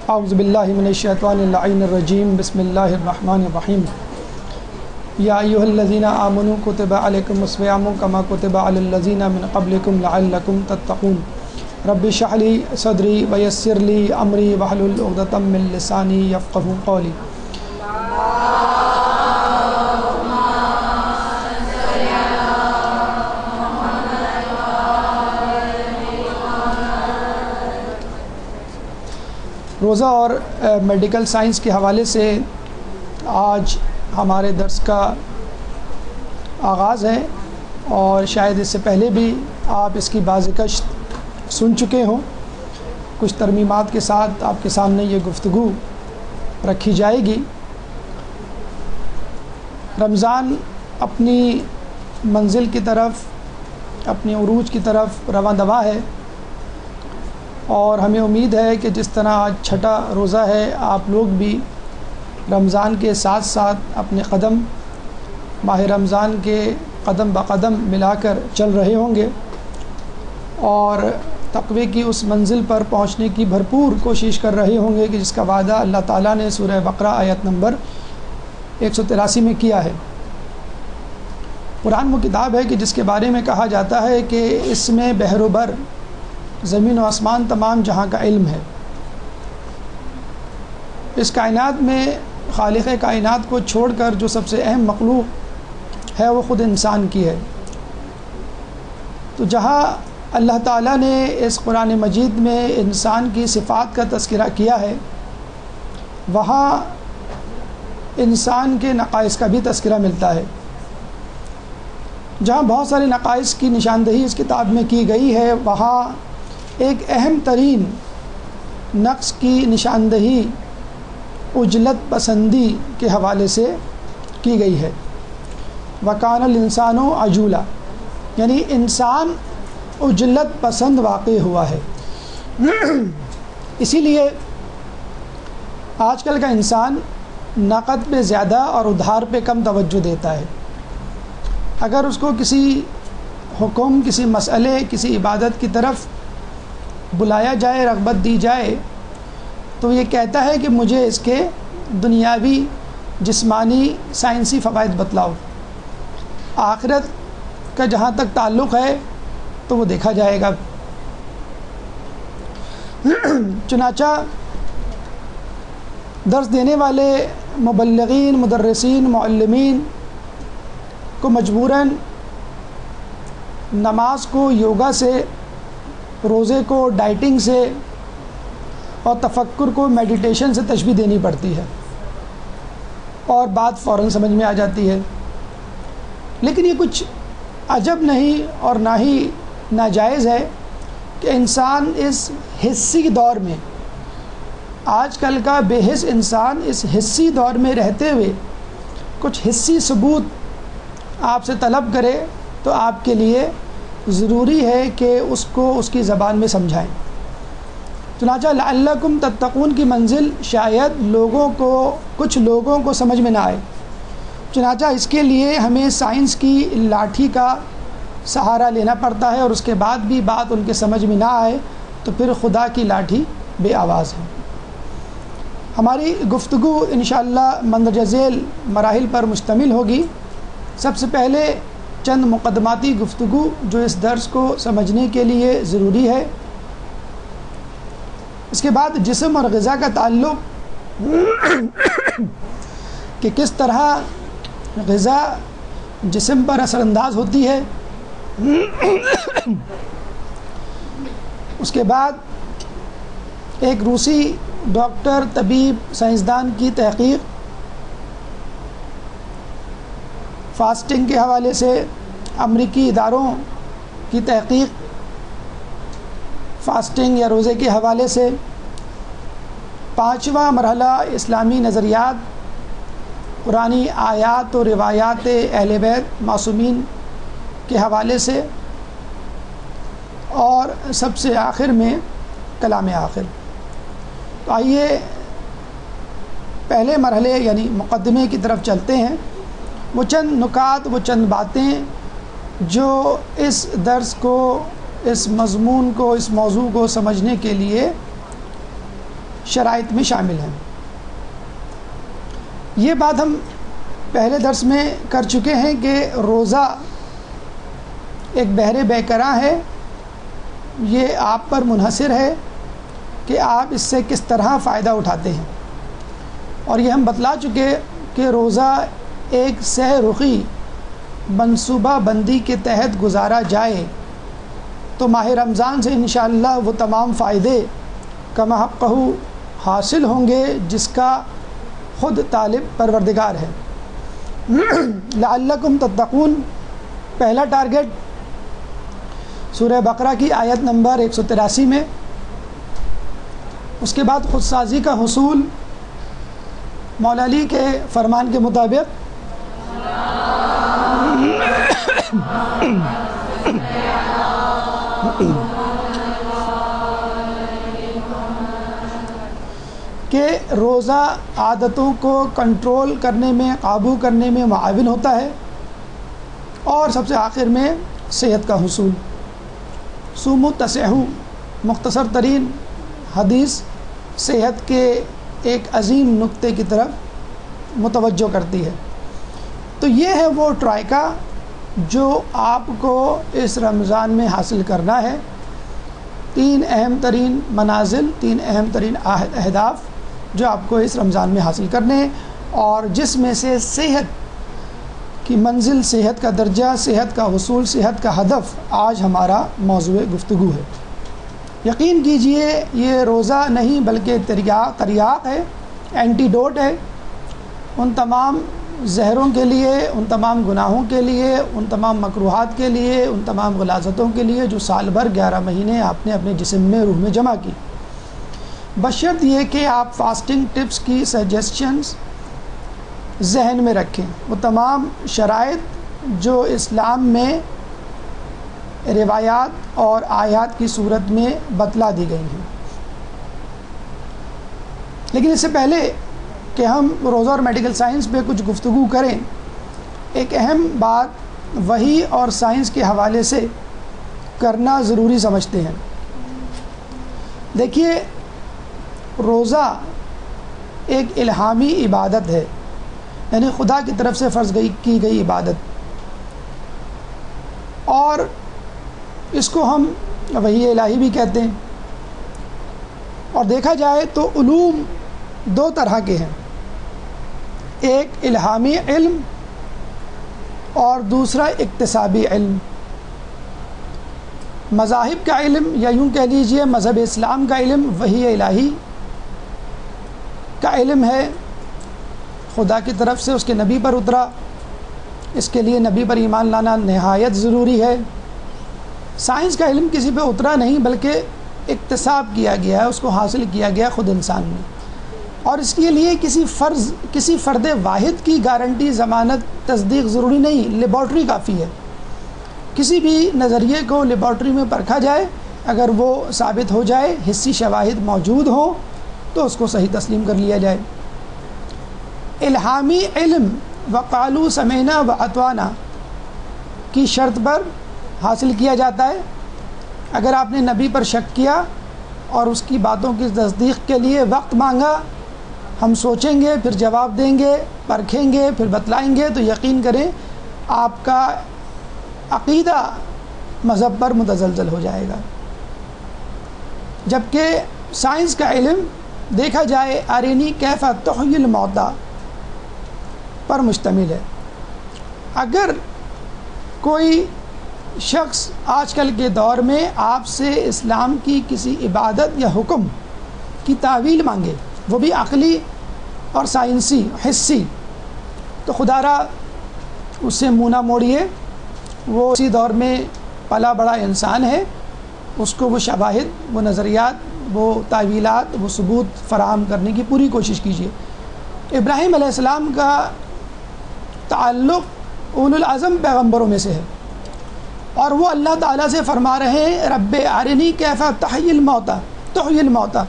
اعوذ باللہ من الشیطان اللعین الرجیم بسم اللہ الرحمن الرحیم یا ایھا الذین آمنوا کتب علیکم الصیام کما کتب علی الذین من قبلکم لعلکم تتقون رب اشرح لی صدری ویسر لی امری واحلل عقدۃ من لسانی یفقہوا قولی۔ روزہ اور میڈیکل سائنس کے حوالے سے آج ہمارے درس کا آغاز ہے، اور شاید اس سے پہلے بھی آپ اس کی بازگشت سن چکے ہوں۔ کچھ ترمیمات کے ساتھ آپ کے سامنے یہ گفتگو رکھی جائے گی۔ رمضان اپنی منزل کی طرف، اپنی عروج کی طرف رواں دواں ہے، اور ہمیں امید ہے کہ جس طرح آج چھٹا روزہ ہے، آپ لوگ بھی رمضان کے ساتھ ساتھ اپنے قدم ماہ رمضان کے قدم بقدم ملا کر چل رہے ہوں گے، اور تقوی کی اس منزل پر پہنچنے کی بھرپور کوشش کر رہے ہوں گے کہ جس کا وعدہ اللہ تعالیٰ نے سورہ بقرہ آیت نمبر 183 میں کیا ہے۔ قرآن وہ کتاب ہے کہ جس کے بارے میں کہا جاتا ہے کہ اس میں بحر و بر، زمین و آسمان، تمام جہاں کا علم ہے۔ اس کائنات میں خالق کائنات کو چھوڑ کر جو سب سے اہم مخلوق ہے وہ خود انسان کی ہے۔ تو جہاں اللہ تعالیٰ نے اس قرآن مجید میں انسان کی صفات کا تذکرہ کیا ہے، وہاں انسان کے نقائص کا بھی تذکرہ ملتا ہے۔ جہاں بہت سارے نقائص کی نشاندہی اس کتاب میں کی گئی ہے، وہاں ایک اہم ترین نقص کی نشاندہی عجلت پسندی کے حوالے سے کی گئی ہے۔ وَكَانَ الْإِنسَانُ عَجُولًا، یعنی انسان عجلت پسند واقع ہوا ہے۔ اسی لیے آج کل کا انسان نقد پہ زیادہ اور ادھار پہ کم توجہ دیتا ہے۔ اگر اس کو کسی حکم، کسی مسئلے، کسی عبادت کی طرف بلایا جائے، رغبت دی جائے، تو یہ کہتا ہے کہ مجھے اس کے دنیاوی، جسمانی، سائنسی فوائد بتلاؤ۔ آخرت کا جہاں تک تعلق ہے تو وہ دیکھا جائے گا۔ چنانچہ درس دینے والے مبلغین، مدرسین، معلمین کو مجبوراً نماز کو یوگا سے، روزے کو ڈائٹنگ سے، اور تفکر کو میڈیٹیشن سے تشبیہ دینی پڑتی ہے، اور بات فوراً سمجھ میں آ جاتی ہے۔ لیکن یہ کچھ عجب نہیں اور نہ ہی ناجائز ہے کہ انسان اس حسی دور میں، آج کل کا بے حس انسان اس حسی دور میں رہتے ہوئے کچھ حسی ثبوت آپ سے طلب کرے، تو آپ کے لیے ضروری ہے کہ اس کو اس کی زبان میں سمجھائیں۔ چنانچہ لعلکم تتقون کی منزل شاید کچھ لوگوں کو سمجھ میں نہ آئے، چنانچہ اس کے لیے ہمیں سائنس کی لاٹھی کا سہارا لینا پڑتا ہے، اور اس کے بعد بھی بات ان کے سمجھ میں نہ آئے تو پھر خدا کی لاٹھی بے آواز ہے۔ ہماری گفتگو انشاءاللہ مندرجہ ذیل مراحل پر مشتمل ہوگی۔ سب سے پہلے چند مقدماتی گفتگو جو اس درس کو سمجھنے کے لیے ضروری ہے۔ اس کے بعد جسم اور غذا کا تعلق، کہ کس طرح غذا جسم پر اثر انداز ہوتی ہے۔ اس کے بعد ایک روسی ڈاکٹر، طبیب، سائنسدان کی تحقیق فاسٹنگ کے حوالے سے، امریکی اداروں کی تحقیق فاسٹنگ یا روزے کے حوالے سے، پانچواں مرحلہ اسلامی نظریات، قرآنی آیات و روایات اہل بیت معصومین کے حوالے سے، اور سب سے آخر میں کلام آخر۔ تو آئیے پہلے مرحلے یعنی مقدمے کی طرف چلتے ہیں۔ وہ چند نکات، وہ چند باتیں جو اس درس کو، اس مضمون کو، اس موضوع کو سمجھنے کے لیے شرائط میں شامل ہیں۔ یہ بات ہم پہلے درس میں کر چکے ہیں کہ روزہ ایک بہر بیکراں ہے، یہ آپ پر منحصر ہے کہ آپ اس سے کس طرح فائدہ اٹھاتے ہیں، اور یہ ہم بتلا چکے کہ روزہ ایک سہ رخی منصوبہ بندی کے تحت گزارا جائے تو ماہ رمضان سے انشاءاللہ وہ تمام فائدے کما حقہ حاصل ہوں گے جس کا خود طالب پروردگار ہے۔ لعلکم تتقون، پہلا ٹارگٹ سورہ بقرہ کی آیت نمبر 183 میں، اس کے بعد خود سازی کا حصول مولا علی کے فرمان کے مطابق کہ روزہ عادتوں کو کنٹرول کرنے میں، قابو کرنے میں معاون ہوتا ہے، اور سب سے آخر میں صحت کا حصول۔ صوموا تصحوا، مختصر ترین حدیث صحت کے ایک عظیم نقطے کی طرف متوجہ کرتی ہے۔ تو یہ ہے وہ ٹرائکا جو آپ کو اس رمضان میں حاصل کرنا ہے۔ 3 اہم ترین منازل، 3 اہم ترین اہداف جو آپ کو اس رمضان میں حاصل کرنے ہیں، اور جس میں سے صحت کی منزل، صحت کا درجہ، صحت کا حصول، صحت کا ہدف آج ہمارا موضوع گفتگو ہے۔ یقین کیجئے یہ روزہ نہیں بلکہ تریاق ہے، اینٹیڈوٹ ہے ان تمام زہروں کے لیے، ان تمام گناہوں کے لیے، ان تمام مکروہات کے لیے، ان تمام غلاظتوں کے لیے جو سال بھر 11 مہینے آپ نے اپنے جسم میں، روح میں جمع کی، بشرط یہ کہ آپ فاسٹنگ ٹپس کی سجیسشنز ذہن میں رکھیں، وہ تمام شرائط جو اسلام میں روایات اور آیات کی صورت میں بتلا دی گئی ہیں۔ لیکن اس سے پہلے کہ ہم روزہ اور میڈیکل سائنس پہ کچھ گفتگو کریں، ایک اہم بات وحی اور سائنس کے حوالے سے کرنا ضروری سمجھتے ہیں۔ دیکھیے، روزہ ایک الہامی عبادت ہے، یعنی خدا کی طرف سے فرض کی گئی عبادت، اور اس کو ہم وحی الہی بھی کہتے ہیں۔ اور دیکھا جائے تو علوم 2 طرح کے ہیں، ایک الہامی علم اور دوسرا اکتسابی علم۔ مذاہب کا علم، یا یوں کہہ لیجئے مذہب اسلام کا علم، وحی الہی کا علم ہے، خدا کی طرف سے اس کے نبی پر اترا، اس کے لیے نبی پر ایمان لانا نہایت ضروری ہے۔ سائنس کا علم کسی پہ اترا نہیں بلکہ اکتساب کیا گیا ہے، اس کو حاصل کیا گیا خود انسان نے، اور اس کے لیے کسی فرد واحد کی گارنٹی، ضمانت، تصدیق ضروری نہیں، لیبارٹری کافی ہے۔ کسی بھی نظریے کو لیبارٹری میں پرکھا جائے، اگر وہ ثابت ہو جائے، حسی شواہد موجود ہوں، تو اس کو صحیح تسلیم کر لیا جائے۔ الہامی علم وقالو سمینا و اطوانا کی شرط پر حاصل کیا جاتا ہے۔ اگر آپ نے نبی پر شک کیا اور اس کی باتوں کی تصدیق کے لیے وقت مانگا، ہم سوچیں گے، پھر جواب دیں گے، پرکھیں گے، پھر بتلائیں گے، تو یقین کریں آپ کا عقیدہ مذہب پر متزلزل ہو جائے گا۔ جبکہ سائنس کا علم دیکھا جائے ارینی کیف تحیی الموتیٰ پر مشتمل ہے۔ اگر کوئی شخص آج کل کے دور میں آپ سے اسلام کی کسی عبادت یا حکم کی تعویل مانگے، وہ بھی عقلی اور سائنسی، حسی، تو خدا را اس سے منہ نہ موڑیے، وہ اسی دور میں پلا بڑا انسان ہے، اس کو وہ شواہد، وہ نظریات، وہ تعویلات، وہ ثبوت فراہم کرنے کی پوری کوشش کیجیے۔ ابراہیم علیہ السلام کا تعلق اولو العزم پیغمبروں میں سے ہے، اور وہ اللہ تعالیٰ سے فرما رہے ہیں رب ارنی کیف تحیی الموتیٰ،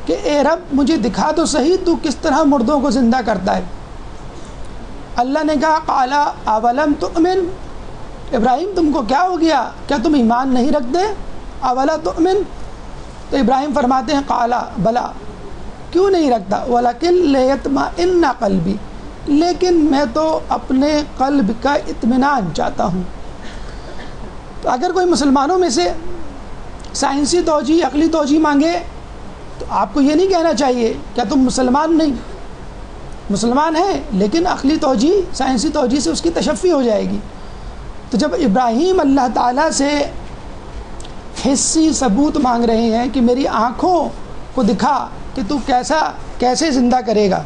کہ اے رب مجھے دکھا تو صحیح تو کس طرح مردوں کو زندہ کرتا ہے۔ اللہ نے کہا قال اولم تؤمن، ابراہیم تم کو کیا ہو گیا، کیا تم ایمان نہیں رکھتے؟ اولا تؤمن، تو ابراہیم فرماتے ہیں قال بلا، کیوں نہیں رکھتا؟ وَلَكِنْ لِيَطْمَئِنَّ قَلْبِي، لیکن میں تو اپنے قلب کا اطمینان چاہتا ہوں۔ تو اگر کوئی مسلمانوں میں سے سائنسی توجیہ، عقلی توجیہ مانگے تو آپ کو یہ نہیں کہنا چاہیے کیا تم مسلمان نہیں، مسلمان ہیں لیکن عقلی توجیہ، سائنسی توجیہ سے اس کی تشفی ہو جائے گی۔ تو جب ابراہیم اللہ تعالیٰ سے حسی ثبوت مانگ رہے ہیں کہ میری آنکھوں کو دکھا کہ تو کیسے زندہ کرے گا،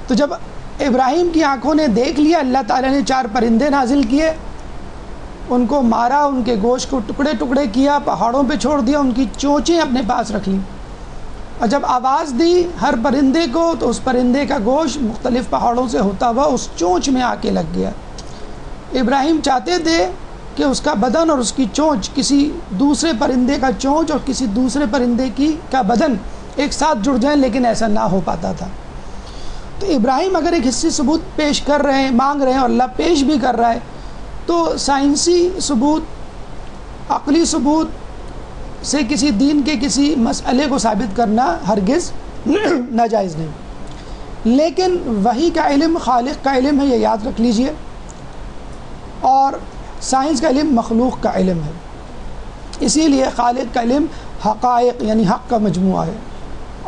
تو جب ابراہیم کی آنکھوں نے دیکھ لیا، اللہ تعالیٰ نے 4 پرندے نازل کیے، ان کو مارا، ان کے گوشت کو ٹکڑے ٹکڑے کیا، پہاڑوں پہ چھوڑ دیا، ان کی چونچیں اپنے پاس رکھ لیں، اور جب آواز دی ہر پرندے کو تو اس پرندے کا گوشت مختلف پہاڑوں سے ہوتا ہوا اس چونچ میں آ کے لگ گیا۔ ابراہیم چاہتے تھے کہ اس کا بدن اور اس کی چونچ کسی دوسرے پرندے کا چونچ اور کسی دوسرے پرندے کا بدن ایک ساتھ جڑ جائیں، لیکن ایسا نہ ہو پاتا تھا۔ تو ابراہیم اگر ایک حسی ثبوت پیش کر رہے ہیں، مانگ رہے ہیں، اور اللہ پیش بھی کر رہا ہے، تو سائنسی ثبوت، عقلی ثبوت سے کسی دین کے کسی مسئلے کو ثابت کرنا ہرگز ناجائز نہیں۔ لیکن وحی کا علم خالق کا علم ہے، یہ یاد رکھ لیجئے، اور سائنس کا علم مخلوق کا علم ہے۔ اسی لیے خالق کا علم حقائق یعنی حق کا مجموعہ ہے،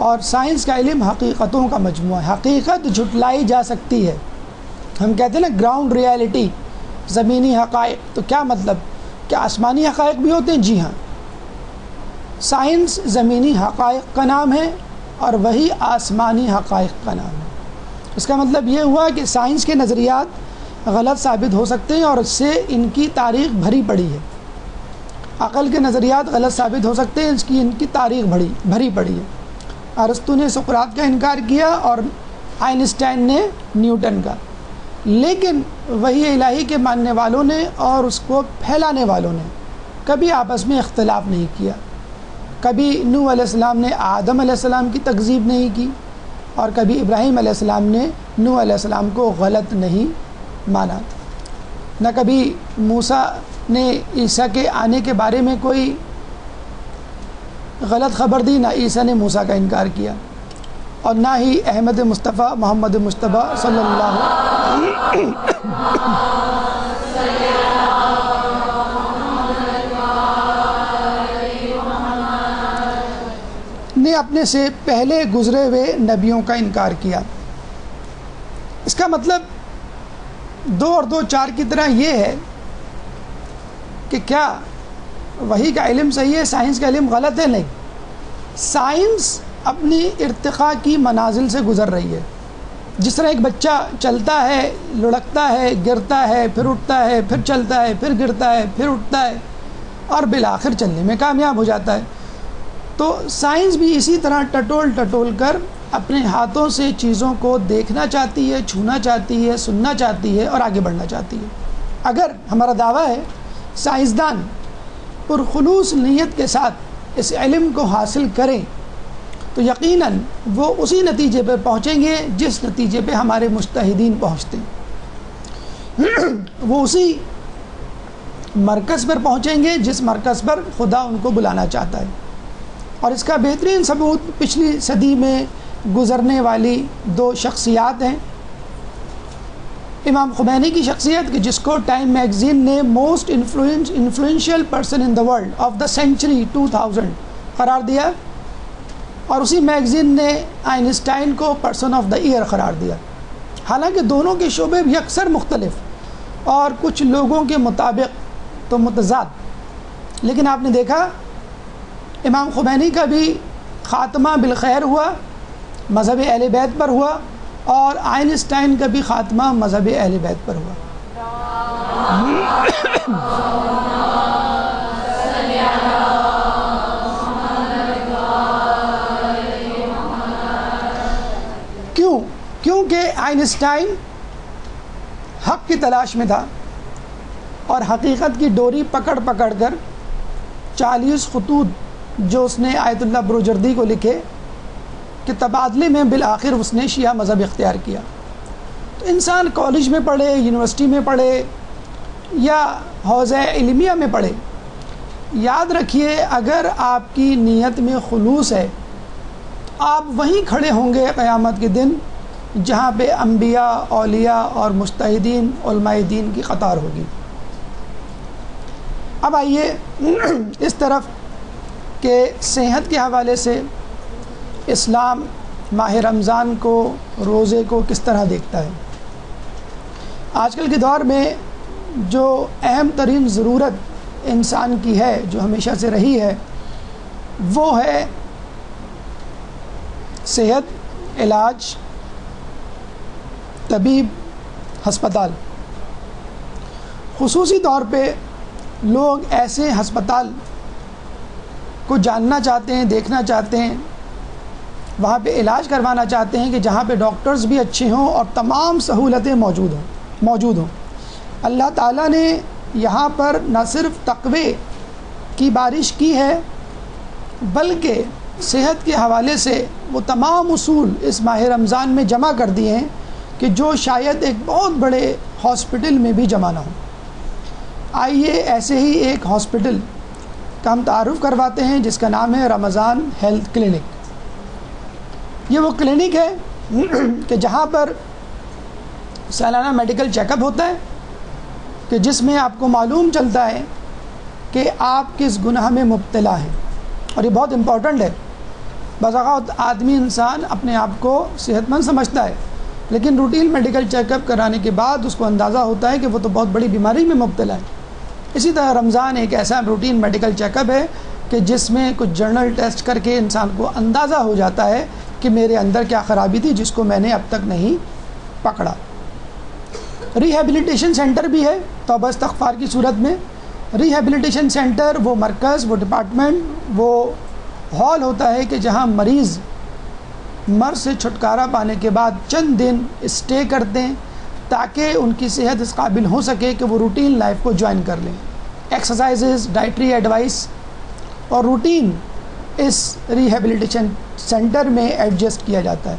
اور سائنس کا علم حقیقتوں کا مجموعہ ہے۔ حقیقت جھٹلائی جا سکتی ہے، ہم کہتے ہیں نا گراؤنڈ ریالٹی، زمینی حقائق، تو کیا مطلب کہ آسمانی حقائق بھی ہوتے ہیں؟ جی ہاں، سائنس زمینی حقائق کا نام ہے اور وہی آسمانی حقائق کا نام ہے۔ اس کا مطلب یہ ہوا کہ سائنس کے نظریات غلط ثابت ہو سکتے ہیں اور اس سے ان کی تاریخ بھری پڑی ہے، عقل کے نظریات غلط ثابت ہو سکتے ہیں، ان کی تاریخ بھری پڑی ہے۔ ارسطو نے سقراط کا انکار کیا اور آئنسٹائن نے نیوٹن کا، لیکن وحی الہی کے ماننے والوں نے اور اس کو پھیلانے والوں نے کبھی آپس میں اختلاف نہیں کیا، کبھی نوح علیہ السلام نے آدم علیہ السلام کی تکذیب نہیں کی، اور کبھی ابراہیم علیہ السلام نے نوح علیہ السلام کو غلط نہیں مانا، نہ کبھی موسیٰ نے عیسیٰ کے آنے کے بارے میں کوئی غلط خبر دی، نہ عیسیٰ نے موسیٰ کا انکار کیا، اور نہ ہی احمد مصطفیٰ محمد مصطفیٰ صلی اللہ نے اپنے سے پہلے گزرے ہوئے نبیوں کا انکار کیا۔ اس کا مطلب 2 اور 2 4 کی طرح یہ ہے کہ کیا وحی کا علم صحیح ہے، سائنس کا علم غلط ہے؟ نہیں، سائنس اپنی ارتقاء کی منازل سے گزر رہی ہے۔ جس طرح ایک بچہ چلتا ہے، لڑکتا ہے، گرتا ہے، پھر اٹھتا ہے، پھر چلتا ہے، پھر گرتا ہے، پھر اٹھتا ہے، اور بالآخر چلنے میں کامیاب ہو جاتا ہے، تو سائنس بھی اسی طرح ٹٹول کر اپنے ہاتھوں سے چیزوں کو دیکھنا چاہتی ہے، چھونا چاہتی ہے، سننا چاہتی ہے اور آگے بڑھنا چاہتی ہے۔ اگر ہمارا دعویٰ ہے سائنسدان پرخلوص نیت کے ساتھ اس علم کو حاصل کریں تو یقیناً وہ اسی نتیجے پر پہنچیں گے جس نتیجے پہ ہمارے مجتہدین پہنچتے ہیں، وہ اسی مرکز پر پہنچیں گے جس مرکز پر خدا ان کو بلانا چاہتا ہے۔ اور اس کا بہترین ثبوت پچھلی صدی میں گزرنے والی 2 شخصیات ہیں۔ امام خمینی کی شخصیت کہ جس کو ٹائم میگزین نے most influential person in the world of the century 2000 قرار دیا، اور اسی میگزین نے آئنسٹائن کو پرسن آف دا ایئر قرار دیا، حالانکہ دونوں کے شعبے یکسر مختلف اور کچھ لوگوں کے مطابق تو متضاد، لیکن آپ نے دیکھا امام خمینی کا بھی خاتمہ بالخیر ہوا، مذہب اہل بیت پر ہوا، اور آئنسٹائن کا بھی خاتمہ مذہب اہل بیت پر ہوا۔ کیونکہ آئنسٹائن حق کی تلاش میں تھا اور حقیقت کی ڈوری پکڑ کر 40 خطوط جو اس نے آیت اللہ بروجردی کو لکھے کہ تبادلے میں بالآخر اس نے شیعہ مذہب اختیار کیا۔ تو انسان کالج میں پڑھے، یونیورسٹی میں پڑھے یا حوزہ علمیہ میں پڑھے، یاد رکھیے اگر آپ کی نیت میں خلوص ہے آپ وہیں کھڑے ہوں گے قیامت کے دن جہاں پہ انبیاء، اولیاء اور مجتہدین علماء دین کی قطار ہوگی۔ اب آئیے اس طرف کہ صحت کے حوالے سے اسلام ماہ رمضان کو، روزے کو کس طرح دیکھتا ہے۔ آج کل کے دور میں جو اہم ترین ضرورت انسان کی ہے، جو ہمیشہ سے رہی ہے، وہ ہے صحت، علاج، طبیب، ہسپتال۔ خصوصی طور پہ لوگ ایسے ہسپتال کو جاننا چاہتے ہیں، دیکھنا چاہتے ہیں، وہاں پہ علاج کروانا چاہتے ہیں کہ جہاں پہ ڈاکٹرز بھی اچھے ہوں اور تمام سہولتیں موجود ہوں۔ اللہ تعالیٰ نے یہاں پر نہ صرف تقوی کی بارش کی ہے، بلکہ صحت کے حوالے سے وہ تمام اصول اس ماہ رمضان میں جمع کر دیے ہیں کہ جو شاید ایک بہت بڑے ہاسپٹل میں بھی جمع نہ ہو۔ آئیے ایسے ہی ایک ہاسپٹل کا ہم تعارف کرواتے ہیں جس کا نام ہے رمضان ہیلتھ کلینک۔ یہ وہ کلینک ہے کہ جہاں پر سالانہ میڈیکل چیک اپ ہوتا ہے، کہ جس میں آپ کو معلوم چلتا ہے کہ آپ کس گناہ میں مبتلا ہیں، اور یہ بہت امپورٹنٹ ہے۔ بعض اوقات آدمی انسان اپنے آپ کو صحت مند سمجھتا ہے، لیکن روٹین میڈیکل چیک اپ کرانے کے بعد اس کو اندازہ ہوتا ہے کہ وہ تو بہت بڑی بیماری میں مبتلا ہے۔ اسی طرح رمضان ایک ایسا روٹین میڈیکل چیک اپ ہے کہ جس میں کچھ جرنل ٹیسٹ کر کے انسان کو اندازہ ہو جاتا ہے کہ میرے اندر کیا خرابی تھی جس کو میں نے اب تک نہیں پکڑا۔ ریہیبلیٹیشن سینٹر بھی ہے توبہ استغفار کی صورت میں۔ ریہیبلیٹیشن سینٹر وہ مرکز، وہ ڈپارٹمنٹ، وہ ہال ہوتا ہے کہ جہاں مریض مرض سے چھٹکارا پانے کے بعد چند دن اسٹے کرتے ہیں تاکہ ان کی صحت اس قابل ہو سکے کہ وہ روٹین لائف کو جوائن کر لیں۔ ایکسرسائزز، ڈائٹری ایڈوائس اور روٹین اس ریہیبلیٹیشن سینٹر میں ایڈجسٹ کیا جاتا ہے۔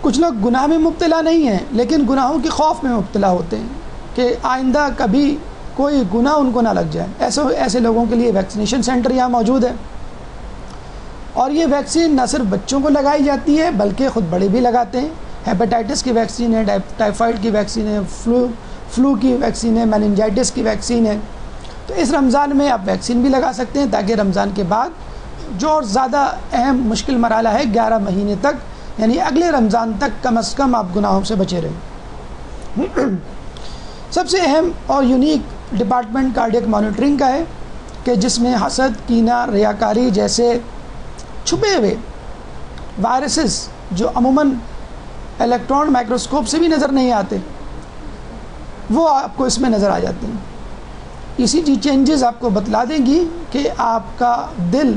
کچھ لوگ گناہ میں مبتلا نہیں ہیں لیکن گناہوں کے خوف میں مبتلا ہوتے ہیں کہ آئندہ کبھی کوئی گناہ ان کو نہ لگ جائے۔ ایسے لوگوں کے لیے ویکسینیشن سینٹر یہاں موجود ہے، اور یہ ویکسین نہ صرف بچوں کو لگائی جاتی ہے بلکہ خود بڑے بھی لگاتے ہیں۔ ہیپیٹائٹس کی ویکسین ہے، ٹائیفائڈ کی ویکسین ہے، فلو کی ویکسین ہے، میننجائٹس کی ویکسین ہے۔ تو اس رمضان میں آپ ویکسین بھی لگا سکتے ہیں تاکہ رمضان کے بعد جو زیادہ اہم مشکل مرحلہ ہے 11 مہینے تک، یعنی اگلے رمضان تک کم از کم آپ گناہوں سے بچے رہیں۔ سب سے اہم اور یونیک ڈپارٹمنٹ کارڈیک مانیٹرنگ کا ہے کہ جس میں حسد، کینہ، ریاکاری جیسے چھپے ہوئے وائرسز جو عموماً الیکٹران مائکروسکوپ سے بھی نظر نہیں آتے، وہ آپ کو اس میں نظر آ جاتے ہیں۔ اسی چینجز آپ کو بتلا دیں گی کہ آپ کا دل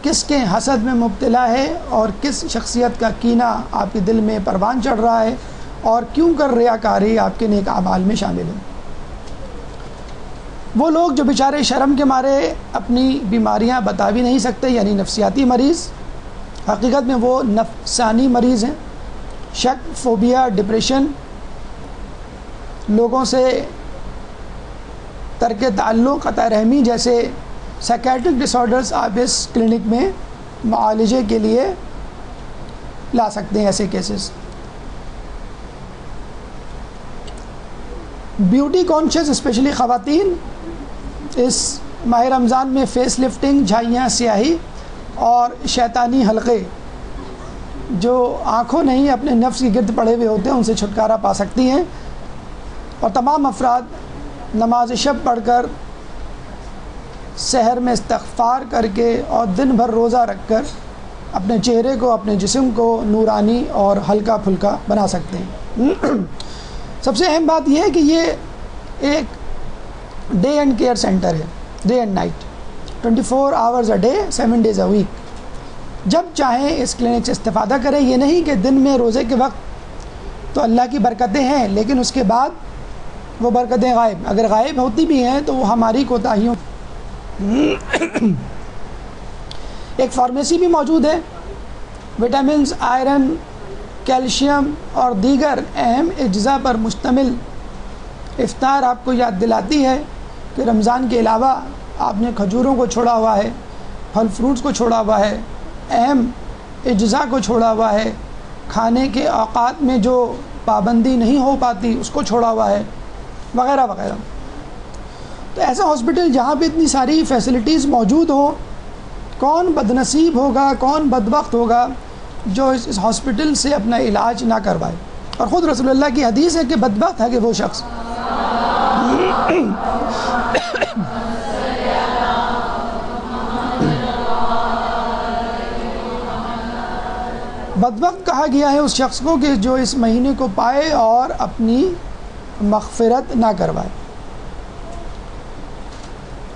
کس کے حسد میں مبتلا ہے اور کس شخصیت کا کینہ آپ کے دل میں پروان چڑھ رہا ہے اور کیوں کر ریاکاری آپ کے نیک اعمال میں شامل ہے۔ وہ لوگ جو بیچارے شرم کے مارے اپنی بیماریاں بتا بھی نہیں سکتے، یعنی نفسیاتی مریض، حقیقت میں وہ نفسانی مریض ہیں۔ شک، فوبیا، ڈپریشن، لوگوں سے ترک تعلق، قطع رحمی جیسے سائیکیٹرک ڈس آرڈرز آپ اس کلینک میں معالجے کے لیے لا سکتے ہیں ایسے کیسز۔ بیوٹی کانشیس اسپیشلی خواتین اس ماہ رمضان میں فیس لفٹنگ، جھائیاں، سیاہی اور شیطانی حلقے جو آنکھوں نہیں اپنے نفس کے گرد پڑے ہوئے ہوتے ہیں ان سے چھٹکارا پا سکتی ہیں، اور تمام افراد نماز شب پڑھ کر، سحر میں استغفار کر کے اور دن بھر روزہ رکھ کر اپنے چہرے کو، اپنے جسم کو نورانی اور ہلکا پھلکا بنا سکتے ہیں۔ سب سے اہم بات یہ ہے کہ یہ ایک ڈے اینڈ کیئر سینٹر ہے، day and night, 24 hours a day, 7 days a week. جب چاہیں اس کلینک سے استفادہ کریں۔ یہ نہیں کہ دن میں روزے کے وقت تو اللہ کی برکتیں ہیں لیکن اس کے بعد وہ برکتیں غائب، اگر غائب ہوتی بھی ہیں تو وہ ہماری کوتاہیوں۔ ایک فارمیسی بھی موجود ہے، وٹامنز، آئرن، کیلشیم اور دیگر اہم اجزاء پر مشتمل۔ افطار آپ کو یاد دلاتی ہے کہ رمضان کے علاوہ آپ نے کھجوروں کو چھوڑا ہوا ہے، پھل فروٹس کو چھوڑا ہوا ہے، اہم اجزاء کو چھوڑا ہوا ہے، کھانے کے اوقات میں جو پابندی نہیں ہو پاتی اس کو چھوڑا ہوا ہے، وغیرہ وغیرہ۔ تو ایسا ہاسپٹل جہاں پہ اتنی ساری فیسلٹیز موجود ہوں، کون بدنصیب ہوگا، کون بدبخت ہوگا جو اس ہاسپٹل سے اپنا علاج نہ کروائے۔ اور خود رسول اللہ کی حدیث ہے کہ بدبخت ہے کہ وہ شخص بدبخت کہا گیا ہے اس شخص کو کہ جو اس مہینے کو پائے اور اپنی مغفرت نہ کروائے۔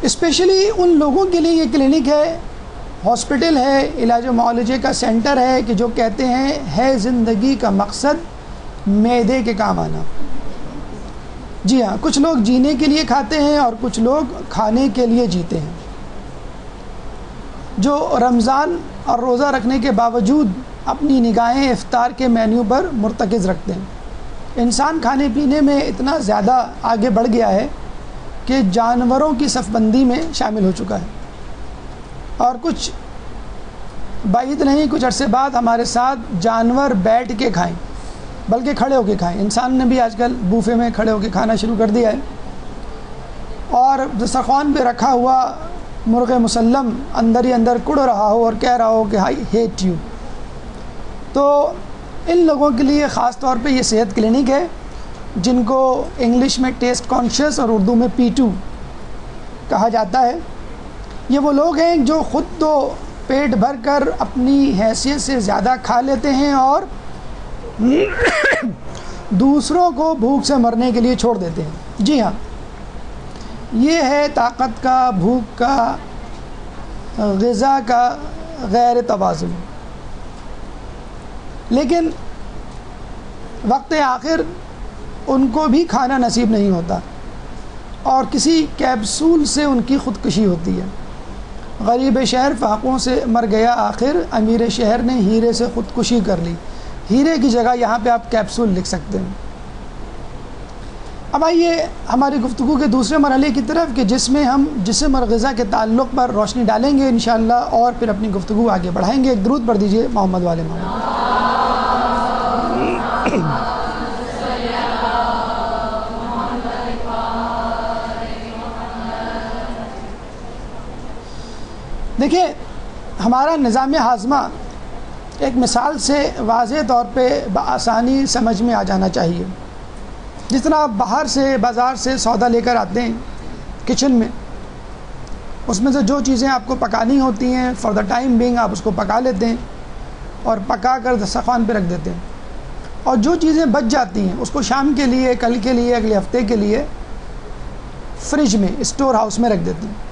اسپیشلی ان لوگوں کے لیے یہ کلینک ہے، ہاسپٹل ہے، علاج و معالجے کا سینٹر ہے کہ جو کہتے ہیں ہے زندگی کا مقصد معدے کے کام آنا۔ جی ہاں، کچھ لوگ جینے کے لیے کھاتے ہیں اور کچھ لوگ کھانے کے لیے جیتے ہیں، جو رمضان اور روزہ رکھنے کے باوجود اپنی نگاہیں افطار کے مینیو پر مرتکز رکھتے ہیں۔ انسان کھانے پینے میں اتنا زیادہ آگے بڑھ گیا ہے کہ جانوروں کی صف بندی میں شامل ہو چکا ہے، اور کچھ بعید نہیں، کچھ عرصے بعد ہمارے ساتھ جانور بیٹھ کے کھائیں بلکہ کھڑے ہو کے کھائیں۔ انسان نے بھی آج کل بوفے میں کھڑے ہو کے کھانا شروع کر دیا ہے، اور دسترخوان پہ رکھا ہوا مرغ مسلم اندر ہی اندر کڑ رہا ہو اور کہہ رہا ہو کہ آئی ہیٹ یو۔ تو ان لوگوں کے لیے خاص طور پہ یہ صحت کلینک ہے، جن کو انگلش میں ٹیسٹ کانشیس اور اردو میں P2 کہا جاتا ہے۔ یہ وہ لوگ ہیں جو خود تو پیٹ بھر کر اپنی حیثیت سے زیادہ کھا لیتے ہیں اور دوسروں کو بھوک سے مرنے کے لیے چھوڑ دیتے ہیں۔ جی ہاں، یہ ہے طاقت کا، بھوک کا، غذا کا غیر توازن۔ لیکن وقت آخر ان کو بھی کھانا نصیب نہیں ہوتا، اور کسی کیپسول سے ان کی خودکشی ہوتی ہے۔ غریب شہر فاقوں سے مر گیا آخر، امیر شہر نے ہیرے سے خودکشی کر لی۔ ہیرے کی جگہ یہاں پہ آپ کیپسول لکھ سکتے ہیں۔ اب آئیے ہماری گفتگو کے دوسرے مرحلے کی طرف کہ جس میں ہم جسم اور غذا کے تعلق پر روشنی ڈالیں گے انشاءاللہ، اور پھر اپنی گفتگو آگے بڑھائیں گے۔ ایک درود پڑھ دیجئے محمد والے محمد۔ دیکھیں، ہمارا نظام ہاضمہ ایک مثال سے واضح طور پہ بآسانی سمجھ میں آ جانا چاہیے۔ جس طرح آپ باہر سے بازار سے سودا لے کر آتے ہیں کچن میں، اس میں سے جو چیزیں آپ کو پکانی ہوتی ہیں فار دا ٹائم بینگ آپ اس کو پکا لیتے ہیں اور پکا کر دسترخوان پہ رکھ دیتے ہیں، اور جو چیزیں بچ جاتی ہیں اس کو شام کے لیے، کل کے لیے، اگلے ہفتے کے لیے فریج میں، اسٹور ہاؤس میں رکھ دیتے ہیں۔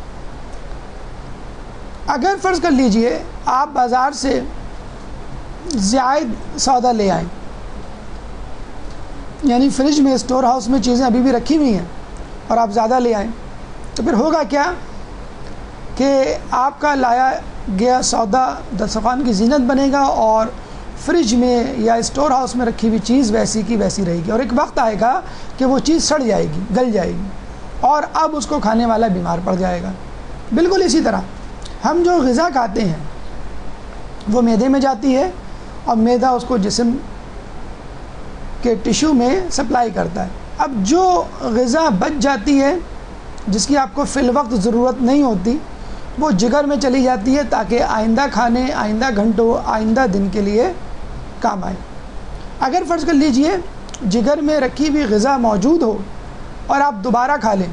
اگر فرض کر لیجئے آپ بازار سے زائد سودا لے آئیں، یعنی فریج میں، اسٹور ہاؤس میں چیزیں ابھی بھی رکھی ہوئی ہیں اور آپ زیادہ لے آئیں، تو پھر ہوگا کیا کہ آپ کا لایا گیا سودا دسترخوان کی زینت بنے گا، اور فریج میں یا اسٹور ہاؤس میں رکھی ہوئی چیز ویسی کی ویسی رہے گی، اور ایک وقت آئے گا کہ وہ چیز سڑ جائے گی، گل جائے گی، اور اب اس کو کھانے والا بیمار پڑ جائے گا۔ بالکل اسی طرح ہم جو غذا کھاتے ہیں وہ معدے میں جاتی ہے، اور معدہ اس کو جسم کے ٹیشو میں سپلائی کرتا ہے۔ اب جو غذا بچ جاتی ہے، جس کی آپ کو فی الوقت ضرورت نہیں ہوتی، وہ جگر میں چلی جاتی ہے تاکہ آئندہ کھانے، آئندہ گھنٹوں، آئندہ دن کے لیے کام آئے۔ اگر فرض کر لیجئے جگر میں رکھی ہوئی غذا موجود ہو اور آپ دوبارہ کھا لیں،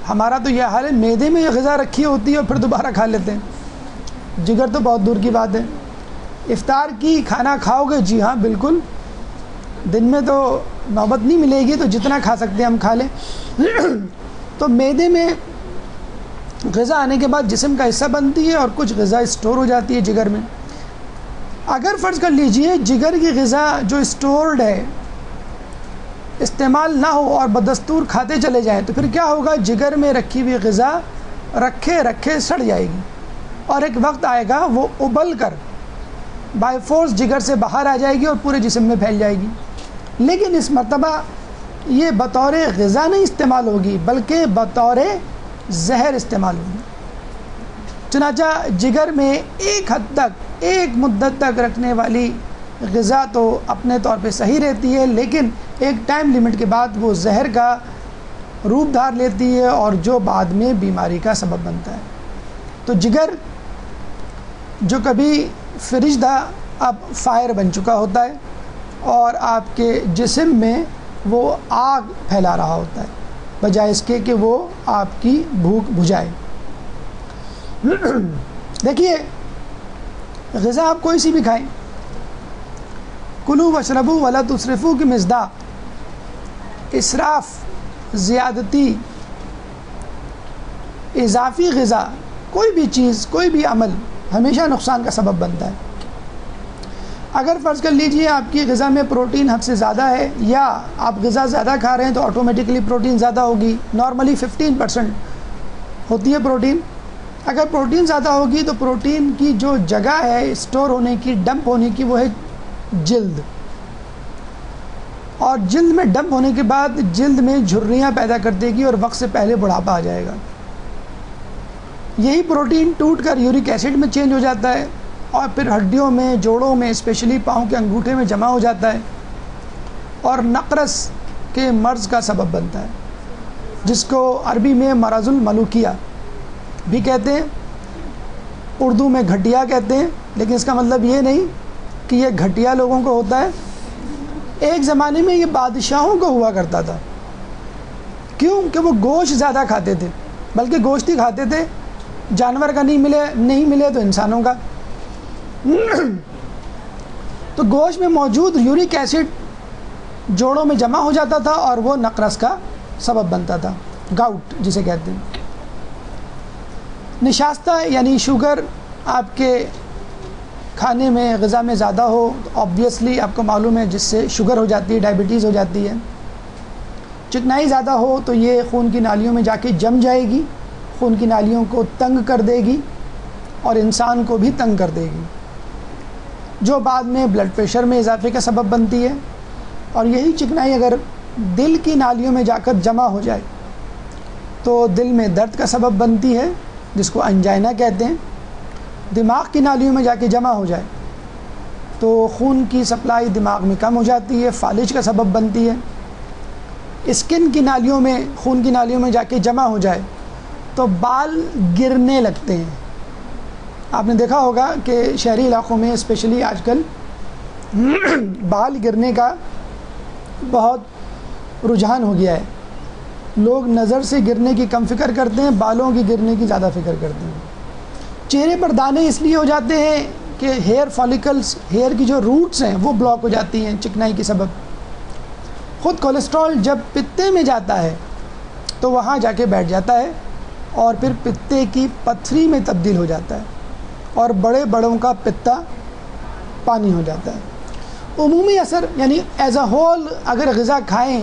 ہمارا تو یہ حال ہے، معدے میں یہ غذا رکھی ہوتی ہے اور پھر دوبارہ کھا لیتے ہیں، جگر تو بہت دور کی بات ہے۔ افطار کی کھانا کھاؤ گے؟ جی ہاں بالکل، دن میں تو نوبت نہیں ملے گی، تو جتنا کھا سکتے ہیں ہم کھا لیں۔ تو معدے میں غذا آنے کے بعد جسم کا حصہ بنتی ہے، اور کچھ غذا اسٹور ہو جاتی ہے جگر میں۔ اگر فرض کر لیجئے جگر کی غذا جو اسٹورڈ ہے استعمال نہ ہو اور بدستور کھاتے چلے جائیں، تو پھر کیا ہوگا؟ جگر میں رکھی ہوئی غذا رکھے رکھے سڑ جائے گی، اور ایک وقت آئے گا وہ ابل کر بائی فورس جگر سے باہر آ جائے گی اور پورے جسم میں پھیل جائے گی۔ لیکن اس مرتبہ یہ بطور غذا نہیں استعمال ہوگی، بلکہ بطور زہر استعمال ہوگی۔ چنانچہ جگر میں ایک حد تک ایک مدت تک رکھنے والی غذا تو اپنے طور پہ صحیح رہتی ہے، لیکن ایک ٹائم لمٹ کے بعد وہ زہر کا روپ دھار لیتی ہے اور جو بعد میں بیماری کا سبب بنتا ہے۔ تو جگر جو کبھی فریج تھا اب فائر بن چکا ہوتا ہے اور آپ کے جسم میں وہ آگ پھیلا رہا ہوتا ہے بجائے اس کے کہ وہ آپ کی بھوک بجھائے۔ دیکھیے غذا آپ کوئی سی بھی کھائیں، کلو وشربو ولا تسرفو کی مصداق، اسراف، زیادتی، اضافی غذا، کوئی بھی چیز، کوئی بھی عمل ہمیشہ نقصان کا سبب بنتا ہے۔ اگر فرض کر لیجئے آپ کی غذا میں پروٹین حد سے زیادہ ہے یا آپ غذا زیادہ کھا رہے ہیں تو آٹومیٹکلی پروٹین زیادہ ہوگی، نارملی 15% ہوتی ہے پروٹین۔ اگر پروٹین زیادہ ہوگی تو پروٹین کی جو جگہ ہے اسٹور ہونے کی، ڈمپ ہونے کی، وہ ہے جلد، اور جلد میں ڈمپ ہونے کے بعد جلد میں جھریاں پیدا کر دے گی اور وقت سے پہلے بڑھاپا آ جائے گا۔ یہی پروٹین ٹوٹ کر یورک ایسڈ میں چینج ہو جاتا ہے اور پھر ہڈیوں میں، جوڑوں میں، اسپیشلی پاؤں کے انگوٹھے میں جمع ہو جاتا ہے اور نقرس کے مرض کا سبب بنتا ہے، جس کو عربی میں مرض الملوکیہ بھی کہتے ہیں، اردو میں گھٹیا کہتے ہیں، لیکن اس کا مطلب یہ نہیں کہ یہ گھٹیا لوگوں کو ہوتا ہے۔ ایک زمانے میں یہ بادشاہوں کو ہوا کرتا تھا، کیوں کہ وہ گوشت زیادہ کھاتے تھے، بلکہ گوشت ہی کھاتے تھے، جانور کا نہیں ملے تو انسانوں کا۔ تو گوشت میں موجود یورک ایسڈ جوڑوں میں جمع ہو جاتا تھا اور وہ نقرس کا سبب بنتا تھا، گاؤٹ جسے کہتے ہیں۔ نشاستہ یعنی شوگر آپ کے کھانے میں، غذا میں زیادہ ہو تو آبویسلی آپ کو معلوم ہے جس سے شوگر ہو جاتی ہے، ڈائبٹیز ہو جاتی ہے۔ چکنائی زیادہ ہو تو یہ خون کی نالیوں میں جا کے جم جائے گی، خون کی نالیوں کو تنگ کر دے گی اور انسان کو بھی تنگ کر دے گی، جو بعد میں بلڈ پریشر میں اضافے کا سبب بنتی ہے۔ اور یہی چکنائی اگر دل کی نالیوں میں جا کر جمع ہو جائے تو دل میں درد کا سبب بنتی ہے، جس کو انجائنا کہتے ہیں۔ دماغ کی نالیوں میں جا کے جمع ہو جائے تو خون کی سپلائی دماغ میں کم ہو جاتی ہے، فالج کا سبب بنتی ہے۔ اسکن کی نالیوں میں، خون کی نالیوں میں جا کے جمع ہو جائے تو بال گرنے لگتے ہیں۔ آپ نے دیکھا ہوگا کہ شہری علاقوں میں اسپیشلی آج کل بال گرنے کا بہت رجحان ہو گیا ہے۔ لوگ نظر سے گرنے کی کم فکر کرتے ہیں، بالوں کی گرنے کی زیادہ فکر کرتے ہیں۔ چہرے پر دانے اس لیے ہو جاتے ہیں کہ ہیئر فالیکلز، ہیئر کی جو روٹس ہیں وہ بلاک ہو جاتی ہیں چکنائی کے سبب۔ خود کولیسٹرول جب پتے میں جاتا ہے تو وہاں جا کے بیٹھ جاتا ہے اور پھر پتے کی پتھری میں تبدیل ہو جاتا ہے اور بڑے بڑوں کا پتا پانی ہو جاتا ہے۔ عمومی اثر یعنی ایز اے ہول اگر غذا کھائیں،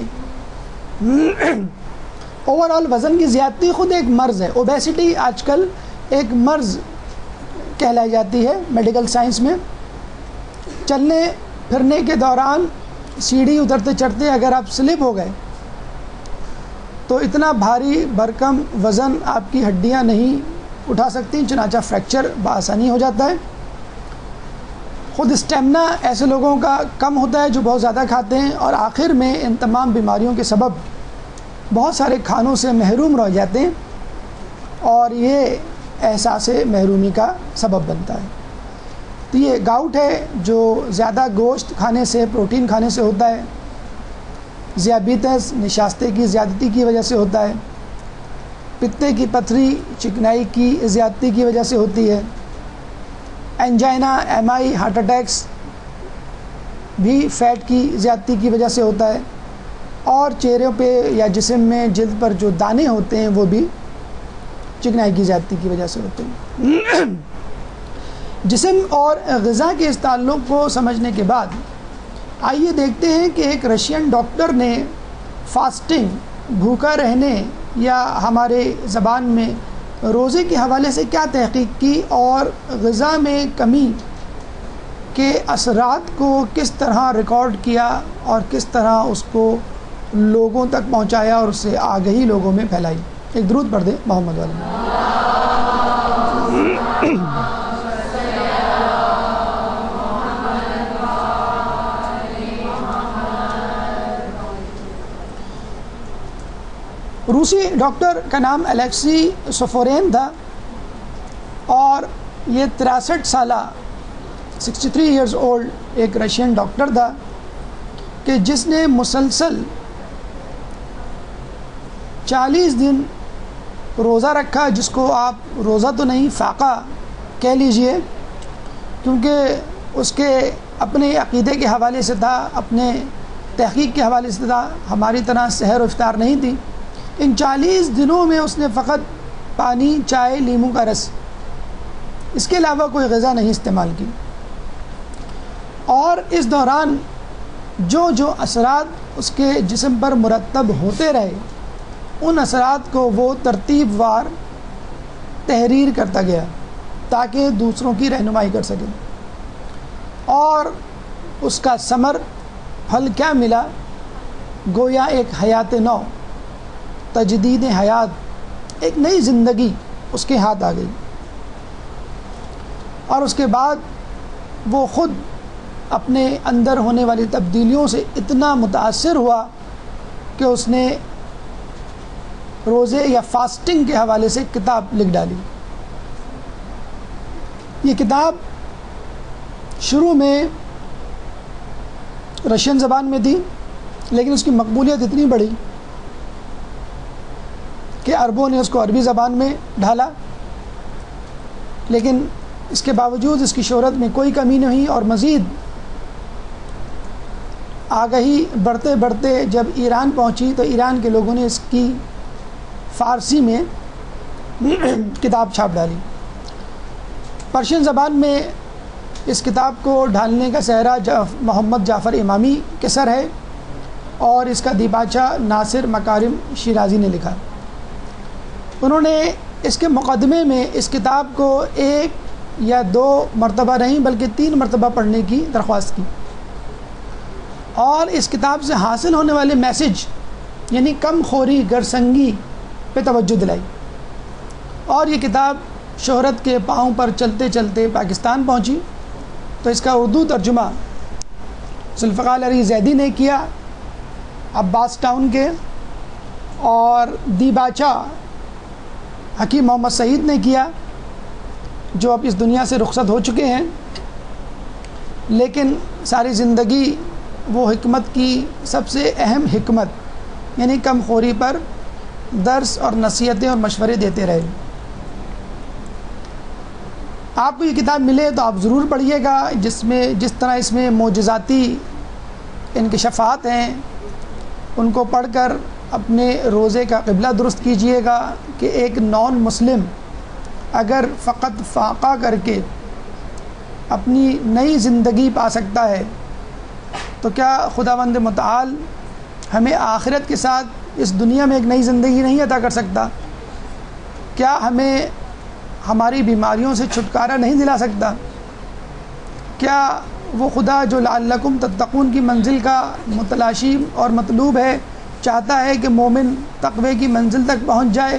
اوور آل وزن کی زیادتی خود ایک مرض ہے۔ اوبیسٹی آج کل ایک مرض کہلائی جاتی ہے میڈیکل سائنس میں۔ چلنے پھرنے کے دوران سیڑھی اترتے چڑھتے اگر آپ سلپ ہو گئے تو اتنا بھاری بھرکم وزن آپ کی ہڈیاں نہیں اٹھا سکتی، چنانچہ فریکچر بآسانی ہو جاتا ہے۔ خود اسٹیمنا ایسے لوگوں کا کم ہوتا ہے جو بہت زیادہ کھاتے ہیں، اور آخر میں ان تمام بیماریوں کے سبب بہت سارے کھانوں سے محروم رہ جاتے ہیں اور یہ احساس محرومی کا سبب بنتا ہے۔ تو یہ گاؤٹ ہے جو زیادہ گوشت کھانے سے، پروٹین کھانے سے ہوتا ہے۔ ذیابیطس نشاستے کی زیادتی کی وجہ سے ہوتا ہے۔ پتے کی پتھری چکنائی کی زیادتی کی وجہ سے ہوتی ہے۔ انجائنا، ایم آئی، ہارٹ اٹیکس بھی فیٹ کی زیادتی کی وجہ سے ہوتا ہے، اور چہروں پہ یا جسم میں جلد پر جو دانے ہوتے ہیں وہ بھی چکنائی کی زیادتی کی وجہ سے ہوتے ہیں۔ جسم اور غذا کے اس تعلق کو سمجھنے کے بعد آئیے دیکھتے ہیں کہ ایک رشین ڈاکٹر نے فاسٹنگ، بھوکا رہنے یا ہمارے زبان میں روزے کے حوالے سے کیا تحقیق کی اور غذا میں کمی کے اثرات کو کس طرح ریکارڈ کیا اور کس طرح اس کو لوگوں تک پہنچایا اور اس سے آگہی لوگوں میں پھیلائی۔ ایک درود پڑھ دیں محمد علیہ۔ روسی ڈاکٹر کا نام الیکسی سوفورین تھا اور یہ 63 سالہ 63 ایئرز اولڈ ایک رشین ڈاکٹر تھا کہ جس نے مسلسل 40 دن روزہ رکھا، جس کو آپ روزہ تو نہیں فاقہ کہہ لیجئے، کیونکہ اس کے اپنے عقیدے کے حوالے سے تھا، اپنے تحقیق کے حوالے سے تھا، ہماری طرح سحر و افطار نہیں تھی۔ ان 40 دنوں میں اس نے فقط پانی، چائے، لیموں کا رس، اس کے علاوہ کوئی غذا نہیں استعمال کی، اور اس دوران جو اثرات اس کے جسم پر مرتب ہوتے رہے، ان اثرات کو وہ ترتیب وار تحریر کرتا گیا تاکہ دوسروں کی رہنمائی کر سکے، اور اس کا ثمر پھل کیا ملا؟ گویا ایک حیات نو، تجدید حیات، ایک نئی زندگی اس کے ہاتھ آ گئی، اور اس کے بعد وہ خود اپنے اندر ہونے والی تبدیلیوں سے اتنا متاثر ہوا کہ اس نے روزے یا فاسٹنگ کے حوالے سے کتاب لکھ ڈالی۔ یہ کتاب شروع میں رشین زبان میں تھی، لیکن اس کی مقبولیت اتنی بڑھی کہ عربوں نے اس کو عربی زبان میں ڈھالا، لیکن اس کے باوجود اس کی شہرت میں کوئی کمی نہیں ہوئی، اور مزید آگہی بڑھتے بڑھتے جب ایران پہنچی تو ایران کے لوگوں نے اس کی فارسی میں کتاب چھاپ ڈالی۔ پرشین زبان میں اس کتاب کو ڈھالنے کا سہرا محمد جعفر امامی کے سر ہے، اور اس کا دیباچہ ناصر مکارم شیرازی نے لکھا۔ انہوں نے اس کے مقدمے میں اس کتاب کو 1 یا 2 مرتبہ نہیں بلکہ 3 مرتبہ پڑھنے کی درخواست کی، اور اس کتاب سے حاصل ہونے والے میسج یعنی کم خوری، گرسنگی پہ توجہ دلائی، اور یہ کتاب شہرت کے پاؤں پر چلتے چلتے پاکستان پہنچی۔ تو اس کا اردو ترجمہ ذوالفقار علی زیدی نے کیا عباس ٹاؤن کے، اور دیباچہ حکیم محمد سعید نے کیا، جو اب اس دنیا سے رخصت ہو چکے ہیں، لیکن ساری زندگی وہ حکمت کی سب سے اہم حکمت یعنی کم خوری پر درس اور نصیحتیں اور مشورے دیتے رہے۔ آپ کو یہ کتاب ملے تو آپ ضرور پڑھیے گا، جس طرح اس میں معجزاتی انکشافات ہیں، ان کو پڑھ کر اپنے روزے کا قبلہ درست کیجئے گا کہ ایک نان مسلم اگر فقط فاقہ کر کے اپنی نئی زندگی پا سکتا ہے تو کیا خداوند متعال ہمیں آخرت کے ساتھ اس دنیا میں ایک نئی زندگی نہیں عطا کر سکتا؟ کیا ہمیں ہماری بیماریوں سے چھٹکارا نہیں دلا سکتا؟ کیا وہ خدا جو لعلکم تتقون کی منزل کا متلاشی اور مطلوب ہے چاہتا ہے کہ مومن تقوی کی منزل تک پہنچ جائے،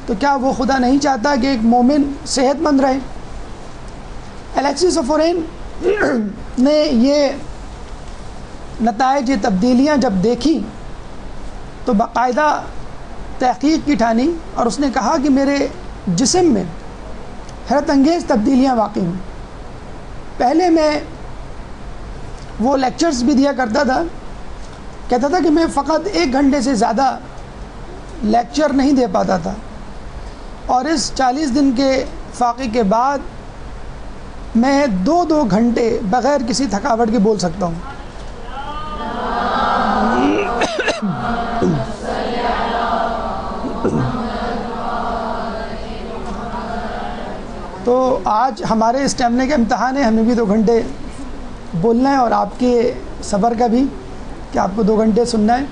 تو کیا وہ خدا نہیں چاہتا کہ ایک مومن صحت مند رہے؟ الیکسی سوفورین نے یہ نتائج، تبدیلیاں جب دیکھی تو باقاعدہ تحقیق کی ٹھانی، اور اس نے کہا کہ میرے جسم میں حیرت انگیز تبدیلیاں واقع ہیں۔ پہلے میں وہ لیکچرز بھی دیا کرتا تھا، کہتا تھا کہ میں فقط 1 گھنٹے سے زیادہ لیکچر نہیں دے پاتا تھا، اور اس 40 دن کے فاقے کے بعد میں 2 گھنٹے بغیر کسی تھکاوٹ کے بول سکتا ہوں۔ تو آج ہمارے اسٹیمنے کا امتحان ہے، ہمیں بھی 2 گھنٹے بولنا ہے، اور آپ کے صبر کا بھی کہ آپ کو 2 گھنٹے سننا ہے۔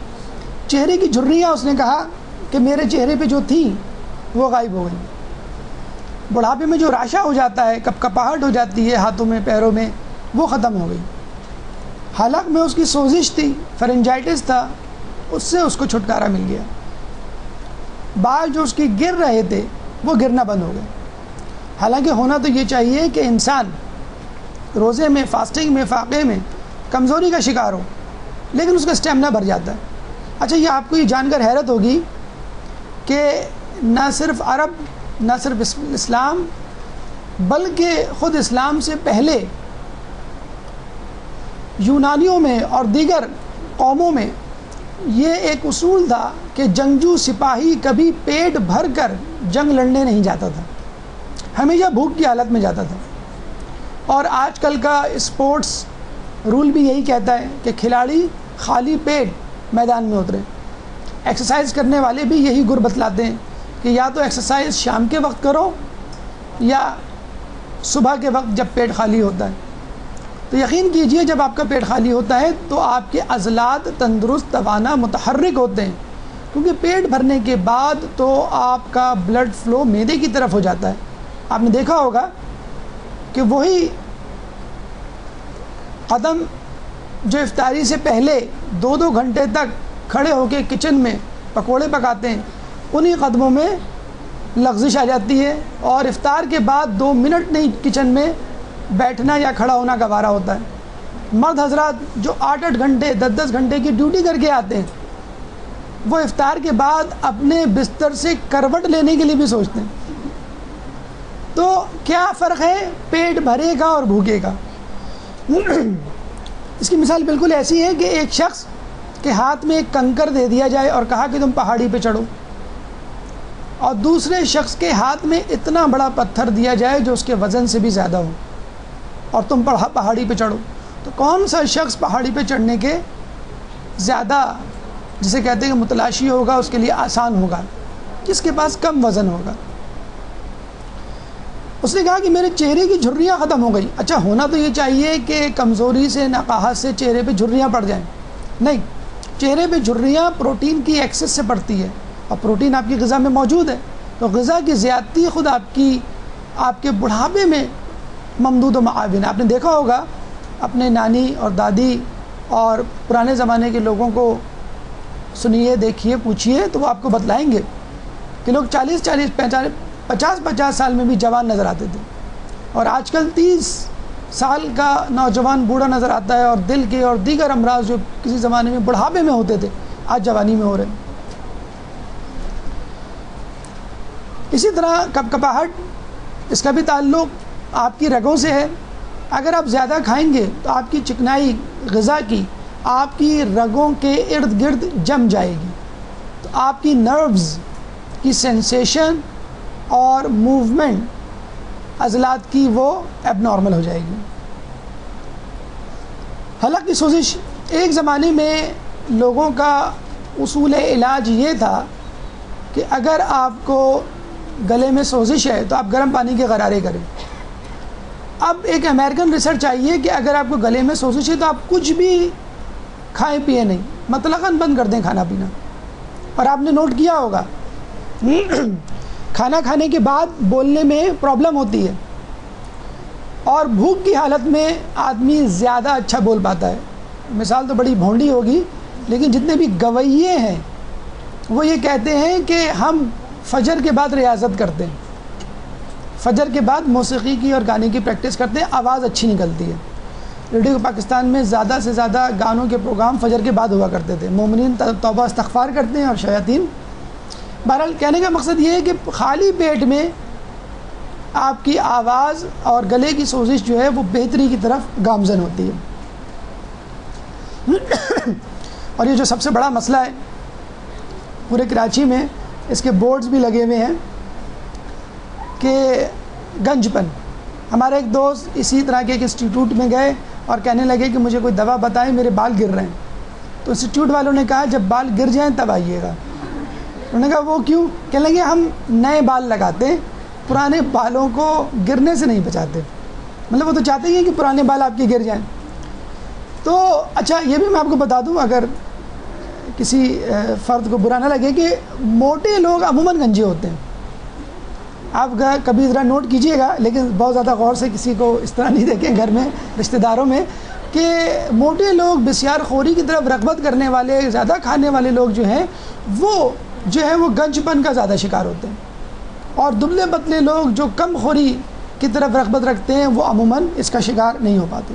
چہرے کی جھریاں اس نے کہا کہ میرے چہرے پہ جو تھیں وہ غائب ہو گئیں۔ بڑھاپے میں جو راشا ہو جاتا ہے، کپکپاہٹ ہو جاتی ہے ہاتھوں میں پیروں میں، وہ ختم ہو گئی۔ حلق میں اس کی سوزش تھی، فرنجائٹس تھا، اس سے اس کو چھٹکارا مل گیا۔ بال جو اس کی گر رہے تھے وہ گرنا بند ہو گئے۔ حالانکہ ہونا تو یہ چاہیے کہ انسان روزے میں، فاسٹنگ میں، فاقے میں کمزوری کا شکار ہو، لیکن اس کا اسٹیمنا بڑھ جاتا ہے۔ اچھا، یہ آپ کو یہ جان کر حیرت ہوگی کہ نہ صرف عرب، نہ صرف اسلام، بلکہ خود اسلام سے پہلے یونانیوں میں اور دیگر قوموں میں یہ ایک اصول تھا کہ جنگجو سپاہی کبھی پیٹ بھر کر جنگ لڑنے نہیں جاتا تھا، ہمیشہ بھوک کی حالت میں جاتا تھا۔ اور آج کل کا اسپورٹس رول بھی یہی کہتا ہے کہ کھلاڑی خالی پیٹ میدان میں اترے۔ ایکسرسائز کرنے والے بھی یہی گر بتلاتے ہیں کہ یا تو ایکسرسائز شام کے وقت کرو یا صبح کے وقت جب پیٹ خالی ہوتا ہے۔ تو یقین کیجئے جب آپ کا پیٹ خالی ہوتا ہے تو آپ کے عضلات تندرست، توانا، متحرک ہوتے ہیں، کیونکہ پیٹ بھرنے کے بعد تو آپ کا بلڈ فلو معدے کی طرف ہو جاتا ہے۔ آپ نے دیکھا ہوگا کہ وہی قدم جو افطاری سے پہلے 2 گھنٹے تک کھڑے ہو کے کچن میں پکوڑے پکاتے ہیں، انہی قدموں میں لغزش آ جاتی ہے، اور افطار کے بعد 2 منٹ نہیں کچن میں بیٹھنا یا کھڑا ہونا گوارا ہوتا ہے۔ مرد حضرات جو 8 گھنٹے 10 گھنٹے کی ڈیوٹی کر کے آتے ہیں، وہ افطار کے بعد اپنے بستر سے کروٹ لینے کے لیے بھی سوچتے ہیں۔ تو کیا فرق ہے پیٹ بھرے کا اور بھوکے کا؟ اس کی مثال بالکل ایسی ہے کہ ایک شخص کے ہاتھ میں ایک کنکر دے دیا جائے اور کہا کہ تم پہاڑی پہ چڑھو، اور دوسرے شخص کے ہاتھ میں اتنا بڑا پتھر دیا جائے جو اس کے وزن سے بھی زیادہ ہو، اور تم پہاڑی پہ چڑھو، تو کون سا شخص پہاڑی پہ چڑھنے کے زیادہ، جسے کہتے ہیں کہ متلاشی ہوگا، اس کے لیے آسان ہوگا، جس کے پاس کم وزن ہوگا؟ اس نے کہا کہ میرے چہرے کی جھریاں ختم ہو گئی۔ اچھا، ہونا تو یہ چاہیے کہ کمزوری سے، نقاہت سے چہرے پہ جھریاں پڑ جائیں، نہیں، چہرے پہ جھریاں پروٹین کی ایکسس سے پڑتی ہے، اور پروٹین آپ کی غذا میں موجود ہے، تو غذا کی زیادتی خود آپ کے بڑھاپے میں ممدود و معاون ہے۔ آپ نے دیکھا ہوگا اپنے نانی اور دادی اور پرانے زمانے کے لوگوں کو سنیے، دیکھیے، پوچھیے، تو وہ آپ کو بتلائیں گے کہ لوگ 40 50 سال میں بھی جوان نظر آتے تھے، اور آج کل 30 سال کا نوجوان بوڑھا نظر آتا ہے، اور دل کے اور دیگر امراض جو کسی زمانے میں بڑھاپے میں ہوتے تھے آج جوانی میں ہو رہے ہیں۔ اسی طرح کپکپاہٹ، اس کا بھی تعلق آپ کی رگوں سے ہے۔ اگر آپ زیادہ کھائیں گے تو آپ کی چکنائی غذا کی آپ کی رگوں کے ارد گرد جم جائے گی، تو آپ کی نروز کی سینسیشن اور موومنٹ عضلات کی وہ ایب نارمل ہو جائے گی۔ حلق کی سوزش، ایک زمانے میں لوگوں کا اصول علاج یہ تھا کہ اگر آپ کو گلے میں سوزش ہے تو آپ گرم پانی کے غرارے کریں۔ اب ایک امریکن ریسرچ آئی ہے کہ اگر آپ کو گلے میں سوزش ہے تو آپ کچھ بھی کھائیں پیے نہیں، مطلقاً بند کر دیں کھانا پینا۔ اور آپ نے نوٹ کیا ہوگا کھانا کھانے کے بعد بولنے میں پرابلم ہوتی ہے، اور بھوک کی حالت میں آدمی زیادہ اچھا بول پاتا ہے۔ مثال تو بڑی بھونڈی ہوگی، لیکن جتنے بھی گویے ہیں وہ یہ کہتے ہیں کہ ہم فجر کے بعد ریاضت کرتے ہیں، فجر کے بعد موسیقی کی اور گانے کی پریکٹس کرتے ہیں، آواز اچھی نکلتی ہے۔ ریڈیو پاکستان میں زیادہ سے زیادہ گانوں کے پروگرام فجر کے بعد ہوا کرتے تھے، مومنین توبہ استغفار کرتے ہیں اور شیاطین۔ بہرحال کہنے کا مقصد یہ ہے کہ خالی پیٹ میں آپ کی آواز اور گلے کی سوزش جو ہے وہ بہتری کی طرف گامزن ہوتی ہے۔ اور یہ جو سب سے بڑا مسئلہ ہے پورے کراچی میں، اس کے بورڈز بھی لگے ہوئے ہیں کہ گنج پن۔ ہمارے ایک دوست اسی طرح کے ایک انسٹیٹیوٹ میں گئے اور کہنے لگے کہ مجھے کوئی دوا بتائیں، میرے بال گر رہے ہیں۔ تو انسٹیٹیوٹ والوں نے کہا جب بال گر جائیں تب آئیے گا۔ انہوں نے کہا وہ کیوں؟ کہنے لگے ہم نئے بال لگاتے ہیں، پرانے بالوں کو گرنے سے نہیں بچاتے۔ مطلب وہ تو چاہتے ہی ہیں کہ پرانے بال آپ کے گر جائیں۔ تو اچھا یہ بھی میں آپ کو بتا دوں، اگر کسی فرد کو برا نہ لگے، کہ موٹے لوگ عموماً گنجے ہوتے ہیں۔ آپ کبھی ذرا نوٹ کیجئے گا، لیکن بہت زیادہ غور سے کسی کو اس طرح نہیں دیکھیں گھر میں رشتہ داروں میں، کہ موٹے لوگ بسیار خوری کی طرف رغبت کرنے والے، زیادہ کھانے والے لوگ جو ہیں وہ گنج پن کا زیادہ شکار ہوتے ہیں، اور دبلے پتلے لوگ جو کم خوری کی طرف رغبت رکھتے ہیں وہ عموماً اس کا شکار نہیں ہو پاتے۔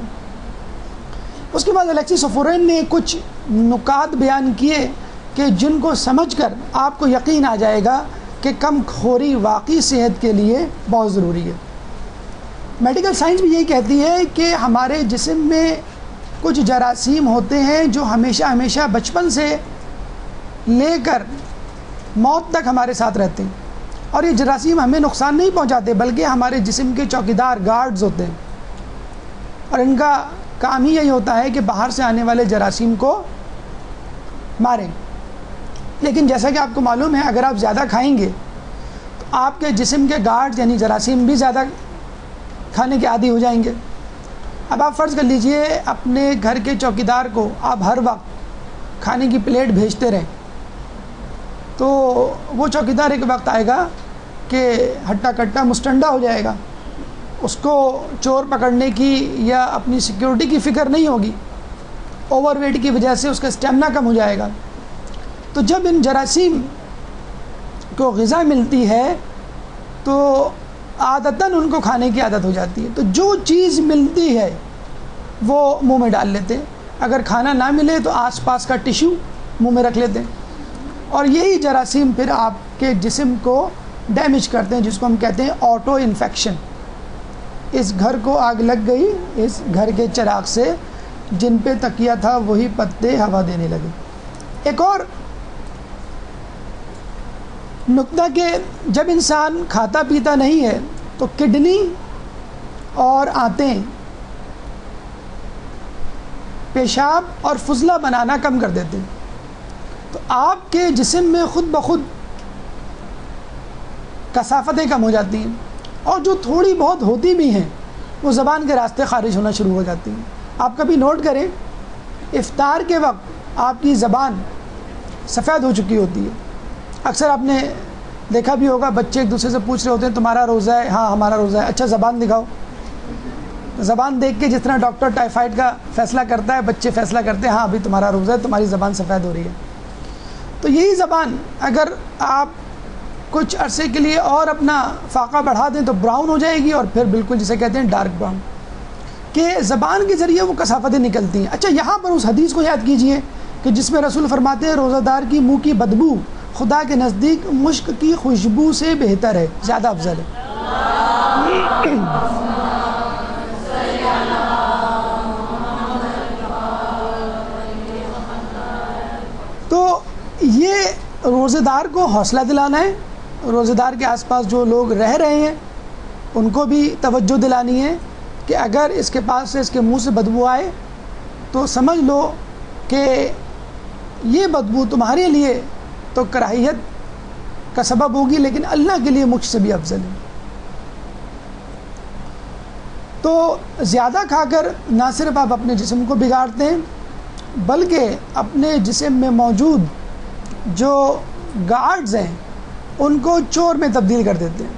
اس کے بعد الیکسی سوفورین نے کچھ نکات بیان کیے کہ جن کو سمجھ کر آپ کو یقین آ جائے گا کہ کم خوری واقعی صحت کے لیے بہت ضروری ہے۔ میڈیکل سائنس بھی یہی کہتی ہے کہ ہمارے جسم میں کچھ جراثیم ہوتے ہیں جو ہمیشہ بچپن سے لے کر موت تک ہمارے ساتھ رہتے ہیں، اور یہ جراثیم ہمیں نقصان نہیں پہنچاتے بلکہ ہمارے جسم کے چوکیدار گارڈز ہوتے ہیں، اور ان کا کام ہی یہی ہوتا ہے کہ باہر سے آنے والے جراثیم کو ماریں۔ لیکن جیسا کہ آپ کو معلوم ہے، اگر آپ زیادہ کھائیں گے تو آپ کے جسم کے گارڈز یعنی جراثیم بھی زیادہ کھانے کے عادی ہو جائیں گے۔ اب آپ فرض کر لیجئے اپنے گھر کے چوکیدار کو آپ ہر وقت کھانے کی پلیٹ بھیجتے رہیں، تو وہ چوکیدار ایک وقت آئے گا کہ ہٹا کٹا مستنڈا ہو جائے گا، اس کو چور پکڑنے کی یا اپنی سیکیورٹی کی فکر نہیں ہوگی، اوور ویٹ کی وجہ سے اس کا اسٹیمنا کم ہو جائے گا۔ تو جب ان جراثیم کو غذا ملتی ہے تو عادتاً ان کو کھانے کی عادت ہو جاتی ہے، تو جو چیز ملتی ہے وہ منہ میں ڈال لیتے ہیں، اگر کھانا نہ ملے تو آس پاس کا ٹشو منہ میں رکھ لیتے ہیں، اور یہی جراثیم پھر آپ کے جسم کو ڈیمیج کرتے ہیں، جس کو ہم کہتے ہیں آٹو انفیکشن۔ اس گھر کو آگ لگ گئی اس گھر کے چراغ سے، جن پہ تکیہ تھا وہی پتے ہوا دینے لگے۔ ایک اور نکتہ کہ جب انسان کھاتا پیتا نہیں ہے تو کڈنی اور آنتیں پیشاب اور فضلہ بنانا کم کر دیتے ہیں، تو آپ کے جسم میں خود بخود کثافتیں کم ہو جاتی ہیں، اور جو تھوڑی بہت ہوتی بھی ہیں وہ زبان کے راستے خارج ہونا شروع ہو جاتی ہیں۔ آپ کبھی نوٹ کریں، افطار کے وقت آپ کی زبان سفید ہو چکی ہوتی ہے۔ اکثر آپ نے دیکھا بھی ہوگا، بچے ایک دوسرے سے پوچھ رہے ہوتے ہیں تمہارا روزہ ہے؟ ہاں ہمارا روزہ ہے۔ اچھا زبان دکھاؤ۔ زبان دیکھ کے جس طرح ڈاکٹر ٹائیفائڈ کا فیصلہ کرتا ہے، بچے فیصلہ کرتے ہیں ہاں ابھی تمہارا روزہ ہے، تمہاری زبان سفید ہو رہی ہے۔ تو یہی زبان اگر آپ کچھ عرصے کے لیے اور اپنا فاقہ بڑھا دیں تو براؤن ہو جائے گی، اور پھر بالکل جسے کہتے ہیں ڈارک براؤن، کہ زبان کے ذریعے وہ کثافتیں نکلتی ہیں۔ اچھا یہاں پر اس حدیث کو یاد کیجئے کہ جس میں رسول فرماتے ہیں روزہ دار کی منہ کی بدبو خدا کے نزدیک مشک کی خوشبو سے بہتر ہے، زیادہ افضل ہے۔ تو یہ روزہ دار کو حوصلہ دلانا ہے، روزہ دار کے آس پاس جو لوگ رہ رہے ہیں ان کو بھی توجہ دلانی ہے کہ اگر اس کے پاس سے، اس کے منہ سے بدبو آئے تو سمجھ لو کہ یہ بدبو تمہارے لیے تو کراہیت کا سبب ہوگی، لیکن اللہ کے لیے مجھ سے بھی افضل ہے۔ تو زیادہ کھا کر نہ صرف آپ اپنے جسم کو بگاڑتے ہیں بلکہ اپنے جسم میں موجود جو گارڈز ہیں ان کو چور میں تبدیل کر دیتے ہیں۔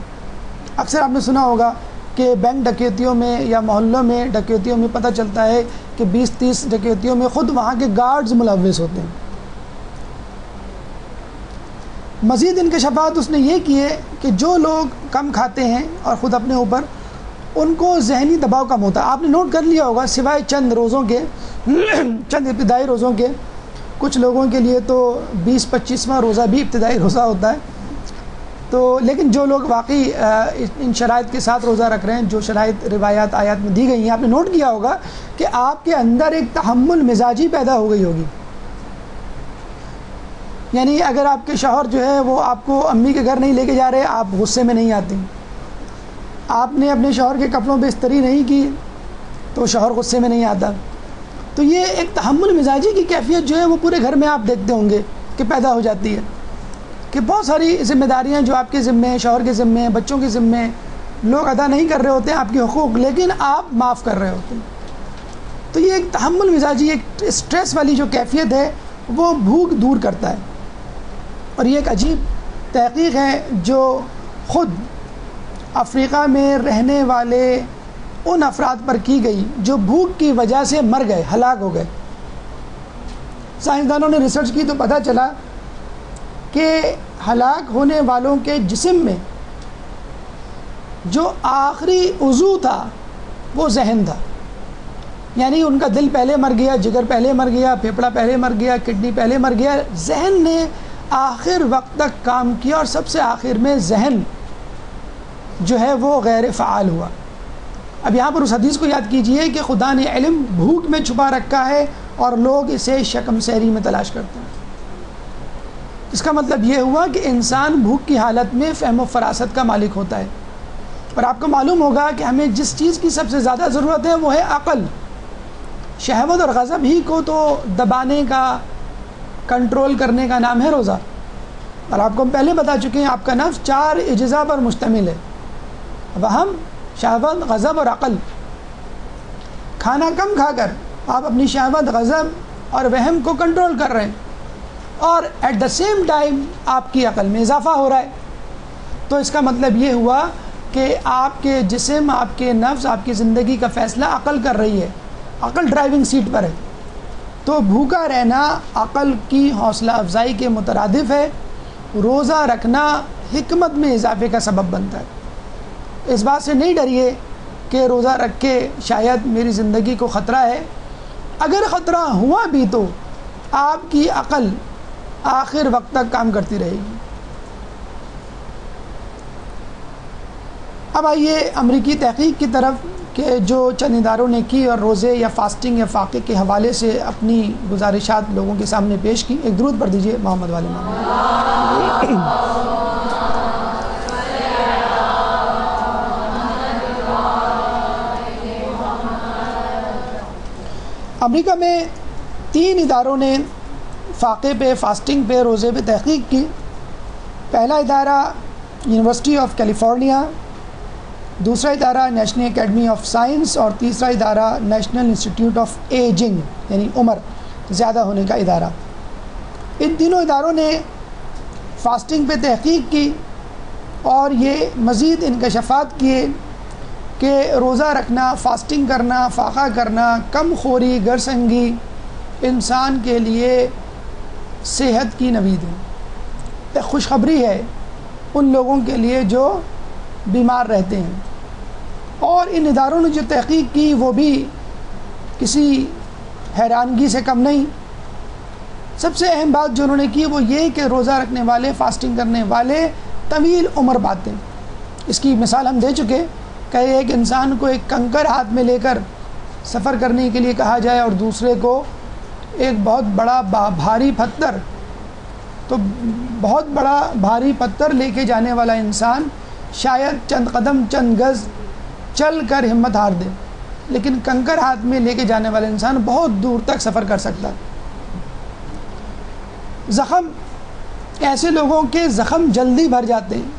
اکثر آپ نے سنا ہوگا کہ بینک ڈکیتیوں میں یا محلوں میں ڈکیتیوں میں پتہ چلتا ہے کہ 20-30 ڈکیتیوں میں خود وہاں کے گارڈز ملوث ہوتے ہیں۔ مزید انکشافات اس نے یہ کیے کہ جو لوگ کم کھاتے ہیں اور خود اپنے اوپر، ان کو ذہنی دباؤ کم ہوتا ہے۔ آپ نے نوٹ کر لیا ہوگا سوائے چند روزوں کے، چند ابتدائی روزوں کے، کچھ لوگوں کے لیے تو 20-25واں روزہ بھی ابتدائی روزہ ہوتا ہے، تو لیکن جو لوگ واقعی ان شرائط کے ساتھ روزہ رکھ رہے ہیں، جو شرائط روایات آیات میں دی گئی ہیں، آپ نے نوٹ کیا ہوگا کہ آپ کے اندر ایک تحمل مزاجی پیدا ہو گئی ہوگی۔ یعنی اگر آپ کے شوہر جو ہے وہ آپ کو امی کے گھر نہیں لے کے جا رہے، آپ غصے میں نہیں آتے، آپ نے اپنے شوہر کے کپڑوں پہ استری نہیں کی تو شوہر غصے میں نہیں آتا۔ تو یہ ایک تحمل مزاجی کی کیفیت جو ہے وہ پورے گھر میں آپ دیکھتے ہوں گے کہ پیدا ہو جاتی ہے، کہ بہت ساری ذمہ داریاں جو آپ کے ذمے ہیں، شوہر کے ذمے ہیں، بچوں کے ذمے ہیں، لوگ ادا نہیں کر رہے ہوتے ہیں آپ کے حقوق، لیکن آپ معاف کر رہے ہوتے ہیں۔ تو یہ ایک تحمل مزاجی، ایک اسٹریس والی جو کیفیت ہے وہ بھوک دور کرتا ہے، اور یہ ایک عجیب تحقیق ہے جو خود افریقہ میں رہنے والے ان افراد پر کی گئی جو بھوک کی وجہ سے مر گئے، ہلاک ہو گئے۔ سائنسدانوں نے ریسرچ کی تو پتہ چلا کہ ہلاک ہونے والوں کے جسم میں جو آخری عضو تھا وہ ذہن تھا، یعنی ان کا دل پہلے مر گیا، جگر پہلے مر گیا، پھیپھڑا پہلے مر گیا، کڈنی پہلے مر گیا، ذہن نے آخر وقت تک کام کیا اور سب سے آخر میں ذہن جو ہے وہ غیر فعال ہوا۔ اب یہاں پر اس حدیث کو یاد کیجئے کہ خدا نے علم بھوک میں چھپا رکھا ہے اور لوگ اسے شکم سیری میں تلاش کرتے ہیں۔ اس کا مطلب یہ ہوا کہ انسان بھوک کی حالت میں فہم و فراست کا مالک ہوتا ہے، اور آپ کو معلوم ہوگا کہ ہمیں جس چیز کی سب سے زیادہ ضرورت ہے وہ ہے عقل۔ شہوت اور غضب ہی کو تو دبانے کا، کنٹرول کرنے کا نام ہے روزہ، اور آپ کو ہم پہلے بتا چکے ہیں آپ کا نفس 4 اجزاء پر مشتمل ہے: وہم، شہوت، غضب اور عقل۔ کھانا کم کھا کر آپ اپنی شہوت، غضب اور وہم کو کنٹرول کر رہے ہیں، اور ایٹ دا سیم ٹائم آپ کی عقل میں اضافہ ہو رہا ہے۔ تو اس کا مطلب یہ ہوا کہ آپ کے جسم، آپ کے نفس، آپ کی زندگی کا فیصلہ عقل کر رہی ہے، عقل ڈرائیونگ سیٹ پر ہے۔ تو بھوکا رہنا عقل کی حوصلہ افزائی کے مترادف ہے، روزہ رکھنا حکمت میں اضافے کا سبب بنتا ہے۔ اس بات سے نہیں ڈریے کہ روزہ رکھ کے شاید میری زندگی کو خطرہ ہے، اگر خطرہ ہوا بھی تو آپ کی عقل آخر وقت تک کام کرتی رہے گی۔ اب آئیے امریکی تحقیق کی طرف کہ جو چند اداروں نے کی اور روزے یا فاسٹنگ یا فاقے کے حوالے سے اپنی گزارشات لوگوں کے سامنے پیش کی۔ ایک درود پڑھ دیجئے محمد والے محمد۔ امریکہ میں 3 اداروں نے فاقے پہ، فاسٹنگ پہ، روزے پہ تحقیق کی۔ پہلا ادارہ یونیورسٹی آف کیلیفورنیا، دوسرا ادارہ نیشنل اکیڈمی آف سائنس، اور تیسرا ادارہ نیشنل انسٹیٹیوٹ آف ایجنگ یعنی عمر زیادہ ہونے کا ادارہ۔ ان تینوں اداروں نے فاسٹنگ پہ تحقیق کی اور یہ مزید انکشافات کیے کہ روزہ رکھنا، فاسٹنگ کرنا، فاقہ کرنا، کم خوری، گرسنگی انسان کے لیے صحت کی نوید ہے، ایک خوشخبری ہے ان لوگوں کے لیے جو بیمار رہتے ہیں۔ اور ان اداروں نے جو تحقیق کی وہ بھی کسی حیرانگی سے کم نہیں۔ سب سے اہم بات جو انہوں نے کی وہ یہ کہ روزہ رکھنے والے، فاسٹنگ کرنے والے طویل عمر پاتے ہیں۔ اس کی مثال ہم دے چکے کہ ایک انسان کو ایک کنکر ہاتھ میں لے کر سفر کرنے کے لیے کہا جائے اور دوسرے کو ایک بہت بڑا بھاری پتھر، تو بہت بڑا بھاری پتھر لے کے جانے والا انسان شاید چند قدم، چند گز چل کر ہمت ہار دے، لیکن کنکر ہاتھ میں لے کے جانے والا انسان بہت دور تک سفر کر سکتا ہے۔ زخم، ایسے لوگوں کے زخم جلدی بھر جاتے ہیں۔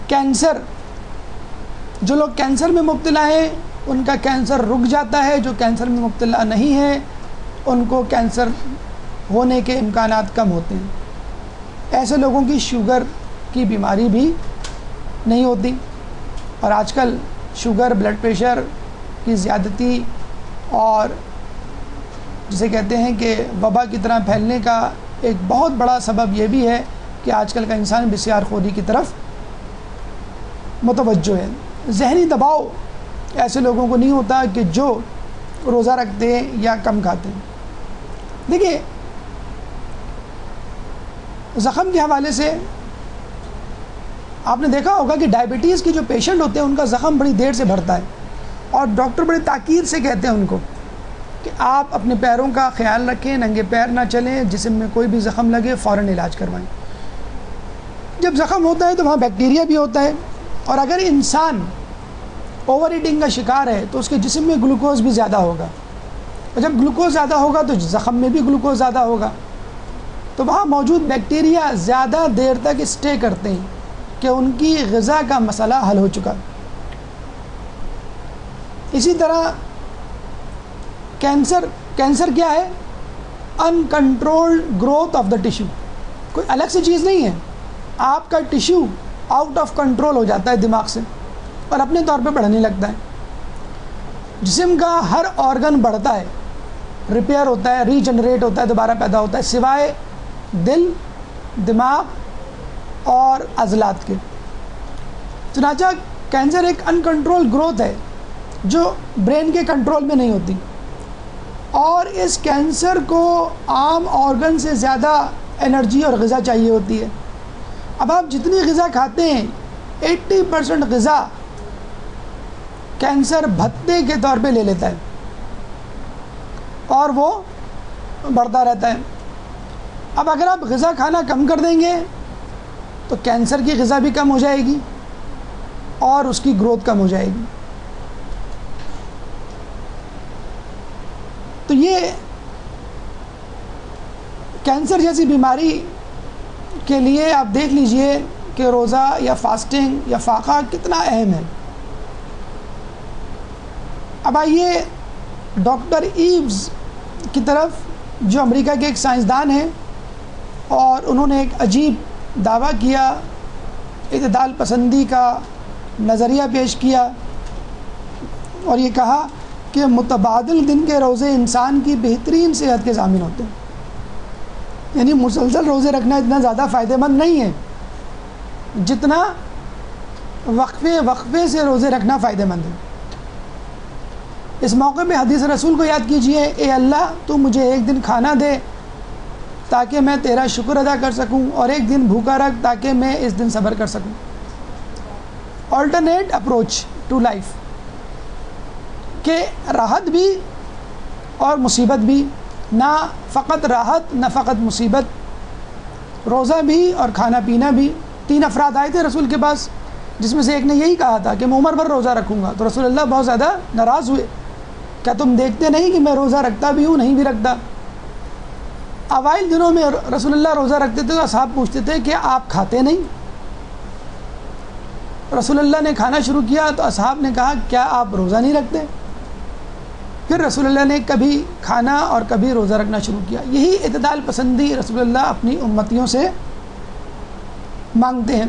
کینسر، جو لوگ کینسر میں مبتلا ہیں ان کا کینسر رک جاتا ہے، جو کینسر میں مبتلا نہیں ہیں ان کو کینسر ہونے کے امکانات کم ہوتے ہیں۔ ایسے لوگوں کی شوگر کی بیماری بھی نہیں ہوتی، اور آج کل شوگر، بلڈ پریشر کی زیادتی اور جسے کہتے ہیں کہ وبا کی طرح پھیلنے کا ایک بہت بڑا سبب یہ بھی ہے کہ آج کل کا انسان بسیار خوری کی طرف متوجہ ہے۔ ذہنی دباؤ ایسے لوگوں کو نہیں ہوتا کہ جو روزہ رکھتے ہیں یا کم کھاتے ہیں۔ دیکھیے، زخم کے حوالے سے آپ نے دیکھا ہوگا کہ ڈائبٹیز کے جو پیشنٹ ہوتے ہیں ان کا زخم بڑی دیر سے بھرتا ہے، اور ڈاکٹر بڑے تاکید سے کہتے ہیں ان کو کہ آپ اپنے پیروں کا خیال رکھیں، ننگے پیر نہ چلیں، جسم میں کوئی بھی زخم لگے فوراً علاج کروائیں۔ جب زخم ہوتا ہے تو وہاں بیکٹیریا بھی ہوتا ہے، اور اگر انسان اوور ایٹنگ کا شکار ہے تو اس کے جسم میں گلوکوز بھی زیادہ ہوگا، اور جب گلوکوز زیادہ ہوگا تو زخم میں بھی گلوکوز زیادہ ہوگا، تو وہاں موجود بیکٹیریا زیادہ دیر تک اسٹے کرتے ہیں کہ ان کی غذا کا مسئلہ حل ہو چکا۔ اسی طرح کینسر کیا ہے؟ Uncontrolled growth of the tissue, کوئی الگ سی چیز نہیں ہے، آپ کا ٹیشو آؤٹ آف کنٹرول ہو جاتا ہے دماغ سے اور اپنے طور پہ بڑھنے لگتا ہے۔ جسم کا ہر آرگن بڑھتا ہے، ریپیئر ہوتا ہے، ری جنریٹ ہوتا ہے، دوبارہ پیدا ہوتا ہے، سوائے دل، دماغ اور عضلات کے۔ چنانچہ کینسر ایک انکنٹرول گروتھ ہے جو برین کے کنٹرول میں نہیں ہوتی، اور اس کینسر کو عام آرگن سے زیادہ انرجی اور غذا چاہیے ہوتی ہے۔ اب آپ جتنی غذا کھاتے ہیں 80% غذا کینسر بھتے کے طور پہ لے لیتا ہے اور وہ بڑھتا رہتا ہے۔ اب اگر آپ غذا کھانا کم کر دیں گے تو کینسر کی غذا بھی کم ہو جائے گی اور اس کی گروتھ کم ہو جائے گی۔ تو یہ کینسر جیسی بیماری کے لیے آپ دیکھ لیجئے کہ روزہ یا فاسٹنگ یا فاقہ کتنا اہم ہے۔ اب آئیے ڈاکٹر ایوز کی طرف، جو امریکہ کے ایک سائنسدان ہیں، اور انہوں نے ایک عجیب دعویٰ کیا، اعتدال پسندی کا نظریہ پیش کیا، اور یہ کہا کہ متبادل دن کے روزے انسان کی بہترین صحت کے ضامن ہوتے ہیں۔ یعنی مسلسل روزے رکھنا اتنا زیادہ فائدہ مند نہیں ہے جتنا وقفے سے روزے رکھنا فائدہ مند ہے۔ اس موقع پہ حدیث رسول کو یاد کیجئے، اے اللہ تو مجھے ایک دن کھانا دے تاکہ میں تیرا شکر ادا کر سکوں، اور ایک دن بھوکا رکھ تاکہ میں اس دن صبر کر سکوں۔ آلٹرنیٹ اپروچ ٹو لائف، کہ راحت بھی اور مصیبت بھی، نہ فقط راحت نہ فقط مصیبت، روزہ بھی اور کھانا پینا بھی۔ 3 افراد آئے تھے رسول کے پاس، جس میں سے ایک نے یہی کہا تھا کہ میں عمر بھر روزہ رکھوں گا، تو رسول اللہ بہت زیادہ ناراض ہوئے، کیا تم دیکھتے نہیں کہ میں روزہ رکھتا بھی ہوں نہیں بھی رکھتا؟ اوائل دنوں میں رسول اللہ روزہ رکھتے تھے تو اصحاب پوچھتے تھے کہ آپ کھاتے نہیں؟ رسول اللہ نے کھانا شروع کیا تو اصحاب نے کہا کیا آپ روزہ نہیں رکھتے؟ پھر رسول اللہ نے کبھی کھانا اور کبھی روزہ رکھنا شروع کیا۔ یہی اعتدال پسندی رسول اللہ اپنی امتیوں سے مانگتے ہیں،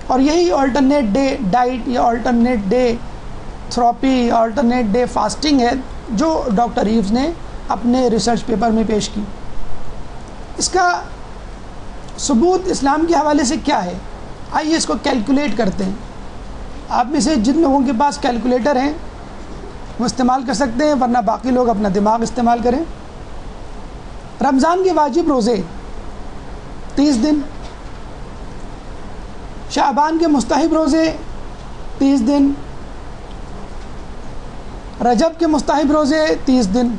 اور یہی آلٹرنیٹ ڈے ڈائٹ یا alternate day therapy, alternate day fasting ہے جو ڈاکٹر ایوز نے اپنے ریسرچ پیپر میں پیش کی۔ اس کا ثبوت اسلام کے حوالے سے کیا ہے؟ آئیے اس کو کیلکولیٹ کرتے ہیں۔ آپ میں سے جن لوگوں کے پاس کیلکولیٹر ہیں وہ استعمال کر سکتے ہیں، ورنہ باقی لوگ اپنا دماغ استعمال کریں۔ رمضان کے واجب روزے 30 دن، شعبان کے مستحب روزے 30 دن، رجب کے مستحب روزے 30 دن،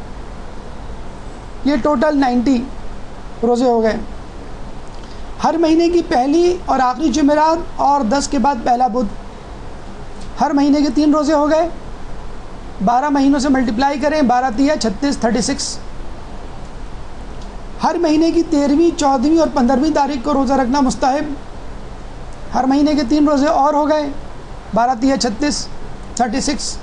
یہ ٹوٹل 90 روزے ہو گئے۔ ہر مہینے کی پہلی اور آخری جمعرات اور 10 کے بعد پہلا بدھ، ہر مہینے کے 3 روزے ہو گئے۔ 12 مہینوں سے ملٹیپلائی کریں، 12 × 36 36۔ ہر مہینے کی 13ویں، 14ویں اور 15ویں تاریخ کو روزہ رکھنا مستحب، ہر مہینے کے 3 روزے اور ہو گئے، 12 × 36 36۔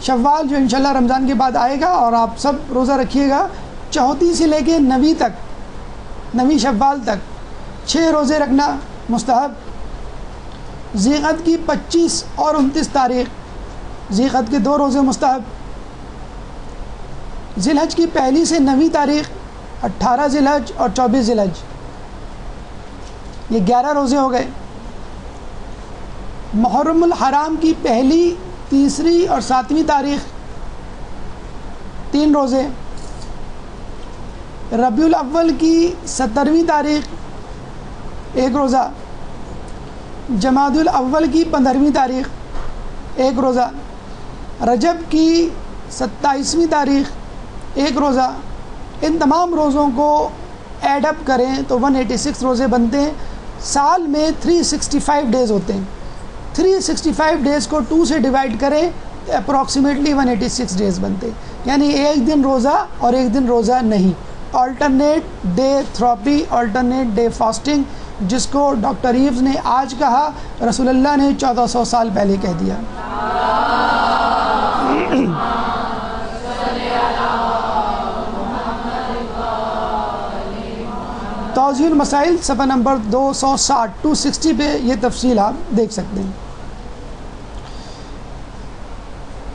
شوال جو انشاءاللہ رمضان کے بعد آئے گا اور آپ سب روزہ رکھیے گا، 34 سے لے کے 9 تک، 9 شوال تک 6 روزے رکھنا مستحب۔ ذیقعد کی 25 اور 29 تاریخ، ذیقعد کے 2 روزے مستحب۔ ذی الحج کی 1 سے 9 تاریخ، 18 ذی الحج اور 24 ذی الحج، یہ 11 روزے ہو گئے۔ محرم الحرام کی 1، 3 اور 7 تاریخ 3 روزے۔ ربیع الاول کی 17 تاریخ 1 روزہ۔ جمادی الاول کی 15 تاریخ 1 روزہ۔ رجب کی 27 تاریخ 1 روزہ۔ ان تمام روزوں کو ایڈ اپ کریں تو 186 روزے بنتے ہیں۔ سال میں 365 ڈیز ہوتے ہیں، 365 ڈیز کو 2 سے ڈیوائڈ کریں تو اپروکسیمیٹلی 186 ڈیز بنتے ہیں، یعنی ایک دن روزہ اور ایک دن روزہ نہیں۔ Alternate day therapy, alternate day fasting, جس کو ڈاکٹر ایوز نے آج کہا، رسول اللہ نے 1400 سال پہلے کہہ دیا۔ توضیح المسائل صفحہ نمبر 260 260 پہ یہ تفصیل آپ دیکھ سکتے ہیں۔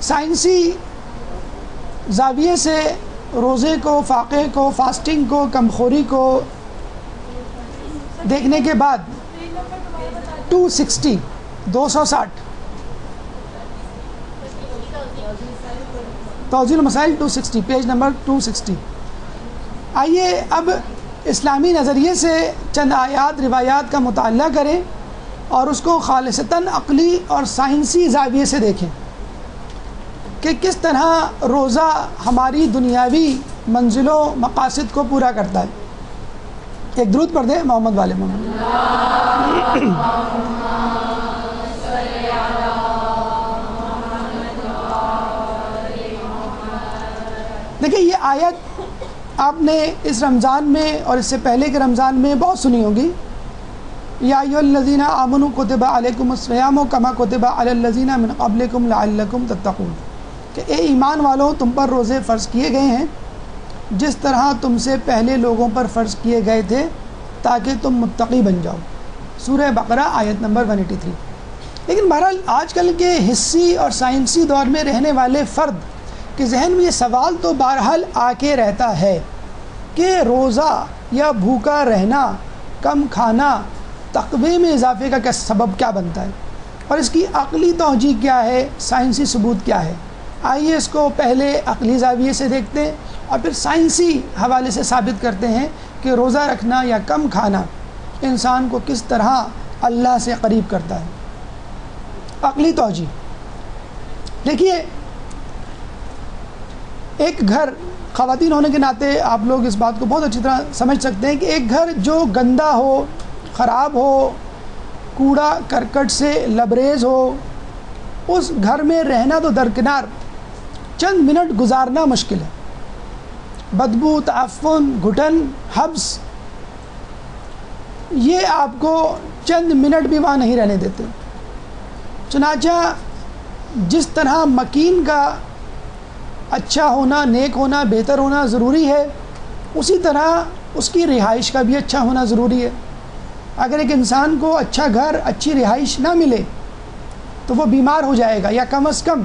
سائنسی زاویے سے روزے کو، فاقے کو، فاسٹنگ کو، کمخوری کو دیکھنے کے بعد 260 توضیح المسائل 260 پیج نمبر 260. آئیے اب اسلامی نظریے سے چند آیات روایات کا مطالعہ کریں اور اس کو خالصتاً عقلی اور سائنسی زاویے سے دیکھیں کہ کس طرح روزہ ہماری دنیاوی منزلوں مقاصد کو پورا کرتا ہے. ایک درود پڑھ دیں محمد والے محمد. دیکھیں یہ آیت آپ نے اس رمضان میں اور اس سے پہلے کے رمضان میں بہت سنی ہوگی. یا ایھا الذین آمنوا کتب علیکم الصیام کما کتب علی الذین من قبلکم لعلکم تتقون، کہ اے ایمان والوں تم پر روزے فرض کیے گئے ہیں جس طرح تم سے پہلے لوگوں پر فرض کیے گئے تھے تاکہ تم متقی بن جاؤ. سورہ بقرہ آیت نمبر 183. لیکن بہرحال آج کل کے حسی اور سائنسی دور میں رہنے والے فرد کے ذہن میں یہ سوال تو بہرحال آ کے رہتا ہے کہ روزہ یا بھوکا رہنا، کم کھانا تقوی میں اضافے کا سبب کیا بنتا ہے، اور اس کی عقلی توجیہ کیا ہے، سائنسی ثبوت کیا ہے. آئیے اس کو پہلے عقلی زاویے سے دیکھتے ہیں اور پھر سائنسی حوالے سے ثابت کرتے ہیں کہ روزہ رکھنا یا کم کھانا انسان کو کس طرح اللہ سے قریب کرتا ہے. عقلی توجیہ دیکھیے، ایک گھر، خواتین ہونے کے ناطے آپ لوگ اس بات کو بہت اچھی طرح سمجھ سکتے ہیں کہ ایک گھر جو گندا ہو، خراب ہو، کوڑا کرکٹ سے لبریز ہو، اس گھر میں رہنا تو درکنار، چند منٹ گزارنا مشکل ہے. بدبو، تعفن، گھٹن، حبس، یہ آپ کو چند منٹ بھی وہاں نہیں رہنے دیتے. چنانچہ جس طرح مکین کا اچھا ہونا، نیک ہونا، بہتر ہونا ضروری ہے، اسی طرح اس کی رہائش کا بھی اچھا ہونا ضروری ہے. اگر ایک انسان کو اچھا گھر، اچھی رہائش نہ ملے تو وہ بیمار ہو جائے گا، یا کم از کم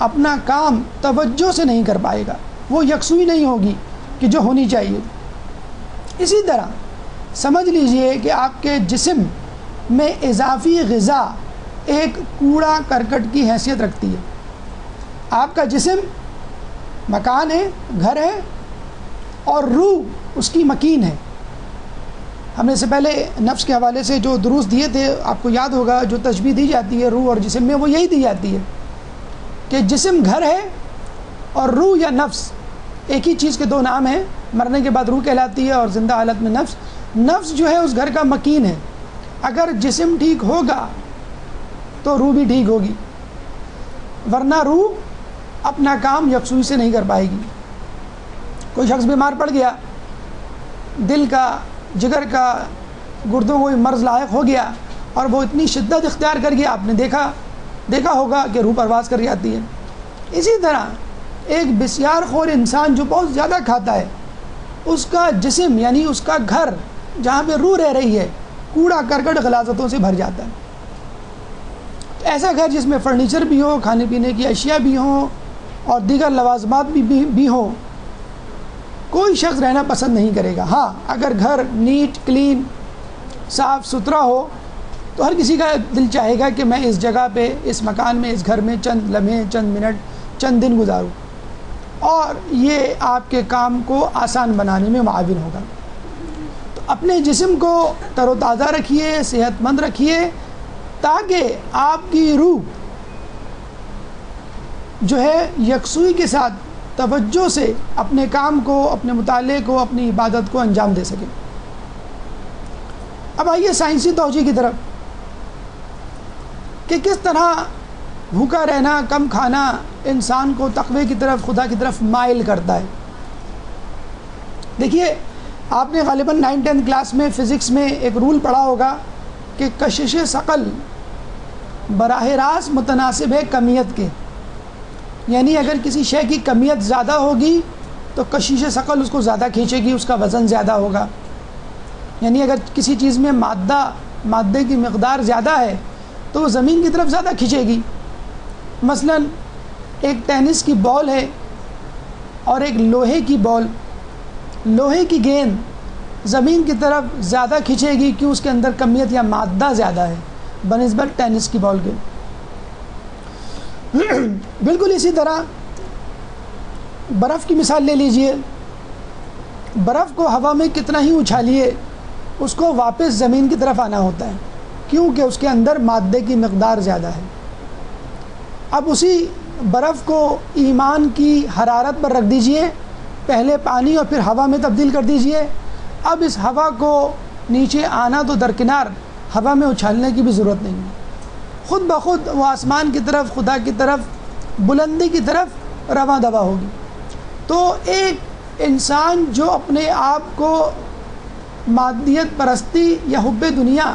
اپنا کام توجہ سے نہیں کر پائے گا، وہ یکسوئی نہیں ہوگی کہ جو ہونی چاہیے. اسی طرح سمجھ لیجئے کہ آپ کے جسم میں اضافی غذا ایک کوڑا کرکٹ کی حیثیت رکھتی ہے. آپ کا جسم مکان ہے، گھر ہے، اور روح اس کی مکین ہے. ہم نے اس سے پہلے نفس کے حوالے سے جو دروس دیے تھے، آپ کو یاد ہوگا جو تشبیہ دی جاتی ہے روح اور جسم میں، وہ یہی دی جاتی ہے کہ جسم گھر ہے اور روح یا نفس ایک ہی چیز کے دو نام ہیں. مرنے کے بعد روح کہلاتی ہے اور زندہ حالت میں نفس. نفس جو ہے اس گھر کا مکین ہے. اگر جسم ٹھیک ہوگا تو روح بھی ٹھیک ہوگی، ورنہ روح اپنا کام یکسوئی سے نہیں کر پائے گی. کوئی شخص بیمار پڑ گیا، دل کا، جگر کا، گردوں کو مرض لاحق ہو گیا اور وہ اتنی شدت اختیار کر گیا، آپ نے دیکھا ہوگا کہ روح پرواز کر جاتی ہے. اسی طرح ایک بسیار خور انسان جو بہت زیادہ کھاتا ہے، اس کا جسم یعنی اس کا گھر جہاں پہ روح رہ رہی ہے، کوڑا کرکٹ غلاظتوں سے بھر جاتا ہے. ایسا گھر جس میں فرنیچر بھی ہو، کھانے پینے کی اشیاء بھی ہوں اور دیگر لوازمات بھی ہوں، کوئی شخص رہنا پسند نہیں کرے گا. ہاں اگر گھر نیٹ، کلین، صاف ستھرا ہو تو ہر کسی کا دل چاہے گا کہ میں اس جگہ پہ، اس مکان میں، اس گھر میں چند لمحے، چند منٹ، چند دن گزاروں، اور یہ آپ کے کام کو آسان بنانے میں معاون ہوگا. تو اپنے جسم کو تر و تازہ رکھیے، صحت مند رکھیے، تاکہ آپ کی روح جو ہے یکسوئی کے ساتھ توجہ سے اپنے کام کو، اپنے مطالعے کو، اپنی عبادت کو انجام دے سکے. اب آئیے سائنسی توجیہ کی طرف کہ کس طرح بھوکا رہنا، کم کھانا انسان کو تقوی کی طرف، خدا کی طرف مائل کرتا ہے. دیکھیے، آپ نے غالباً 9-10 کلاس میں فزکس میں ایک رول پڑھا ہوگا کہ کشش ثقل براہ راست متناسب ہے کمیت کے. یعنی اگر کسی شے کی کمیت زیادہ ہوگی تو کشش ثقل اس کو زیادہ کھینچے گی، اس کا وزن زیادہ ہوگا. یعنی اگر کسی چیز میں مادے کی مقدار زیادہ ہے تو وہ زمین کی طرف زیادہ کھینچے گی. مثلا ایک ٹینس کی بال ہے اور ایک لوہے کی بال، لوہے کی گیند زمین کی طرف زیادہ کھینچے گی، کیوں؟ اس کے اندر کمیت یا مادہ زیادہ ہے بنسبت ٹینس کی بال کے. بالکل اسی طرح برف کی مثال لے لیجئے، برف کو ہوا میں کتنا ہی اچھالیے اس کو واپس زمین کی طرف آنا ہوتا ہے، کیونکہ اس کے اندر مادے کی مقدار زیادہ ہے۔ اب اسی برف کو ایمان کی حرارت پر رکھ دیجئے، پہلے پانی اور پھر ہوا میں تبدیل کر دیجئے، اب اس ہوا کو نیچے آنا تو درکنار، ہوا میں اچھالنے کی بھی ضرورت نہیں ہے، خود بخود وہ آسمان کی طرف، خدا کی طرف، بلندی کی طرف رواں دواں ہوگی۔ تو ایک انسان جو اپنے آپ کو مادیت پرستی یا حب دنیا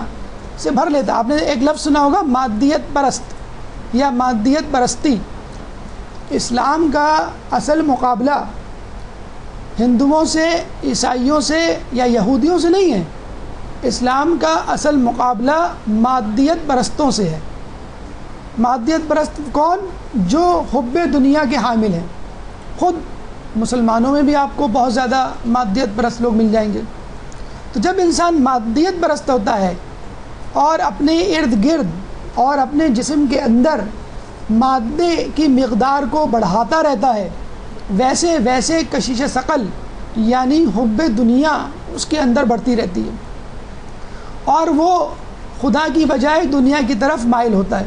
سے بھر لیتا، آپ نے ایک لفظ سنا ہوگا مادیت پرست یا مادیت پرستی، اسلام کا اصل مقابلہ ہندوؤں سے، عیسائیوں سے یا یہودیوں سے نہیں ہے، اسلام کا اصل مقابلہ مادیت پرستوں سے ہے۔ مادیت پرست کون؟ جو حب دنیا کے حامل ہیں۔ خود مسلمانوں میں بھی آپ کو بہت زیادہ مادیت پرست لوگ مل جائیں گے۔ تو جب انسان مادیت پرست ہوتا ہے اور اپنے ارد گرد اور اپنے جسم کے اندر مادے کی مقدار کو بڑھاتا رہتا ہے، ویسے ویسے کشش ثقل یعنی حب دنیا اس کے اندر بڑھتی رہتی ہے اور وہ خدا کی بجائے دنیا کی طرف مائل ہوتا ہے۔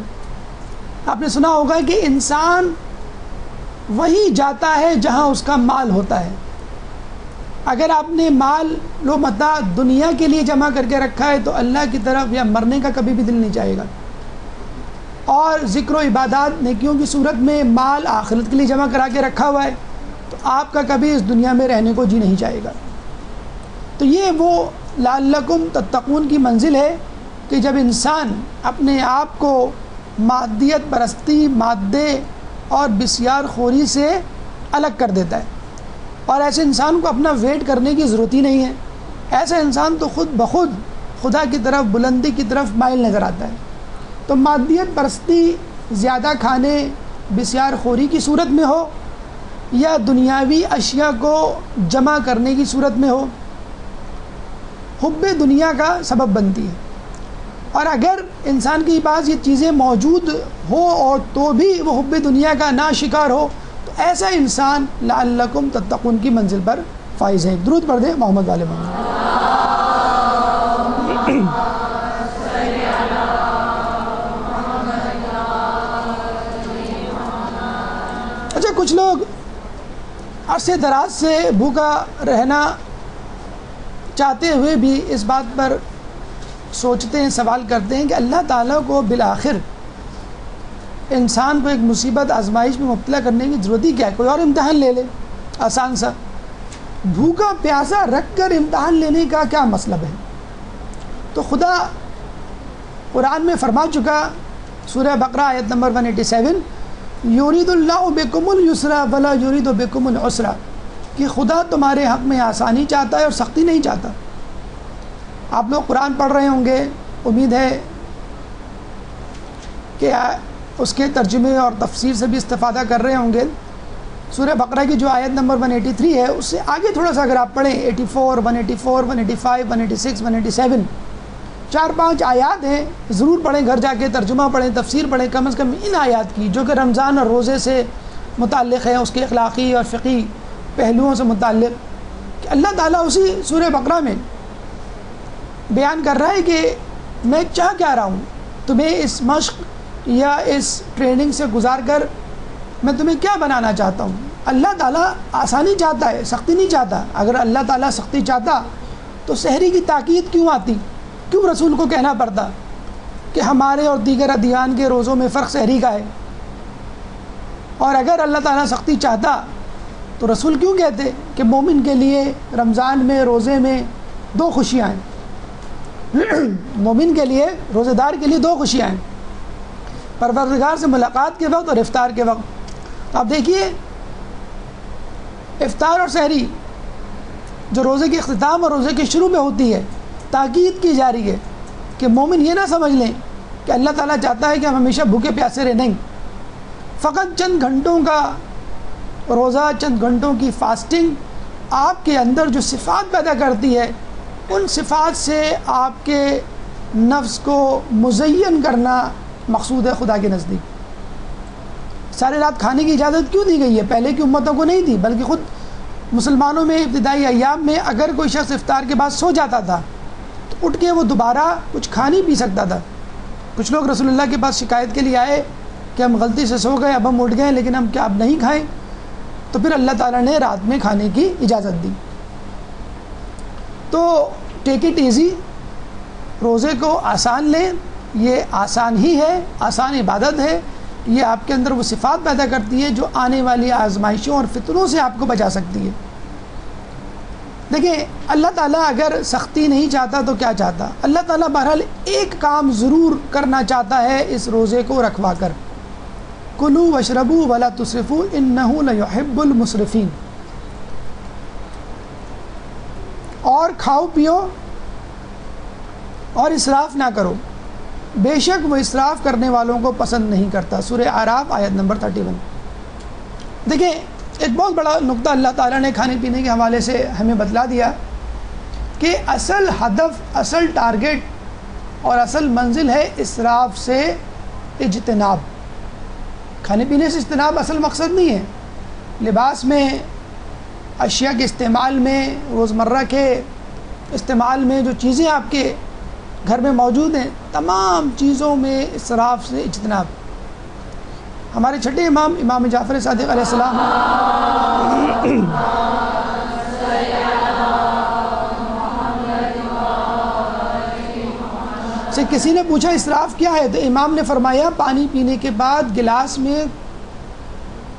آپ نے سنا ہوگا کہ انسان وہیں جاتا ہے جہاں اس کا مال ہوتا ہے۔ اگر آپ نے مال و متاع دنیا کے لیے جمع کر کے رکھا ہے تو اللہ کی طرف یا مرنے کا کبھی بھی دل نہیں چاہے گا، اور ذکر و عبادات نیکیوں کی صورت میں مال آخرت کے لیے جمع کرا کے رکھا ہوا ہے تو آپ کا کبھی اس دنیا میں رہنے کو جی نہیں چاہے گا۔ تو یہ وہ لعلکم تتقون کی منزل ہے کہ جب انسان اپنے آپ کو مادیت پرستی، مادے اور بسیار خوری سے الگ کر دیتا ہے، اور ایسے انسان کو اپنا ویٹ کرنے کی ضرورت ہی نہیں ہے۔ ایسا انسان تو خود بخود خدا کی طرف، بلندی کی طرف مائل نظر آتا ہے۔ تو مادیت پرستی زیادہ کھانے، بسیار خوری کی صورت میں ہو یا دنیاوی اشیاء کو جمع کرنے کی صورت میں ہو، حب دنیا کا سبب بنتی ہے۔ اور اگر انسان کے پاس یہ چیزیں موجود ہو اور تو بھی وہ حب دنیا کا نہ شکار ہو تو ایسا انسان لعلکم تتقون کی منزل پر فائز ہے۔ درود پڑھ دیں محمد والے محمد۔ اچھا، کچھ لوگ عرصے دراز سے بھوکا رہنا چاہتے ہوئے بھی اس بات پر سوچتے ہیں، سوال کرتے ہیں کہ اللہ تعالیٰ کو بالآخر انسان کو ایک مصیبت، آزمائش میں مبتلا کرنے کی ضرورت ہی کیا ہے؟ کوئی اور امتحان لے لے آسان سا، بھوکا پیاسا رکھ کر امتحان لینے کا کیا مطلب ہے؟ تو خدا قرآن میں فرما چکا، سورہ بقرہ آیت نمبر 187، یرید اللہ بکم الیسر ولا یرید بکم العسر، کہ خدا تمہارے حق میں آسانی چاہتا ہے اور سختی نہیں چاہتا۔ آپ لوگ قرآن پڑھ رہے ہوں گے، امید ہے کہ اس کے ترجمے اور تفسیر سے بھی استفادہ کر رہے ہوں گے۔ سورہ بقرہ کی جو آیت نمبر 183 ہے اس سے آگے تھوڑا سا اگر آپ پڑھیں، 84، 184، 185، 186، 187، 4-5 آیات ہیں، ضرور پڑھیں، گھر جا کے ترجمہ پڑھیں، تفسیر پڑھیں، کم از کم ان آیات کی جو کہ رمضان اور روزے سے متعلق ہیں، اس کے اخلاقی اور فقہی پہلوؤں سے متعلق، کہ اللہ تعالیٰ اسی سورہ بقرہ میں بیان کر رہا ہے کہ میں چاہ کیا رہا ہوں، تمہیں اس مشق یا اس ٹریننگ سے گزار کر میں تمہیں کیا بنانا چاہتا ہوں۔ اللہ تعالیٰ آسانی چاہتا ہے، سختی نہیں چاہتا۔ اگر اللہ تعالیٰ سختی چاہتا تو سحری کی تاکید کیوں آتی؟ کیوں رسول کو کہنا پڑتا کہ ہمارے اور دیگر ادیان کے روزوں میں فرق سحری کا ہے؟ اور اگر اللہ تعالیٰ سختی چاہتا تو رسول کیوں کہتے کہ مومن کے لیے رمضان میں، روزے میں 2 خوشیاں ہیں؟ مومن کے لیے، روزہ دار کے لیے 2 خوشیاں ہیں، پروردگار سے ملاقات کے وقت اور افطار کے وقت۔ آپ دیکھیے، افطار اور سحری جو روزے کے اختتام اور روزے کے شروع میں ہوتی ہے، تاکید کی جا رہی ہے کہ مومن یہ نہ سمجھ لیں کہ اللہ تعالیٰ چاہتا ہے کہ ہم ہمیشہ بھوکے پیاسے رہیں، نہیں، فقط چند گھنٹوں کا روزہ، چند گھنٹوں کی فاسٹنگ آپ کے اندر جو صفات پیدا کرتی ہے، ان صفات سے آپ کے نفس کو مزین کرنا مقصود ہے خدا کے نزدیک۔ ساری رات کھانے کی اجازت کیوں دی گئی ہے؟ پہلے کی امتوں کو نہیں تھی، بلکہ خود مسلمانوں میں ابتدائی ایام میں اگر کوئی شخص افطار کے بعد سو جاتا تھا تو اٹھ کے وہ دوبارہ کچھ کھا نہیں پی سکتا تھا۔ کچھ لوگ رسول اللہ کے پاس شکایت کے لیے آئے کہ ہم غلطی سے سو گئے، اب ہم اٹھ گئے، لیکن ہم کیا اب نہیں کھائیں؟ تو پھر اللہ تعالیٰ نے رات میں کھانے کی اجازت دی۔ تو ٹیک اٹ ایزی، روزے کو آسان لیں، یہ آسان ہی ہے، آسان عبادت ہے، یہ آپ کے اندر وہ صفات پیدا کرتی ہے جو آنے والی آزمائشوں اور فتنوں سے آپ کو بچا سکتی ہے۔ دیکھیں اللہ تعالیٰ اگر سختی نہیں چاہتا تو کیا چاہتا؟ اللہ تعالیٰ بہرحال ایک کام ضرور کرنا چاہتا ہے اس روزے کو رکھوا کر، کلوا واشربوا ولا تسرفوا انہ لیحب المسرفین، اور کھاؤ پیو اور اسراف نہ کرو، بے شک وہ اسراف کرنے والوں کو پسند نہیں کرتا۔ سورہ اعراف آیت نمبر 31۔ دیکھیں ایک بہت بڑا نقطہ اللہ تعالیٰ نے کھانے پینے کے حوالے سے ہمیں بتلا دیا کہ اصل ہدف، اصل ٹارگٹ اور اصل منزل ہے اسراف سے اجتناب۔ کھانے پینے سے اجتناب اصل مقصد نہیں ہے۔ لباس میں، اشیاء کے استعمال میں، روزمرہ کے استعمال میں جو چیزیں آپ کے گھر میں موجود ہیں، تمام چیزوں میں اسراف سے اجتناب۔ ہمارے چھٹے امام، امام جعفر صادق علیہ السلام سے کسی نے پوچھا اسراف کیا ہے، تو امام نے فرمایا پانی پینے کے بعد گلاس میں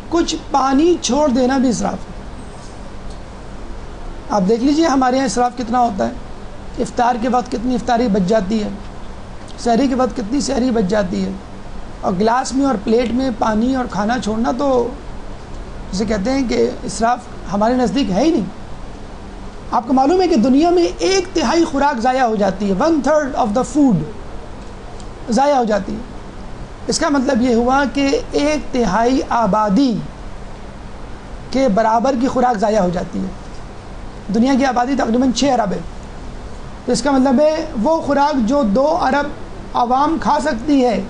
کچھ پانی چھوڑ دینا بھی اسراف ہے۔ آپ دیکھ لیجئے ہمارے یہاں اسراف کتنا ہوتا ہے، افطار کے وقت کتنی افطاری بچ جاتی ہے، سحری کے وقت کتنی سحری بچ جاتی ہے، اور گلاس میں اور پلیٹ میں پانی اور کھانا چھوڑنا تو جسے کہتے ہیں کہ اسراف ہمارے نزدیک ہے ہی نہیں۔ آپ کو معلوم ہے کہ دنیا میں 1/3 خوراک ضائع ہو جاتی ہے، 1/3 آف دا فوڈ ضائع ہو جاتی ہے۔ اس کا مطلب یہ ہوا کہ 1/3 آبادی کے برابر کی خوراک ضائع ہو جاتی ہے۔ دنیا کی آبادی تقریباً 6 ارب ہے، تو اس کا مطلب ہے وہ خوراک جو 2 ارب عوام کھا سکتی ہے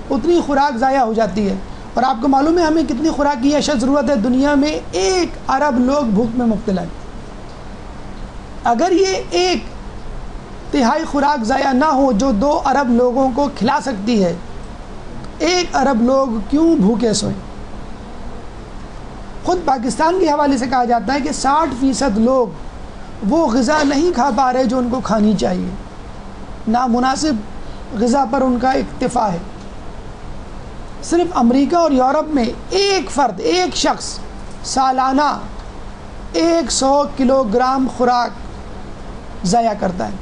اتنی خوراک ضائع ہو جاتی ہے۔ اور آپ کو معلوم ہے ہمیں کتنی خوراک کی اشد ضرورت ہے؟ دنیا میں 1 ارب لوگ بھوک میں مبتلا ہیں۔ اگر یہ 1/3 خوراک ضائع نہ ہو جو 2 ارب لوگوں کو کھلا سکتی ہے، 1 ارب لوگ کیوں بھوکے سوئیں؟ خود پاکستان کے حوالے سے کہا جاتا ہے کہ 60% لوگ وہ غذا نہیں کھا پا رہے جو ان کو کھانی چاہیے، نامناسب غذا پر ان کا اکتفا ہے۔ صرف امریکہ اور یورپ میں ایک فرد، ایک شخص سالانہ 100 کلو گرام خوراک ضائع کرتا ہے۔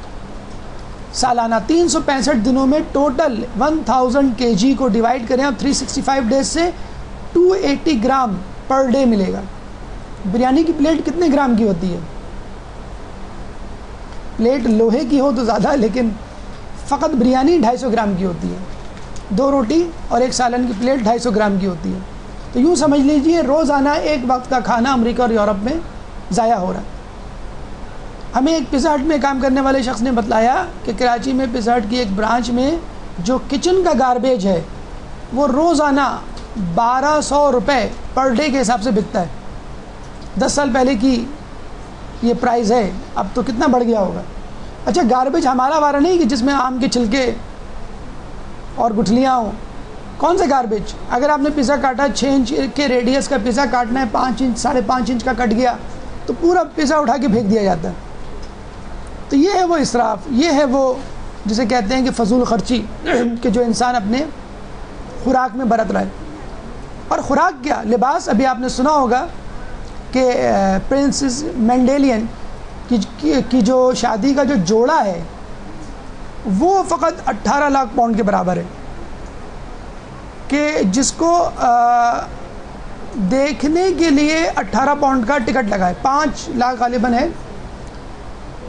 سالانہ 365 دنوں میں ٹوٹل 1000 kg کو ڈیوائڈ کریں اور 365 ڈیز سے 280 گرام پر ڈے ملے گا۔ بریانی کی پلیٹ کتنے گرام کی ہوتی ہے؟ پلیٹ لوہے کی ہو تو زیادہ، لیکن فقط بریانی 250 گرام کی ہوتی ہے۔ 2 روٹی اور 1 سالن کی پلیٹ 250 گرام کی ہوتی ہے۔ تو یوں سمجھ لیجئے روزانہ 1 وقت کا کھانا امریکہ اور یورپ میں ضائع ہو رہا ہے۔ ہمیں ایک پیزا ہٹ میں کام کرنے والے شخص نے بتلایا کہ کراچی میں پیزا ہٹ کی ایک برانچ میں جو کچن کا گاربیج ہے وہ روزانہ 1200 روپے پر ڈے کے حساب سے بکتا ہے۔ 10 سال پہلے کی یہ پرائز ہے، اب تو کتنا بڑھ گیا ہوگا۔ اچھا گاربیج ہمارا وارا نہیں کہ جس میں آم کے چھلکے اور گٹھلیاں ہوں، کون سے گاربیج؟ اگر آپ نے پیزا کاٹا، 6 انچ کے ریڈیس کا پیزا کاٹنا ہے، 5 انچ 5.5 انچ کا کٹ گیا تو پورا پیزا اٹھا کے پھینک دیا جاتا ہے۔ تو یہ ہے وہ اسراف، یہ ہے وہ جسے کہتے ہیں کہ فضول خرچی کہ جو انسان اپنے خوراک میں برت رہا ہے۔ اور خوراک کیا، لباس، ابھی آپ نے سنا ہوگا کہ پرنسس مینڈیلین کی جو شادی کا جو جوڑا ہے وہ فقط 18 لاکھ پاؤنڈ کے برابر ہے، کہ جس کو دیکھنے کے لیے 18 پاؤنڈ کا ٹکٹ لگا ہے، 5 لاکھ غالباً ہے۔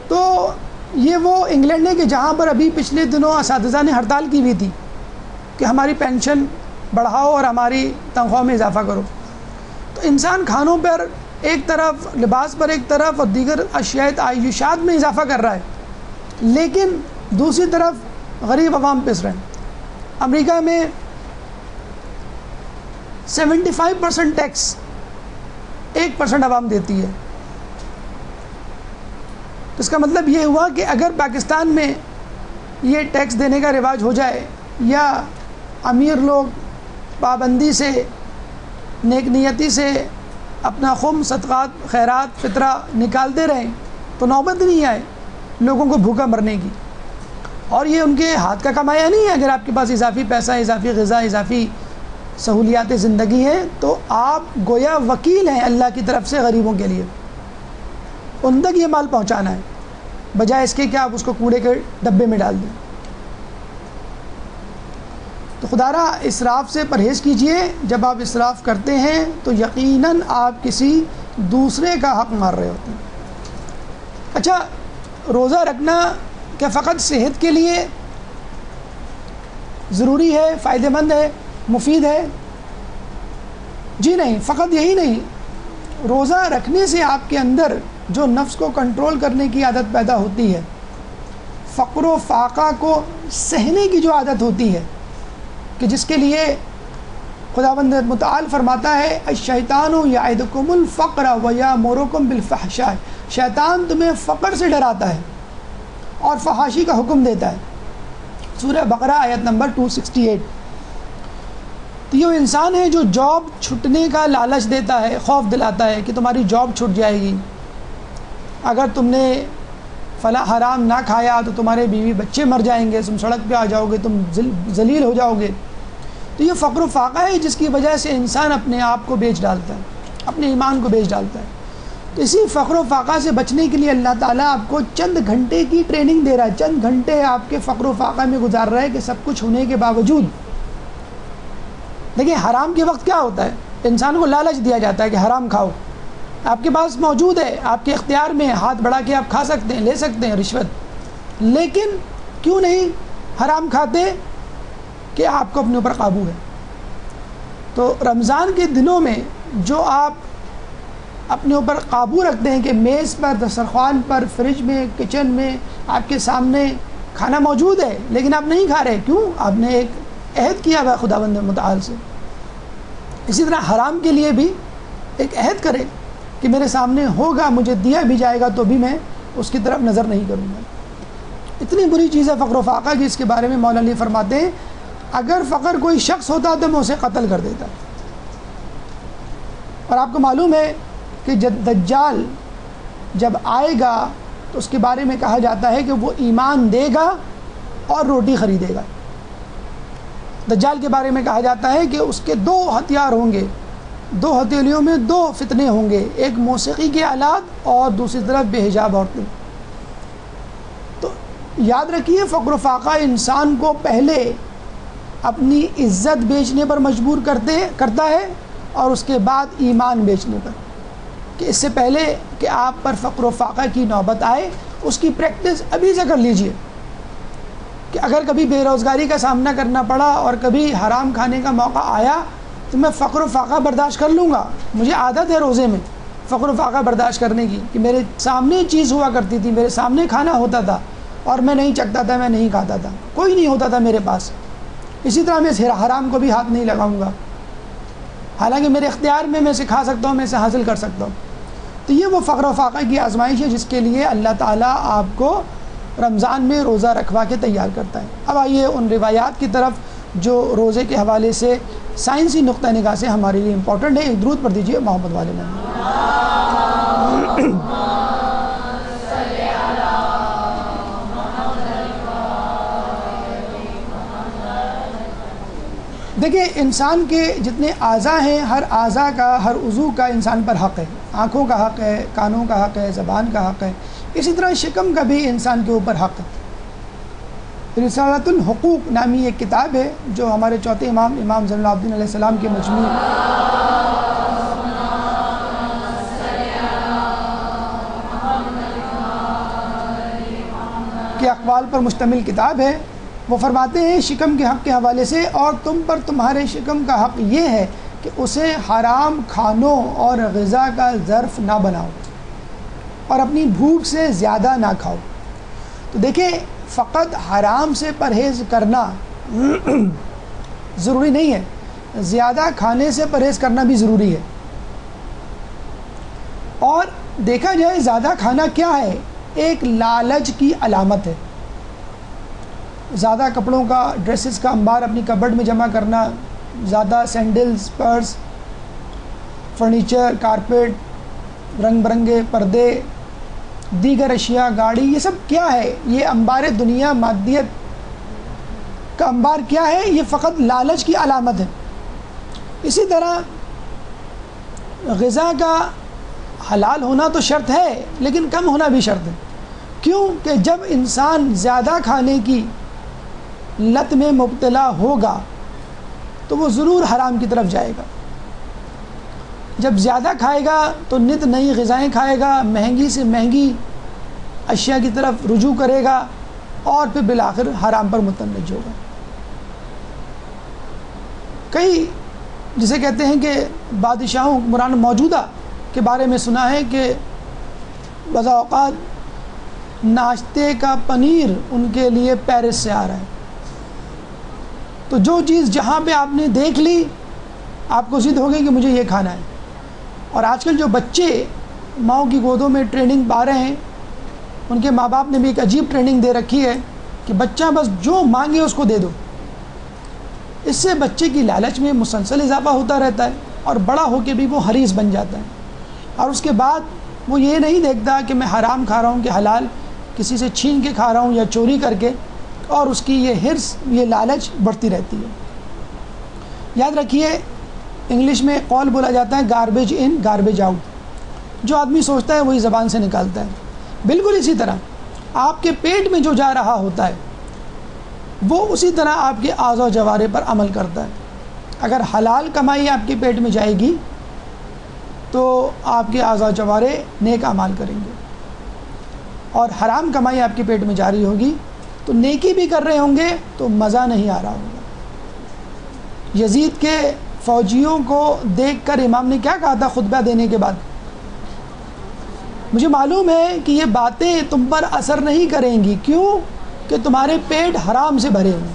تو یہ وہ انگلینڈ ہے کہ جہاں پر ابھی پچھلے دنوں اساتذہ نے ہڑتال کی ہوئی تھی کہ ہماری پینشن بڑھاؤ اور ہماری تنخواہ میں اضافہ کرو۔ تو انسان کھانوں پر ایک طرف، لباس پر ایک طرف اور دیگر اشیاء تعیشات میں اضافہ کر رہا ہے، لیکن دوسری طرف غریب عوام پس رہے ہیں۔ امریکہ میں 75% ٹیکس 1% عوام دیتی ہے. تو اس کا مطلب یہ ہوا کہ اگر پاکستان میں یہ ٹیکس دینے کا رواج ہو جائے یا امیر لوگ پابندی سے نیک نیتی سے اپنا خم صدقات خیرات فطرہ نکالتے رہیں تو نوبت نہیں آئے لوگوں کو بھوکا مرنے کی. اور یہ ان کے ہاتھ کا کمایا نہیں ہے. اگر آپ کے پاس اضافی پیسہ اضافی غذا اضافی سہولیات زندگی ہیں تو آپ گویا وکیل ہیں اللہ کی طرف سے غریبوں کے لیے. ان تک یہ مال پہنچانا ہے بجائے اس کے کہ آپ اس کو کوڑے کے ڈبے میں ڈال دیں. تو خدا را اسراف سے پرہیز کیجئے. جب آپ اسراف کرتے ہیں تو یقیناً آپ کسی دوسرے کا حق مار رہے ہوتے ہیں. اچھا، روزہ رکھنا کیا فقط صحت کے لیے ضروری ہے، فائدہ مند ہے، مفید ہے؟ جی نہیں، فقط یہی نہیں. روزہ رکھنے سے آپ کے اندر جو نفس کو کنٹرول کرنے کی عادت پیدا ہوتی ہے، فقر و فاقہ کو سہنے کی جو عادت ہوتی ہے کہ جس کے لیے خداوند متعال فرماتا ہے الشیطان یعدکم الفقر ویامرکم بالفحشاء، شیطان تمہیں فقر سے ڈراتا ہے اور فحاشی کا حکم دیتا ہے. سورہ بقرہ آیت نمبر 268. تو یہ انسان ہے جو جاب چھٹنے کا لالچ دیتا ہے، خوف دلاتا ہے کہ تمہاری جاب چھٹ جائے گی، اگر تم نے فلاں حرام نہ کھایا تو تمہارے بیوی بچے مر جائیں گے، تم سڑک پہ آ جاؤ گے، تم ذلیل ہو جاؤ گے. تو یہ فقر و فاقہ ہے جس کی وجہ سے انسان اپنے آپ کو بیچ ڈالتا ہے، اپنے ایمان کو بیچ ڈالتا ہے. تو اسی فقر و فاقہ سے بچنے کے لیے اللہ تعالیٰ آپ کو چند گھنٹے کی ٹریننگ دے رہا ہے. چند گھنٹے آپ کے فقر و فاقہ میں گزار رہا ہے کہ سب کچھ ہونے کے باوجود. دیکھیں حرام کے وقت کیا ہوتا ہے، انسان کو لالچ دیا جاتا ہے کہ حرام کھاؤ، آپ کے پاس موجود ہے، آپ کے اختیار میں، ہاتھ بڑھا کے آپ کھا سکتے ہیں، لے سکتے ہیں رشوت. لیکن کیوں نہیں حرام کھاتے؟ کہ آپ کو اپنے اوپر قابو ہے. تو رمضان کے دنوں میں جو آپ اپنے اوپر قابو رکھتے ہیں کہ میز پر، دسترخوان پر، فریج میں، کچن میں آپ کے سامنے کھانا موجود ہے لیکن آپ نہیں کھا رہے، کیوں؟ آپ نے ایک عہد کیا ہوا خداوند متعال سے. اسی طرح حرام کے لیے بھی ایک عہد کرے کہ میرے سامنے ہوگا، مجھے دیا بھی جائے گا تو بھی میں اس کی طرف نظر نہیں کروں گا. اتنی بری چیز ہے فقر و فاقہ کی، اس کے بارے میں مولا علی فرماتے ہیں اگر فقر کوئی شخص ہوتا تو میں اسے قتل کر دیتا. اور آپ کو معلوم ہے کہ دجال جب آئے گا تو اس کے بارے میں کہا جاتا ہے کہ وہ ایمان دے گا اور روٹی خریدے گا. دجال کے بارے میں کہا جاتا ہے کہ اس کے 2 ہتھیار ہوں گے، 2 ہتھیلیوں میں 2 فتنے ہوں گے، ایک موسیقی کے آلات اور دوسری طرف بے حجاب عورتیں. تو یاد رکھیے فقر و فاقہ انسان کو پہلے اپنی عزت بیچنے پر مجبور کرتا ہے اور اس کے بعد ایمان بیچنے پر. کہ اس سے پہلے کہ آپ پر فقر و فاقہ کی نوبت آئے اس کی پریکٹس ابھی سے کر لیجئے کہ اگر کبھی بے روزگاری کا سامنا کرنا پڑا اور کبھی حرام کھانے کا موقع آیا تو میں فقر و فاقہ برداشت کر لوں گا. مجھے عادت ہے روزے میں فقر و فاقہ برداشت کرنے کی کہ میرے سامنے چیز ہوا کرتی تھی، میرے سامنے کھانا ہوتا تھا اور میں نہیں چکھتا تھا، میں نہیں کھاتا تھا، کوئی نہیں ہوتا تھا میرے پاس. اسی طرح میں حرام کو بھی ہاتھ نہیں لگاؤں گا، حالانکہ میرے اختیار میں اسے کھا سکتا ہوں، میں اسے حاصل کر سکتا ہوں. تو یہ وہ فقر و فاقہ کی آزمائش ہے جس کے لیے اللہ تعالیٰ آپ کو رمضان میں روزہ رکھوا کے تیار کرتا ہے. اب آئیے ان روایات کی طرف جو روزے کے حوالے سے سائنسی نقطہ نگاہ سے ہمارے لیے امپورٹنٹ ہے. ایک درود پڑھ دیجیے محمد والے میں. دیکھیں انسان کے جتنے اعضاء ہیں، ہر اعضاء کا، ہر عضو کا انسان پر حق ہے. آنکھوں کا حق ہے، کانوں کا حق ہے، زبان کا حق ہے. اسی طرح شکم کا بھی انسان کے اوپر حق ہے. رسالۃ الحقوق نامی ایک کتاب ہے جو ہمارے چوتھے امام زین العابدین علیہ السلام کے مجموع کے اقوال پر مشتمل کتاب ہے. وہ فرماتے ہیں شکم کے حق کے حوالے سے، اور تم پر تمہارے شکم کا حق یہ ہے کہ اسے حرام کھانوں اور غذا کا ظرف نہ بناؤ اور اپنی بھوک سے زیادہ نہ کھاؤ. تو دیکھیں فقط حرام سے پرہیز کرنا ضروری نہیں ہے، زیادہ کھانے سے پرہیز کرنا بھی ضروری ہے. اور دیکھا جائے زیادہ کھانا کیا ہے؟ ایک لالچ کی علامت ہے. زیادہ کپڑوں کا، ڈریسز کا انبار اپنی کبرڈ میں جمع کرنا، زیادہ سینڈلز، پرس، فرنیچر، کارپیٹ، رنگ برنگے پردے، دیگر اشیاء، گاڑی، یہ سب کیا ہے؟ یہ انبار دنیا، مادیت کا انبار کیا ہے؟ یہ فقط لالچ کی علامت ہے. اسی طرح غذا کا حلال ہونا تو شرط ہے، لیکن کم ہونا بھی شرط ہے. کیوں کہ جب انسان زیادہ کھانے کی لت میں مبتلا ہوگا تو وہ ضرور حرام کی طرف جائے گا. جب زیادہ کھائے گا تو نت نئی غذائیں کھائے گا، مہنگی سے مہنگی اشیاء کی طرف رجوع کرے گا، اور پھر بالآخر حرام پر متنج ہوگا. کئی جسے کہتے ہیں کہ بادشاہوں حکمران موجودہ کے بارے میں سنا ہے کہ بعض اوقات ناشتے کا پنیر ان کے لیے پیرس سے آ رہا ہے. تو جو چیز جہاں پہ آپ نے دیکھ لی آپ کو ضد ہوگی کہ مجھے یہ کھانا ہے. اور آج کل جو بچے ماؤں کی گودوں میں ٹریننگ پا رہے ہیں، ان کے ماں باپ نے بھی ایک عجیب ٹریننگ دے رکھی ہے کہ بچہ بس جو مانگے اس کو دے دو. اس سے بچے کی لالچ میں مسلسل اضافہ ہوتا رہتا ہے، اور بڑا ہو کے بھی وہ حریص بن جاتا ہے. اور اس کے بعد وہ یہ نہیں دیکھتا کہ میں حرام کھا رہا ہوں کہ حلال، کسی سے چھین کے کھا رہا ہوں یا چوری کر کے، اور اس کی یہ حرص، یہ لالچ بڑھتی رہتی ہے. یاد رکھیے انگلش میں قول بولا جاتا ہے گاربیج ان گاربیج آؤٹ. جو آدمی سوچتا ہے وہی زبان سے نکالتا ہے. بالکل اسی طرح آپ کے پیٹ میں جو جا رہا ہوتا ہے وہ اسی طرح آپ کے اعضاء و جوارح پر عمل کرتا ہے. اگر حلال کمائی آپ کے پیٹ میں جائے گی تو آپ کے اعضاء و جوارح نیک اعمال کریں گے، اور حرام کمائی آپ کے پیٹ میں جاری ہوگی تو نیکی بھی کر رہے ہوں گے تو مزہ نہیں آ رہا ہوگا. یزید کے فوجیوں کو دیکھ کر امام نے کیا کہا تھا خطبہ دینے کے بعد؟ مجھے معلوم ہے کہ یہ باتیں تم پر اثر نہیں کریں گی. کیوں؟ کہ تمہارے پیٹ حرام سے بھرے ہوئے.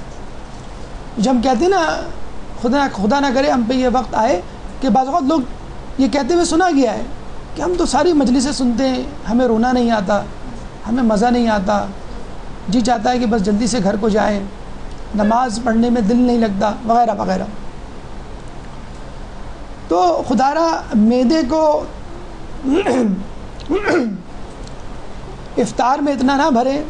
جب ہم کہتے ہیں نا خدا نہ کرے ہم پہ یہ وقت آئے کہ بعض اوقات لوگ یہ کہتے ہوئے سنا گیا ہے کہ ہم تو ساری مجلسیں سنتے ہیں، ہمیں رونا نہیں آتا، ہمیں مزہ نہیں آتا، جی چاہتا ہے کہ بس جلدی سے گھر کو جائیں، نماز پڑھنے میں دل نہیں لگتا، وغیرہ وغیرہ. تو خدارا معدے کو افطار میں اتنا نہ بھرے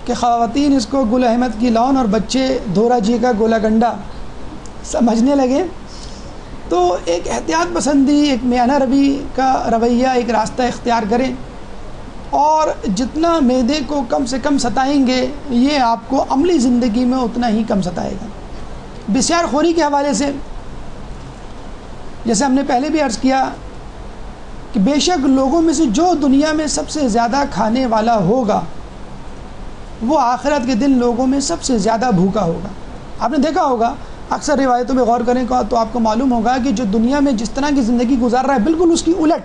کہ خواتین اس کو گل احمد کی لون اور بچے دھورا جی کا گولا گنڈا سمجھنے لگے. تو ایک احتیاط پسندی، ایک میانہ روی کا رویہ، ایک راستہ اختیار کریں، اور جتنا معدے کو کم سے کم ستائیں گے یہ آپ کو عملی زندگی میں اتنا ہی کم ستائے گا. بسیار خوری کے حوالے سے جیسے ہم نے پہلے بھی عرض کیا کہ بے شک لوگوں میں سے جو دنیا میں سب سے زیادہ کھانے والا ہوگا وہ آخرت کے دن لوگوں میں سب سے زیادہ بھوکا ہوگا. آپ نے دیکھا ہوگا اکثر روایتوں میں غور کریں تو آپ کو معلوم ہوگا کہ جو دنیا میں جس طرح کی زندگی گزار رہا ہے بالکل اس کی الٹ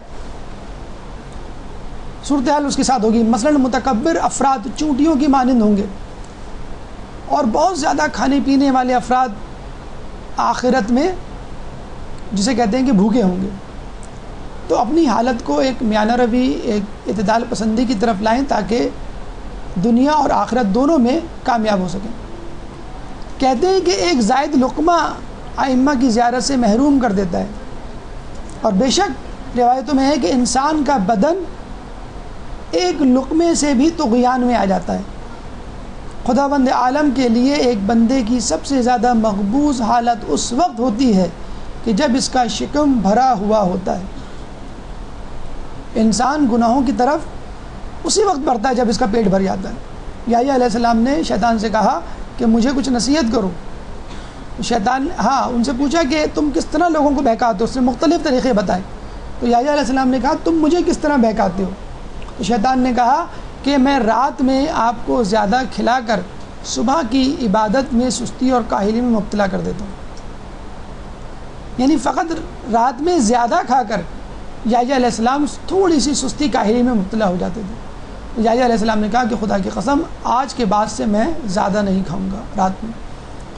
صورتحال اس کے ساتھ ہوگی. مثلا متکبر افراد چونٹیوں کی مانند ہوں گے، اور بہت زیادہ کھانے پینے والے افراد آخرت میں جسے کہتے ہیں کہ بھوکے ہوں گے. تو اپنی حالت کو ایک میانہ روی، ایک اعتدال پسندی کی طرف لائیں تاکہ دنیا اور آخرت دونوں میں کامیاب ہو سکیں. کہتے ہیں کہ ایک زائد لقمہ ائمہ کی زیارت سے محروم کر دیتا ہے، اور بے شک روایتوں میں ہے کہ انسان کا بدن ایک لقمے سے بھی طغیان میں آ جاتا ہے. خداوند عالم کے لیے ایک بندے کی سب سے زیادہ مقبوض حالت اس وقت ہوتی ہے کہ جب اس کا شکم بھرا ہوا ہوتا ہے. انسان گناہوں کی طرف اسی وقت بڑھتا ہے جب اس کا پیٹ بھر جاتا ہے. یحییٰ علیہ السلام نے شیطان سے کہا کہ مجھے کچھ نصیحت کرو. شیطان ان سے پوچھا کہ تم کس طرح لوگوں کو بہکاتے ہو؟ اس نے مختلف طریقے بتائے. تو یحییٰ علیہ السلام نے کہا تم مجھے کس طرح بہکاتے ہو؟ تو شیطان نے کہا کہ میں رات میں آپ کو زیادہ کھلا کر صبح کی عبادت میں سستی اور کاہلی میں مبتلا کر دیتا ہوں. یعنی فقط رات میں زیادہ کھا کر یحییٰ علیہ السلام تھوڑی سی سستی کاہلی میں مبتلا ہو جاتے تھے. یحییٰ علیہ السلام نے کہا کہ خدا کی قسم آج کے بعد سے میں زیادہ نہیں کھاؤں گا رات میں.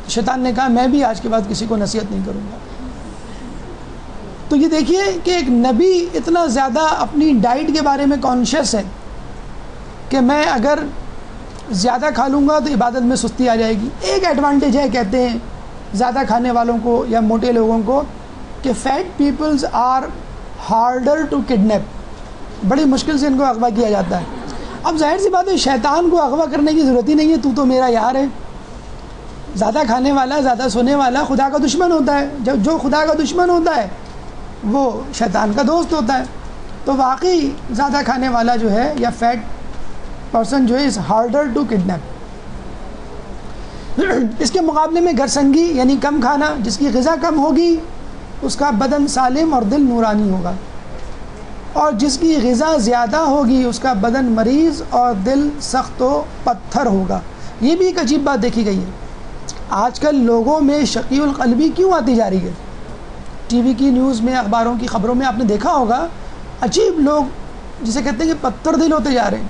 شیطان نے کہا میں بھی آج کے بعد کسی کو نصیحت نہیں کروں گا. تو یہ دیکھیے کہ ایک نبی اتنا زیادہ اپنی ڈائٹ کے بارے میں کانشیس ہے کہ میں اگر زیادہ کھا لوں گا تو عبادت میں سستی آ جائے گی. ایک ایڈوانٹیج ہے کہتے ہیں زیادہ کھانے والوں کو یا موٹے لوگوں کو کہ fat peoples are harder to kidnap, بڑی مشکل سے ان کو اغوا کیا جاتا ہے. اب ظاہر سی بات ہے شیطان کو اغوا کرنے کی ضرورت ہی نہیں ہے, تو میرا یار ہے. زیادہ کھانے والا, زیادہ سونے والا خدا کا دشمن ہوتا ہے. جو خدا کا دشمن ہوتا ہے وہ شیطان کا دوست ہوتا ہے. تو واقعی زیادہ کھانے والا جو ہے یا فیٹ پرسن جو ہے از ہارڈر ٹو کڈنیپ. اس کے مقابلے میں گھرسنگی یعنی کم کھانا, جس کی غذا کم ہوگی اس کا بدن سالم اور دل نورانی ہوگا, اور جس کی غذا زیادہ ہوگی اس کا بدن مریض اور دل سخت و پتھر ہوگا. یہ بھی ایک عجیب بات دیکھی گئی ہے. آج کل لوگوں میں شقی القلبی کیوں آتی جا رہی ہے؟ ٹی وی کی نیوز میں, اخباروں کی خبروں میں آپ نے دیکھا ہوگا عجیب لوگ جسے کہتے ہیں کہ پتھر دل ہوتے جا رہے ہیں.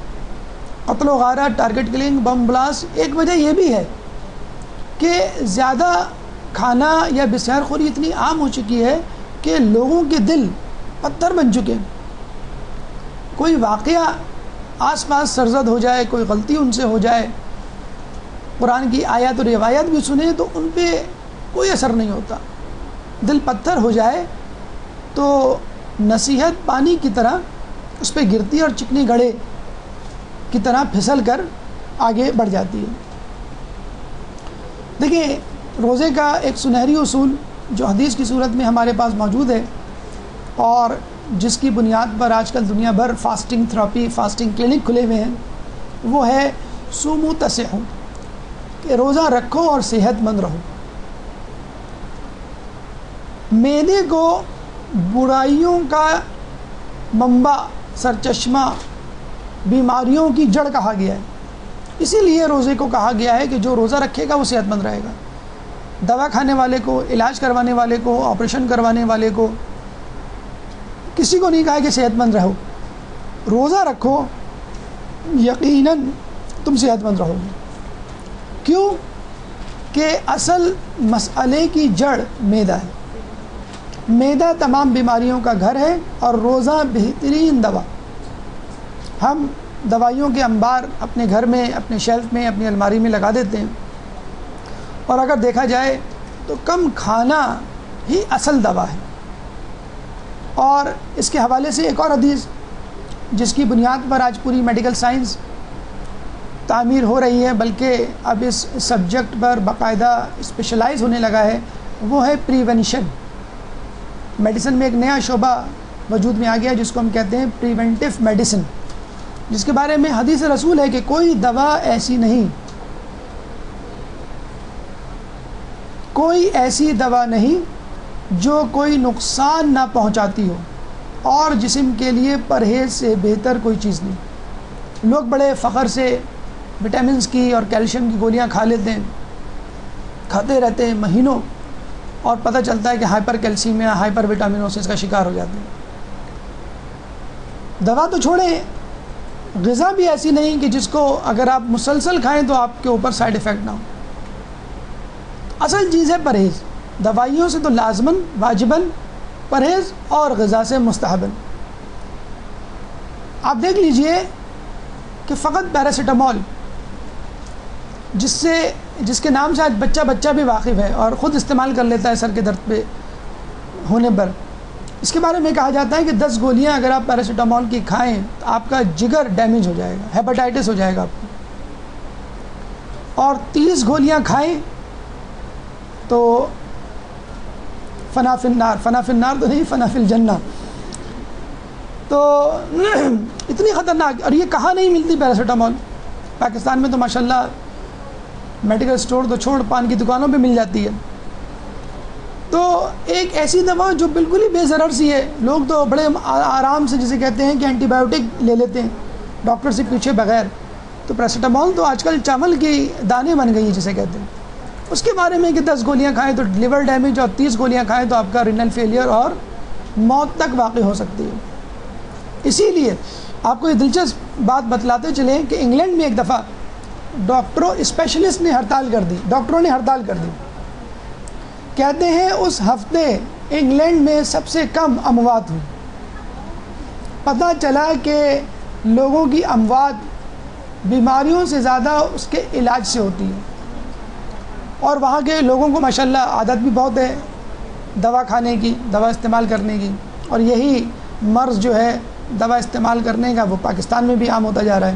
قتل و غارت, ٹارگٹ کلنگ, بم بلاسٹ. ایک وجہ یہ بھی ہے کہ زیادہ کھانا یا بسیار خوری اتنی عام ہو چکی ہے کہ لوگوں کے دل پتھر بن چکے ہیں. کوئی واقعہ آس پاس سرزد ہو جائے, کوئی غلطی ان سے ہو جائے, قرآن کی آیات و روایت بھی سنیں تو ان پہ کوئی اثر نہیں ہوتا. دل پتھر ہو جائے تو نصیحت پانی کی طرح اس پہ گرتی اور چکنی گڑھے کی طرح پھسل کر آگے بڑھ جاتی ہے. دیکھیں روزے کا ایک سنہری اصول جو حدیث کی صورت میں ہمارے پاس موجود ہے اور جس کی بنیاد پر آج کل دنیا بھر فاسٹنگ تھراپی, فاسٹنگ کلینک کھلے ہوئے ہیں, وہ ہے سومو تصحو, کہ روزہ رکھو اور صحت مند رہو. معدے کو برائیوں کا منبع, سرچشمہ, بیماریوں کی جڑ کہا گیا ہے. اسی لیے روزے کو کہا گیا ہے کہ جو روزہ رکھے گا وہ صحت مند رہے گا. دوا کھانے والے کو, علاج کروانے والے کو, آپریشن کروانے والے کو, کسی کو نہیں کہا کہ صحت مند رہو. روزہ رکھو, یقیناً تم صحت مند رہو گے. کیوں کہ اصل مسئلے کی جڑ معدہ ہے. معدہ تمام بیماریوں کا گھر ہے اور روزہ بہترین دوا. ہم دوائیوں کے انبار اپنے گھر میں, اپنے شیلف میں, اپنی الماری میں لگا دیتے ہیں, اور اگر دیکھا جائے تو کم کھانا ہی اصل دوا ہے. اور اس کے حوالے سے ایک اور حدیث جس کی بنیاد پر آج پوری میڈیکل سائنس تعمیر ہو رہی ہے, بلکہ اب اس سبجیکٹ پر باقاعدہ اسپیشلائز ہونے لگا ہے, وہ ہے پریونشن. میڈیسن میں ایک نیا شعبہ وجود میں آ گیا جس کو ہم کہتے ہیں پریونٹیو میڈیسن, جس کے بارے میں حدیث رسول ہے کہ کوئی دوا ایسی نہیں, کوئی ایسی دوا نہیں جو کوئی نقصان نہ پہنچاتی ہو, اور جسم کے لیے پرہیز سے بہتر کوئی چیز نہیں. لوگ بڑے فخر سے وٹامنس کی اور کیلشیم کی گولیاں کھا لیتے ہیں, کھاتے رہتے ہیں مہینوں, اور پتہ چلتا ہے کہ ہائپر کیلسیمیا, ہائپر وٹامنوسس کا شکار ہو جاتے ہیں. دوا تو چھوڑیں, غذا بھی ایسی نہیں کہ جس کو اگر آپ مسلسل کھائیں تو آپ کے اوپر سائیڈ ایفیکٹ نہ ہو. اصل چیز ہے پرہیز. دوائیوں سے تو لازماً, واجباً پرہیز, اور غذا سے مستحباً. آپ دیکھ لیجئے کہ فقط پیراسیٹامول, جس کے نام سے آج بچہ بھی واقف ہے اور خود استعمال کر لیتا ہے سر کے درد پہ ہونے پر, اس کے بارے میں کہا جاتا ہے کہ 10 گولیاں اگر آپ پیراسیٹامول کی کھائیں تو آپ کا جگر ڈیمیج ہو جائے گا, ہیپاٹائٹس ہو جائے گا آپ کو. اور 30 گولیاں کھائیں تو فنا فی النار تو نہیں, فنا فی الجنہ. تو اتنی خطرناک, اور یہ کہاں نہیں ملتی پیراسیٹامول. پاکستان میں تو ماشاءاللہ میڈیکل سٹور تو چھوڑ, پان کی دکانوں پہ مل جاتی ہے. تو ایک ایسی دوا جو بالکل ہی بے ضرر سی ہے, لوگ تو بڑے آرام سے جسے کہتے ہیں کہ اینٹی بایوٹک لے لیتے ہیں ڈاکٹر سے پوچھے بغیر. تو پیراسیٹامول تو آج کل چاول کی دانے بن گئی ہیں جسے کہتے ہیں. اس کے بارے میں کہ 10 گولیاں کھائیں تو لیور ڈیمیج, اور 30 گولیاں کھائیں تو آپ کا رینل فیلئر اور موت تک واقع ہو سکتی ہے. اسی لیے آپ کو یہ دلچسپ بات بتلاتے چلیں کہ انگلینڈ میں ایک دفعہ ڈاکٹروں نے ہڑتال کر دی. کہتے ہیں اس ہفتے انگلینڈ میں سب سے کم اموات ہوئی. پتہ چلا کہ لوگوں کی اموات بیماریوں سے زیادہ اس کے علاج سے ہوتی ہے. اور وہاں کے لوگوں کو ماشاءاللہ عادت بھی بہت ہے دوا کھانے کی، دوا استعمال کرنے کی، اور یہی مرض جو ہے دوا استعمال کرنے کا وہ پاکستان میں بھی عام ہوتا جا رہا ہے.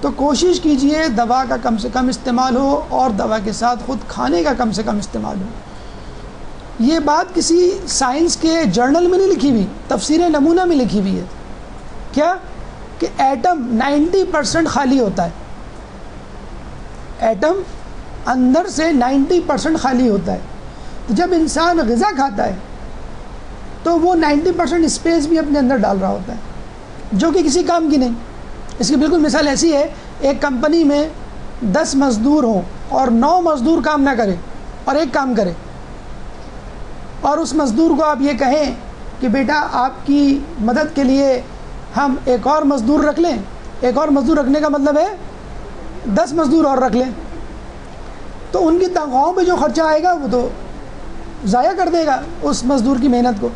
تو کوشش کیجئے دوا کا کم سے کم استعمال ہو اور دوا کے ساتھ خود کھانے کا کم سے کم استعمال ہو. یہ بات کسی سائنس کے جرنل میں نہیں لکھی ہوئی، تفسیر نمونہ میں لکھی ہوئی ہے. کیا کہ ایٹم 90% خالی ہوتا ہے. ایٹم اندر سے 90% خالی ہوتا ہے. تو جب انسان غذا کھاتا ہے تو وہ 90% اسپیس بھی اپنے اندر ڈال رہا ہوتا ہے جو کہ کسی کام کی نہیں. اس کی بالکل مثال ایسی ہے، ایک کمپنی میں 10 مزدور ہوں اور 9 مزدور کام نہ کرے اور ایک کام کرے، اور اس مزدور کو آپ یہ کہیں کہ بیٹا آپ کی مدد کے لیے ہم ایک اور مزدور رکھ لیں. ایک اور مزدور رکھنے کا مطلب ہے 10 مزدور اور رکھ لیں. تو ان کی تنخواہوں پہ جو خرچہ آئے گا وہ تو ضائع کر دے گا اس مزدور کی محنت کو.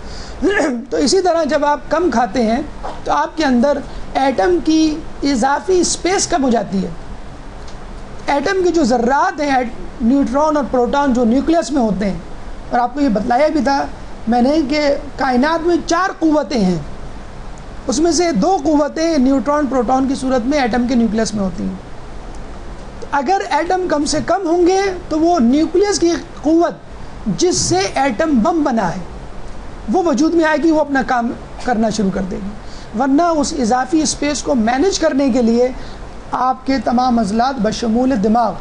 تو اسی طرح جب آپ کم کھاتے ہیں تو آپ کے اندر ایٹم کی اضافی اسپیس کم ہو جاتی ہے. ایٹم کے جو ذرات ہیں، نیوٹرون اور پروٹون جو نیوکلیس میں ہوتے ہیں، اور آپ کو یہ بتلایا بھی تھا میں نے کہ کائنات میں 4 قوتیں ہیں، اس میں سے 2 قوتیں نیوٹرون پروٹون کی صورت میں ایٹم کے نیوکلیس میں ہوتی ہیں. اگر ایٹم کم سے کم ہوں گے تو وہ نیوکلیس کی قوت جس سے ایٹم بم بنا ہے وہ وجود میں آئے گی، وہ اپنا کام کرنا شروع کر دے گی. ورنہ اس اضافی اسپیس کو مینیج کرنے کے لیے آپ کے تمام عضلات بشمول دماغ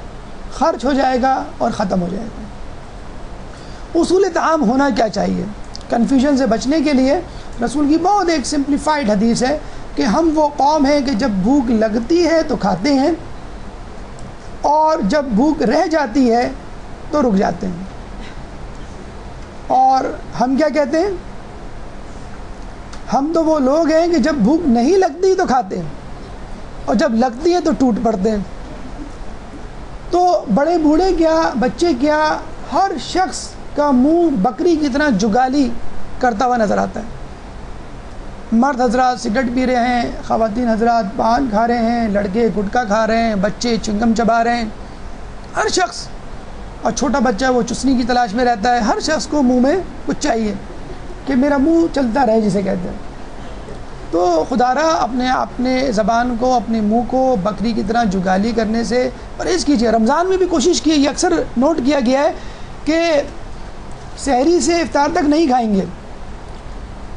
خرچ ہو جائے گا اور ختم ہو جائے گا. اصول طعام ہونا کیا چاہیے؟ کنفیوژن سے بچنے کے لیے رسول کی بہت ایک سمپلیفائڈ حدیث ہے کہ ہم وہ قوم ہیں کہ جب بھوک لگتی ہے تو کھاتے ہیں اور جب بھوک رہ جاتی ہے تو رک جاتے ہیں. اور ہم کیا کہتے ہیں؟ ہم تو وہ لوگ ہیں کہ جب بھوک نہیں لگتی تو کھاتے ہیں اور جب لگتی ہے تو ٹوٹ پڑتے ہیں. تو بڑے بوڑھے کیا، بچے کیا، ہر شخص کا منہ بکری کی طرح جگالی کرتا ہوا نظر آتا ہے. مرد حضرات سگریٹ پی رہے ہیں، خواتین حضرات پان کھا رہے ہیں، لڑکے گٹکا کھا رہے ہیں، بچے چنگم چبا رہے ہیں. ہر شخص، اور چھوٹا بچہ وہ چسنی کی تلاش میں رہتا ہے. ہر شخص کو منہ میں کچھ چاہیے کہ میرا منہ چلتا رہے جسے کہتے ہیں. تو خدا را اپنے زبان کو، اپنے منہ کو بکری کی طرح جگالی کرنے سے پرہیز کیجیے. رمضان میں بھی کوشش کی، یہ اکثر نوٹ کیا گیا ہے کہ سحری سے افطار تک نہیں کھائیں گے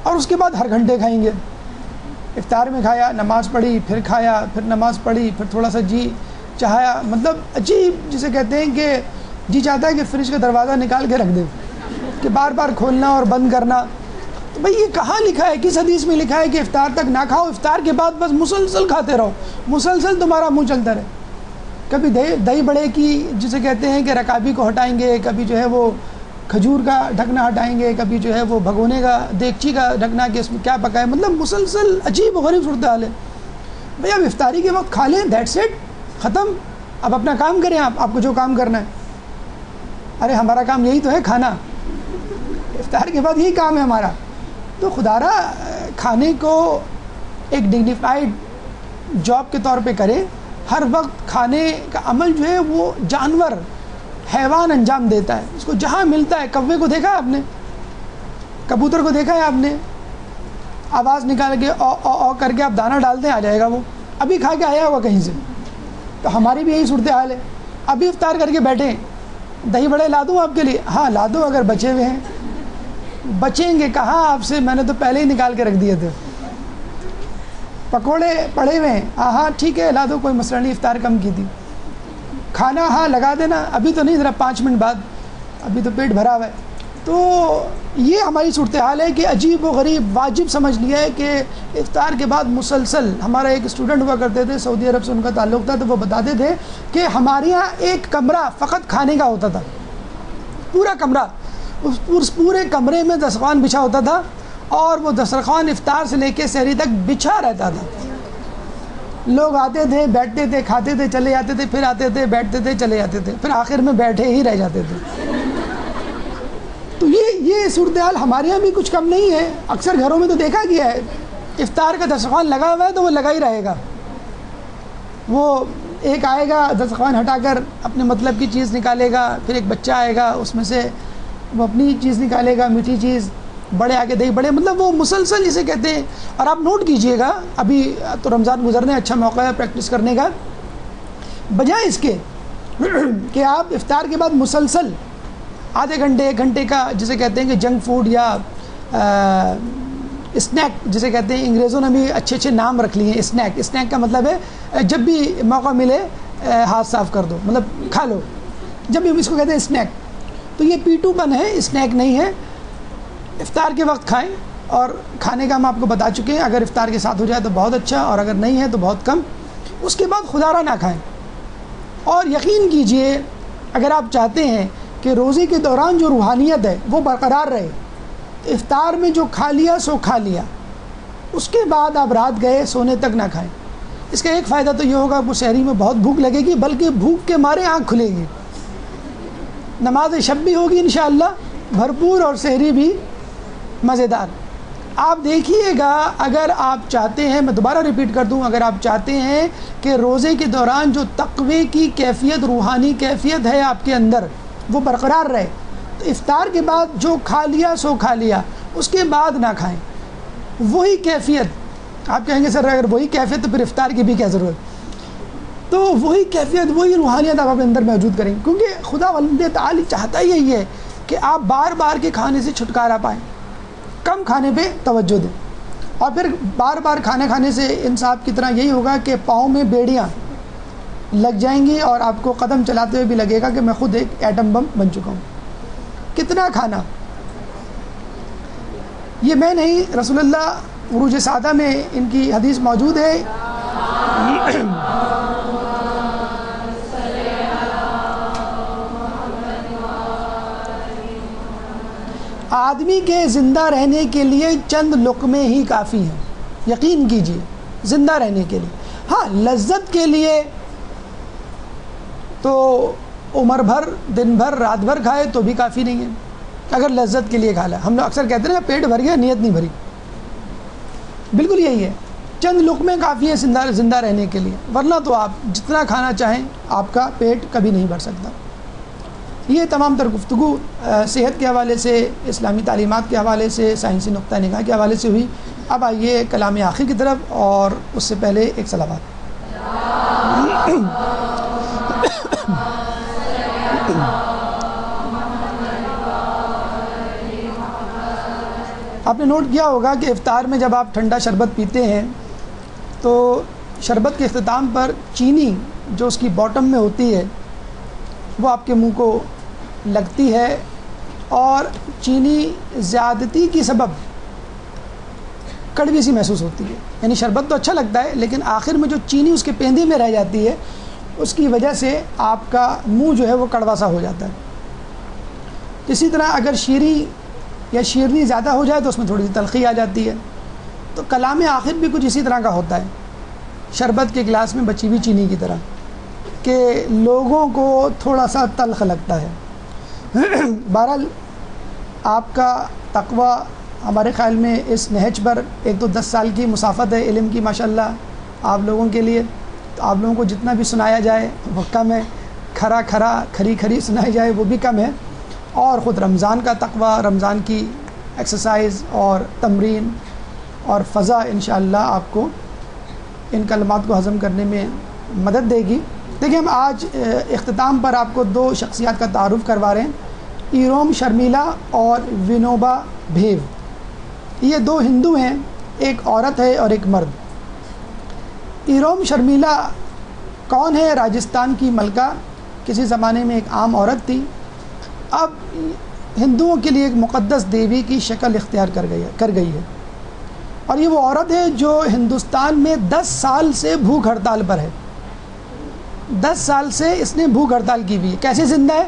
اور اس کے بعد ہر گھنٹے کھائیں گے. افطار میں کھایا، نماز پڑھی، پھر کھایا، پھر نماز پڑھی، پھر تھوڑا سا جی چاہیا. مطلب عجیب جسے کہتے ہیں کہ جی چاہتا ہے کہ فریج کا دروازہ نکال کے رکھ دیں کہ بار بار کھولنا اور بند کرنا. تو بھئی یہ کہاں لکھا ہے؟ کس حدیث میں لکھا ہے کہ افطار تک نہ کھاؤ، افطار کے بعد بس مسلسل کھاتے رہو، مسلسل تمہارا منہ چلتا رہے. کبھی دہی بڑے کی جسے کہتے ہیں کہ رکابی کو ہٹائیں گے، کبھی جو ہے وہ کھجور کا ڈھکنا ہٹائیں گے، کبھی جو ہے وہ بھگونے کا دیگچی کا ڈھکنا کہ اس میں کیا پکائے. مطلب مسلسل عجیب و غریب صورتحال ہے. بھئی اب افطاری کے وقت کھا لیں، دیٹس اٹ، ختم. اب اپنا کام کریں، آپ کو جو کام کرنا ہے. ارے ہمارا کام یہی تو ہے، کھانا. افطار کے بعد یہی کام ہے ہمارا. تو خدا را کھانے کو ایک ڈگنیفائڈ جاب کے طور پہ کریں. ہر وقت کھانے کا عمل جو ہے وہ جانور، حیوان انجام دیتا ہے. اس کو جہاں ملتا ہے. کوے کو دیکھا ہے آپ نے؟ کبوتر کو دیکھا ہے آپ نے؟ آواز نکال کے او او او کر کے آپ دانہ ڈالتے ہیں، آ جائے گا وہ. ابھی کھا کے آیا ہوا کہیں سے. تو ہماری بھی یہی صورتحال ہے. ابھی افطار کر کے بیٹھے، دہی بڑے لا دوں آپ کے لیے؟ ہاں لا دو اگر بچے ہوئے ہیں. بچیں گے کہاں آپ سے؟ میں نے تو پہلے ہی نکال کے رکھ دیے تھے. پکوڑے پڑے ہوئے ہیں، ہاں ٹھیک ہے لا دو، کوئی مسئلہ نہیں، افطار کم کی تھی. کھانا ہاں لگا دینا، ابھی تو نہیں، ذرا 5 منٹ بعد، ابھی تو پیٹ بھرا ہوا ہے. تو یہ ہماری صورتحال ہے کہ عجیب و غریب واجب سمجھ لیا ہے کہ افطار کے بعد مسلسل. ہمارا ایک اسٹوڈنٹ ہوا کرتے تھے، سعودی عرب سے ان کا تعلق تھا، تو وہ بتاتے تھے کہ ہمارے یہاں ایک کمرہ فقط کھانے کا ہوتا تھا، پورا کمرہ. اس پورے کمرے میں دسترخوان بچھا ہوتا تھا اور وہ دسترخوان افطار سے لے کے سحری تک بچھا رہتا تھا. لوگ آتے تھے، بیٹھتے تھے، کھاتے تھے، چلے جاتے تھے، پھر آتے تھے، بیٹھتے تھے، چلے جاتے تھے، پھر آخر میں بیٹھے ہی رہ جاتے تھے. تو یہ صورتحال ہمارے یہاں بھی کچھ کم نہیں ہے. اکثر گھروں میں تو دیکھا گیا ہے افطار کا دسترخوان لگا ہوا ہے تو وہ لگا ہی رہے گا. وہ ایک آئے گا دسترخوان ہٹا کر اپنے مطلب کی چیز نکالے گا, پھر ایک بچہ آئے گا اس میں سے وہ اپنی چیز نکالے گا, میٹھی چیز, بڑے آگے دہی بڑے, مطلب وہ مسلسل جسے کہتے ہیں. اور آپ نوٹ کیجئے گا, ابھی تو رمضان گزرنے اچھا موقع ہے پریکٹس کرنے کا, بجائے اس کے کہ آپ افطار کے بعد مسلسل آدھے گھنٹے 1 گھنٹے کا جسے کہتے ہیں کہ جنک فوڈ یا اسنیک جسے کہتے ہیں, انگریزوں نے بھی اچھے نام رکھ لیے ہیں. اسنیک کا مطلب ہے جب بھی موقع ملے ہاتھ صاف کر دو, مطلب کھا لو, جب بھی اس کو کہتے ہیں اسنیک. تو یہ پیٹو پن ہے, اسنیک نہیں ہے. افطار کے وقت کھائیں, اور کھانے کا ہم آپ کو بتا چکے ہیں, اگر افطار کے ساتھ ہو جائے تو بہت اچھا, اور اگر نہیں ہے تو بہت کم. اس کے بعد خدارہ نہ کھائیں. اور یقین کیجئے اگر آپ چاہتے ہیں کہ روزے کے دوران جو روحانیت ہے وہ برقرار رہے, افطار میں جو کھا لیا سو کھا لیا, اس کے بعد آپ رات گئے سونے تک نہ کھائیں. اس کا ایک فائدہ تو یہ ہوگا کہ سحری میں بہت بھوک لگے گی, بلکہ بھوک کے مارے آنکھ کھلے گی. نماز شب بھی ہوگی انشاءاللہ بھرپور, اور سحری بھی مزیدار. آپ دیکھیے گا اگر آپ چاہتے ہیں, میں دوبارہ ریپیٹ کر دوں, اگر آپ چاہتے ہیں کہ روزے کے دوران جو تقوی کی کیفیت, روحانی کیفیت ہے آپ کے اندر وہ برقرار رہے, تو افطار کے بعد جو کھا لیا سو کھا لیا, اس کے بعد نہ کھائیں. وہی کیفیت, آپ کہیں گے سر اگر وہی کیفیت تو پھر افطار کی بھی کیا ضرورت, تو وہی کیفیت وہی روحانیت آپ اپنے اندر موجود کریں, کیونکہ خداوند تعالی چاہتا یہی ہے کہ آپ بار بار کے کھانے سے چھٹکارا پائیں, کم کھانے پہ توجہ دیں. اور پھر بار بار کھانے سے انصاف کی طرح یہی ہوگا کہ پاؤں میں بیڑیاں لگ جائیں گی, اور آپ کو قدم چلاتے ہوئے بھی لگے گا کہ میں خود ایک ایٹم بم بن چکا ہوں. کتنا کھانا, یہ میں نہیں, رسول اللہ عروج سعادہ میں ان کی حدیث موجود ہے. آدمی کے زندہ رہنے کے لیے چند لقمے ہی کافی ہیں, یقین کیجئے, زندہ رہنے کے لیے. ہاں لذت کے لیے تو عمر بھر, دن بھر, رات بھر کھائے تو بھی کافی نہیں ہے. اگر لذت کے لیے کھا لیا, ہم لوگ اکثر کہتے ہیں نا پیٹ بھر گیا نیت نہیں بھری, بالکل یہی ہے. چند لقمے کافی ہیں زندہ رہنے کے لیے, ورنہ تو آپ جتنا کھانا چاہیں آپ کا پیٹ کبھی نہیں بھر سکتا. یہ تمام تر گفتگو صحت کے حوالے سے, اسلامی تعلیمات کے حوالے سے, سائنسی نقطہ نگاہ کے حوالے سے ہوئی. اب آئیے کلام آخر کی طرف, اور اس سے پہلے ایک صلوات. آپ نے نوٹ کیا ہوگا کہ افطار میں جب آپ ٹھنڈا شربت پیتے ہیں تو شربت کے اختتام پر چینی جو اس کی باٹم میں ہوتی ہے وہ آپ کے منہ کو لگتی ہے, اور چینی زیادتی کی سبب کڑوی سی محسوس ہوتی ہے. یعنی شربت تو اچھا لگتا ہے, لیکن آخر میں جو چینی اس کے پیندے میں رہ جاتی ہے اس کی وجہ سے آپ کا منہ جو ہے وہ کڑوا سا ہو جاتا ہے. اسی طرح اگر شیریں یا شیرنی زیادہ ہو جائے تو اس میں تھوڑی سی تلخی آ جاتی ہے. تو کلام آخر بھی کچھ اسی طرح کا ہوتا ہے, شربت کے گلاس میں بچی ہوئی چینی کی طرح, کہ لوگوں کو تھوڑا سا تلخ لگتا ہے. بہرحال آپ کا تقوی ہمارے خیال میں اس نہج پر, ایک تو 10 سال کی مسافت ہے علم کی ماشاءاللہ آپ لوگوں کے لیے, تو آپ لوگوں کو جتنا بھی سنایا جائے وہ کم ہے, کھرا کھری سنائی جائے وہ بھی کم ہے. اور خود رمضان کا تقوی, رمضان کی ایکسرسائز اور تمرین اور فضا انشاءاللہ آپ کو ان کلمات کو ہضم کرنے میں مدد دے گی. دیکھیں ہم آج اختتام پر آپ کو 2 شخصیات کا تعارف کروا رہے ہیں, ایروم شرمیلا اور ونوبا بھیو. یہ 2 ہندو ہیں, ایک عورت ہے اور ایک مرد. ایروم شرمیلا کون ہے؟ راجستھان کی ملکہ, کسی زمانے میں ایک عام عورت تھی, اب ہندوؤں کے لیے ایک مقدس دیوی کی شکل اختیار کر گئی ہے. اور یہ وہ عورت ہے جو ہندوستان میں 10 سال سے بھوک ہڑتال پر ہے. 10 سال سے اس نے بھوک ہڑتال کی ہوئی ہے. کیسے زندہ ہے؟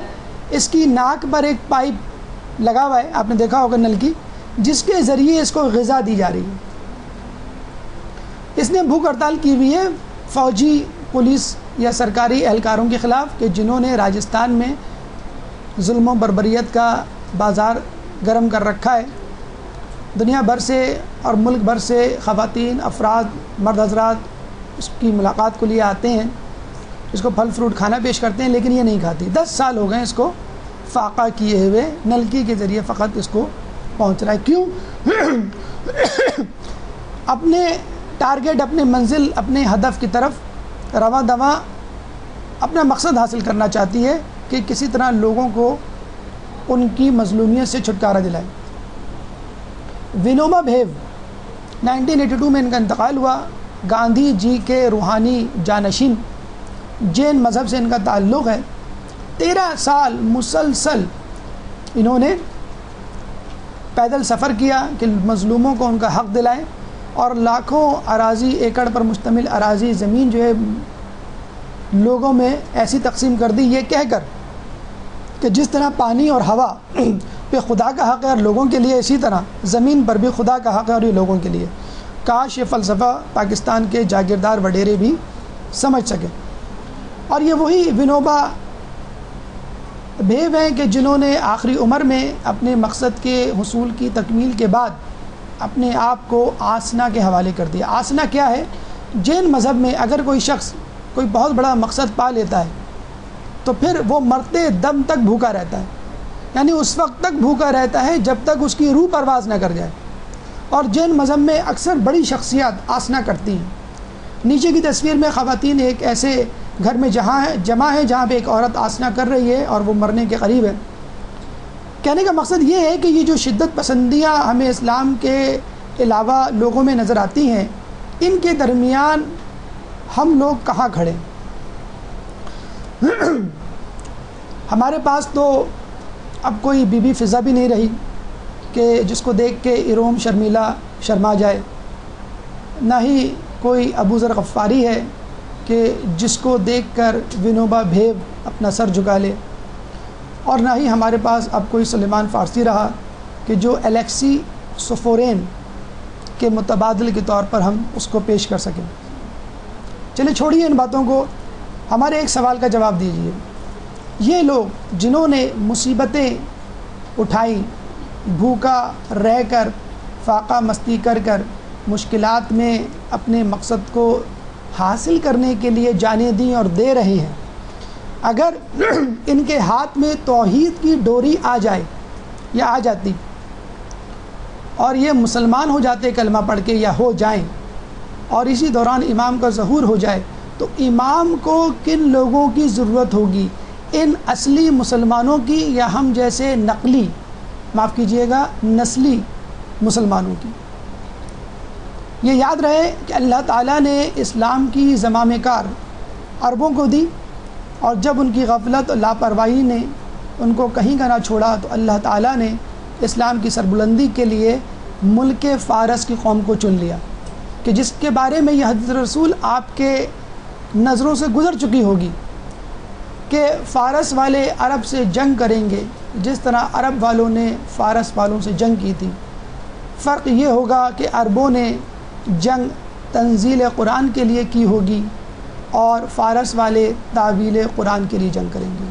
اس کی ناک پر ایک پائپ لگا ہوا ہے, آپ نے دیکھا ہوگا نل کی, جس کے ذریعے اس کو غذا دی جا رہی ہے. اس نے بھوک ہڑتال کی ہوئی ہے فوجی, پولیس یا سرکاری اہلکاروں کے خلاف, کہ جنہوں نے راجستھان میں ظلم و بربریت کا بازار گرم کر رکھا ہے. دنیا بھر سے اور ملک بھر سے خواتین، افراد، مرد حضرات اس کی ملاقات کو لیے آتے ہیں، اس کو پھل فروٹ کھانا پیش کرتے ہیں، لیکن یہ نہیں کھاتی. 10 سال ہو گئے اس کو فاقہ کیے ہوئے، نلکی کے ذریعے فقط اس کو پہنچ رہا ہے. کیوں؟ اپنے ٹارگیٹ، اپنے منزل، اپنے ہدف کی طرف رواں دواں اپنا مقصد حاصل کرنا چاہتی ہے کہ کسی طرح لوگوں کو ان کی مظلومیت سے چھٹکارا دلائے. ونوبا بھیو 1982 میں ان کا انتقال ہوا. گاندھی جی کے روحانی جانشین، جین مذہب سے ان کا تعلق ہے. 13 سال مسلسل انہوں نے پیدل سفر کیا کہ مظلوموں کو ان کا حق دلائیں، اور لاکھوں اراضی، ایکڑ پر مشتمل اراضی زمین جو ہے لوگوں میں ایسی تقسیم کر دی، یہ کہہ کر کہ جس طرح پانی اور ہوا پہ خدا کا حق ہے اور لوگوں کے لیے، اسی طرح زمین پر بھی خدا کا حق ہے اور یہ لوگوں کے لیے. کاش یہ فلسفہ پاکستان کے جاگیردار وڈیرے بھی سمجھ سکیں. اور یہ وہی ونوبا بھیو ہیں کہ جنہوں نے آخری عمر میں اپنے مقصد کے حصول کی تکمیل کے بعد اپنے آپ کو آسنا کے حوالے کر دیا. آسنا کیا ہے؟ جین مذہب میں اگر کوئی شخص کوئی بہت بڑا مقصد پا لیتا ہے تو پھر وہ مرتے دم تک بھوکا رہتا ہے، یعنی اس وقت تک بھوکا رہتا ہے جب تک اس کی روح پرواز نہ کر جائے. اور جین مذہب میں اکثر بڑی شخصیات آسنا کرتی ہیں. نیچے کی تصویر میں خواتین ایک ایسے گھر میں جمع ہے جہاں پہ ایک عورت آسنا کر رہی ہے اور وہ مرنے کے قریب ہے. کہنے کا مقصد یہ ہے کہ یہ جو شدت پسندیاں ہمیں اسلام کے علاوہ لوگوں میں نظر آتی ہیں، ان کے درمیان ہم لوگ کہاں کھڑے؟ ہمارے پاس تو اب کوئی بی بی فضا بھی نہیں رہی کہ جس کو دیکھ کے اروم شرمیلا شرما جائے، نہ ہی کوئی ابو ذر غفاری ہے کہ جس کو دیکھ کر ونوبا بھیو اپنا سر جھکا لے، اور نہ ہی ہمارے پاس اب کوئی سلیمان فارسی رہا کہ جو الیکسی سوفورین کے متبادل کے طور پر ہم اس کو پیش کر سکیں. چلے چھوڑیے ان باتوں کو، ہمارے ایک سوال کا جواب دیجیے. یہ لوگ جنہوں نے مصیبتیں اٹھائیں، بھوکا رہ کر، فاقہ مستی کر کر، مشکلات میں اپنے مقصد کو حاصل کرنے کے لیے جانیں دیں اور دے رہے ہیں، اگر ان کے ہاتھ میں توحید کی ڈوری آ جائے یا آ جاتی اور یہ مسلمان ہو جاتے کلمہ پڑھ کے یا ہو جائیں، اور اسی دوران امام کا ظہور ہو جائے، تو امام کو کن لوگوں کی ضرورت ہوگی؟ ان اصلی مسلمانوں کی یا ہم جیسے نقلی، معاف کیجئے گا نسلی مسلمانوں کی؟ یہ یاد رہے کہ اللہ تعالیٰ نے اسلام کی زمام کار عربوں کو دی، اور جب ان کی غفلت اور لاپرواہی نے ان کو کہیں کا نہ چھوڑا تو اللہ تعالیٰ نے اسلام کی سربلندی کے لیے ملک فارس کی قوم کو چن لیا، کہ جس کے بارے میں یہ حدیث رسول آپ کے نظروں سے گزر چکی ہوگی کہ فارس والے عرب سے جنگ کریں گے جس طرح عرب والوں نے فارس والوں سے جنگ کی تھی. فرق یہ ہوگا کہ عربوں نے جنگ تنزیل قرآن کے لیے کی ہوگی اور فارس والے تعویل قرآن کے لیے جنگ کریں گے.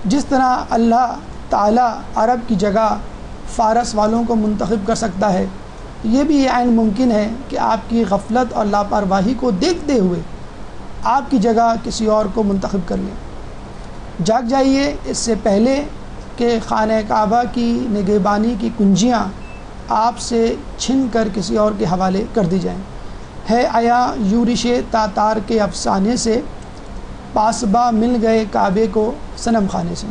جس طرح اللہ تعالیٰ عرب کی جگہ فارس والوں کو منتخب کر سکتا ہے، یہ بھی عین ممکن ہے کہ آپ کی غفلت اور لاپرواہی کو دیکھتے ہوئے آپ کی جگہ کسی اور کو منتخب کر لیں. جاگ جائیے اس سے پہلے کہ خانہ کعبہ کی نگہبانی کی کنجیاں آپ سے چھن کر کسی اور کے حوالے کر دی جائیں. ہے آیا یورش تاتار کے افسانے سے، پاسباں مل گئے کعبے کو صنم خانے سے.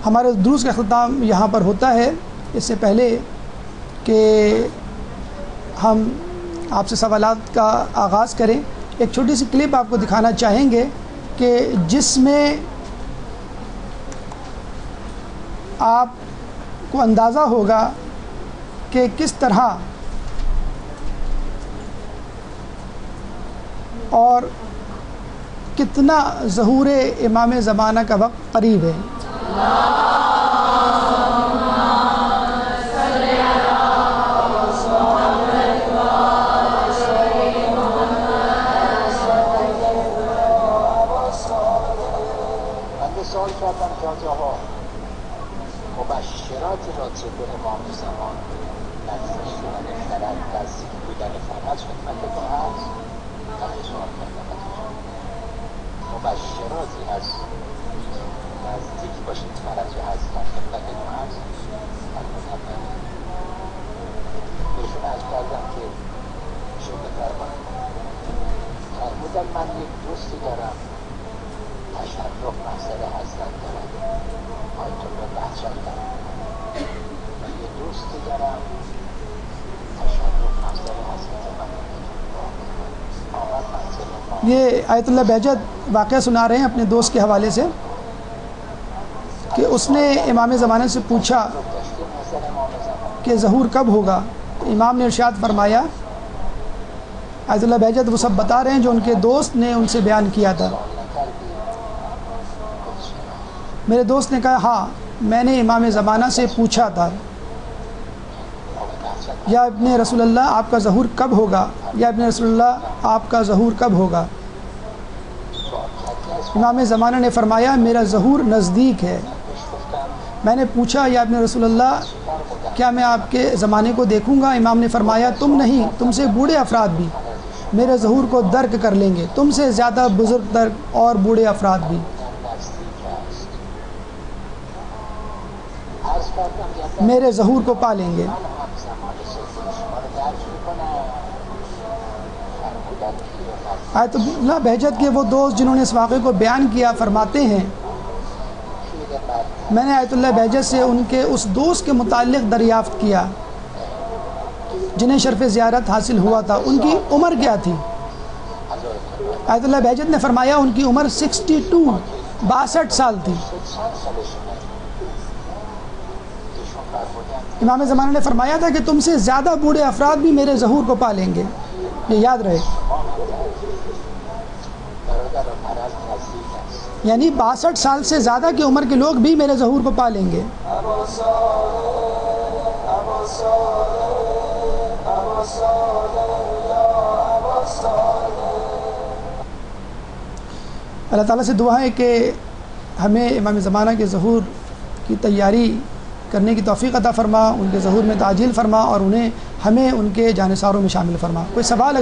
ہمارے دروس کا اختتام یہاں پر ہوتا ہے. اس سے پہلے کہ ہم آپ سے سوالات کا آغاز کریں، ایک چھوٹی سی کلپ آپ کو دکھانا چاہیں گے کہ جس میں آپ کو اندازہ ہوگا کہ کس طرح اور کتنا ظہور امام زمانہ کا وقت قریب ہے. Saltkärran kan jag ha och شد ظهور امام زمان نزدیک شدن خرد نزدیک بودن فرج خدمت تو هست همین سوال کردم مبشراتی هست نزدیک باشید فرج هستن خدمت تو هست فرمودم بهشون عرض کردم که ایشون بفرمایید فرمودم من یک دوستی دارم تشرف محضر حضرت دارم آیت الله بهجت من یک دوستی دارم تشرف محضر حضرت من آمد محضر ما یہ آیت اللہ بہجت واقعہ سنا رہے ہیں اپنے دوست کے حوالے سے کہ اس نے امام زمانے سے پوچھا کہ ظہور کب ہوگا. امام نے ارشاد فرمایا, آیت اللہ بہجت وہ سب بتا رہے ہیں جو ان کے دوست نے ان سے بیان کیا تھا. میرے دوست نے کہا ہاں میں نے امام زمانہ سے پوچھا تھا یا ابن رسول اللہ آپ کا ظہور کب ہوگا, یا ابن رسول اللہ آپ کا ظہور کب ہوگا. امام زمانہ نے فرمایا میرا ظہور نزدیک ہے. میں نے پوچھا یا ابن رسول اللہ کیا میں آپ کے زمانے کو دیکھوں گا. امام نے فرمایا تم نہیں, تم سے بوڑھے افراد بھی میرے ظہور کو درک کر لیں گے, تم سے زیادہ بزرگ درک اور بوڑھے افراد بھی. میرے ظہور کو پا لیں گے. آیت اللہ بہجت کے وہ دوست جنہوں نے اس واقعے کو بیان کیا فرماتے ہیں میں نے آیت اللہ بہجت سے ان کے اس دوست کے متعلق دریافت کیا جنہیں شرف زیارت حاصل ہوا تھا. ان کی عمر کیا تھی؟ آیت اللہ بہجت نے فرمایا ان کی عمر 62 سال تھی. امام زمانہ نے فرمایا تھا کہ تم سے زیادہ بوڑھے افراد بھی میرے ظہور کو پا لیں گے. یہ یاد رہے, یعنی 62 سال سے زیادہ کی عمر کے لوگ بھی میرے ظہور کو پا لیں گے. اللہ تعالیٰ سے دعا ہے کہ ہمیں امام زمانہ کے ظہور کی تیاری کرنے کی توفیق عطا فرما, ان کے ظہور میں تعجیل فرما اور ہمیں ان کے جانثاروں میں شامل فرما. کوئی سوال